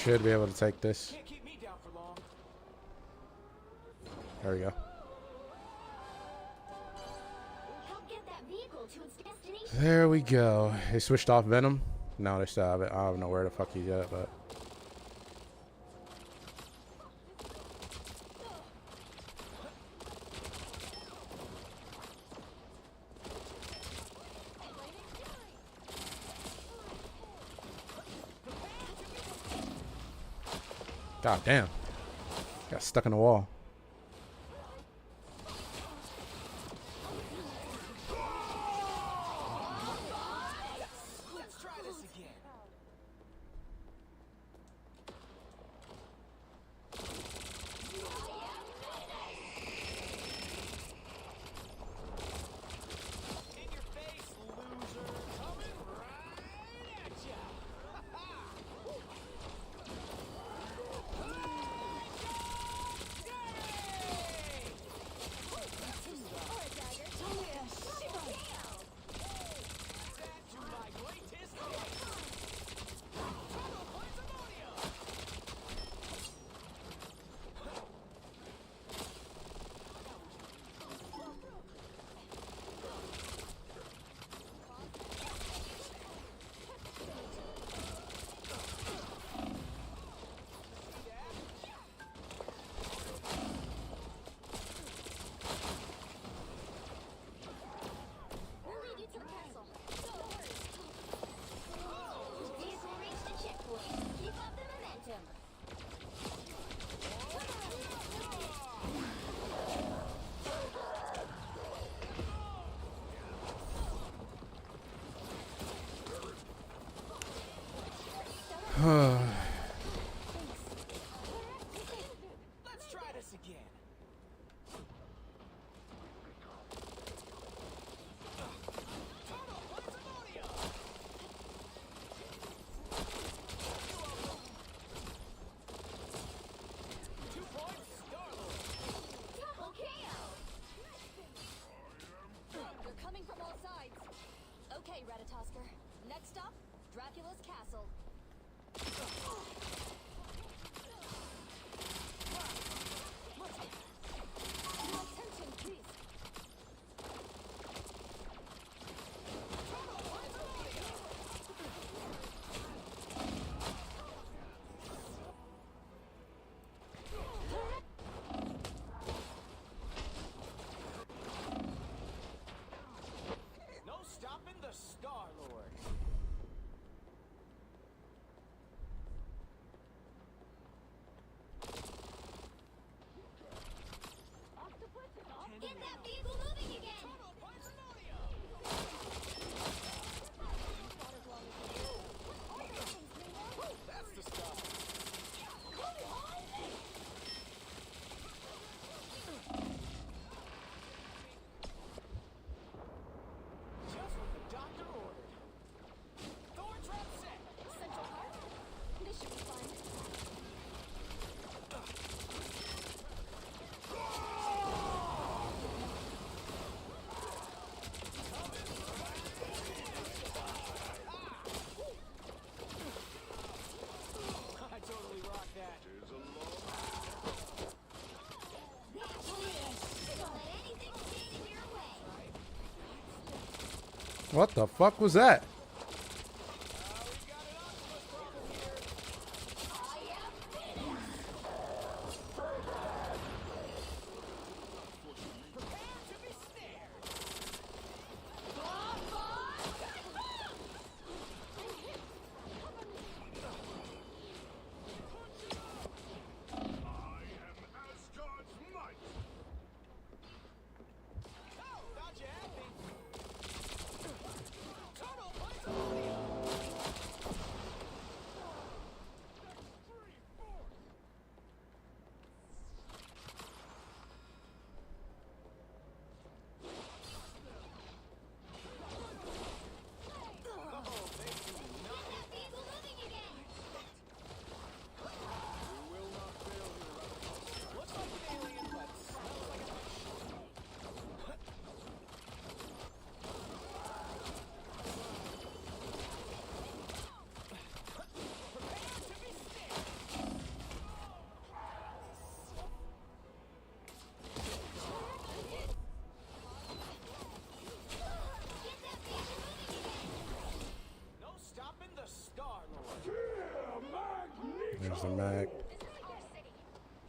Should be able to take this. Can't keep me down for long. There we go. Help get that vehicle to its destination. There we go. They switched off Venom. No, they still have it. I don't know where the fuck he's at, but. God damn. Got stuck in the wall. Let's try this again. In your face, loser. Coming right at ya. again. They're coming from all sides. Okay, Ratatosker. Next up, Dracula's castle. Attention, please. No stopping the Star-Lord. Get that vehicle moving again! That's the stuff. Just what the doctor ordered. Thor trap set. Central Park? This should be fun. I totally rock that. Don't let anything stand in your way. What the fuck was that? No stopping the Star-Lord. There's the mag.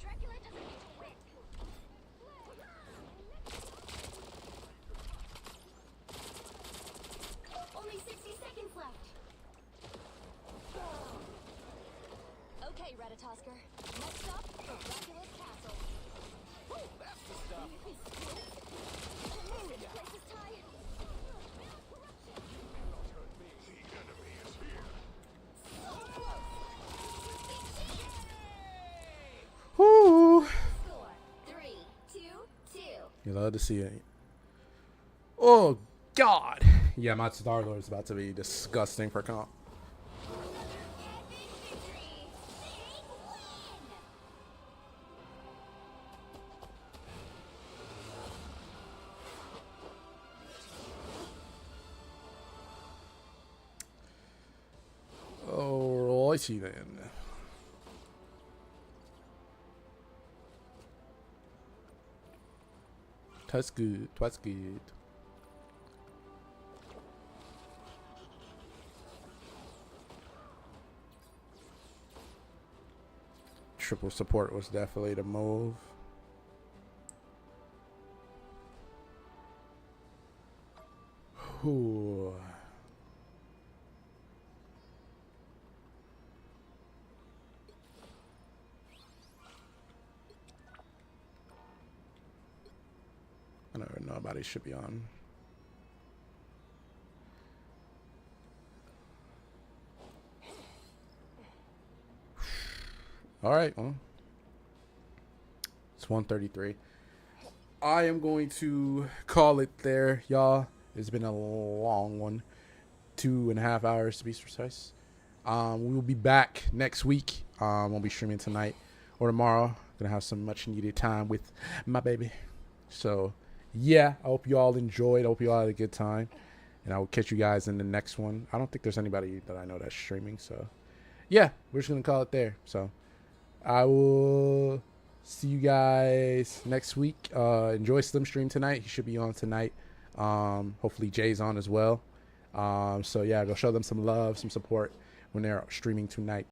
Dracula doesn't need to win. Only 60 seconds left. Okay, Ratatosker. Next up, Dracula's castle. That's the stuff. This place is tight. Whoo! Score 3-2-2. You love to see it. Oh God! Yeah, my Star-Lord is about to be disgusting for comp. Alrighty then. That's good. That's good. Triple support was definitely the move. Ooh. I don't even know nobody should be on. All right, well, it's 1:33. I am going to call it there, y'all. It's been a long one, 2.5 hours to be precise. We will be back next week. We'll be streaming tonight or tomorrow. Gonna have some much needed time with my baby. So yeah, I hope you all enjoyed. I hope you all had a good time, and I will catch you guys in the next one. I don't think there's anybody that I know that's streaming, so yeah, we're just gonna call it there. So I will see you guys next week. Enjoy Slim stream tonight. He should be on tonight. Hopefully Jay's on as well. So yeah, go show them some love, some support when they're streaming tonight.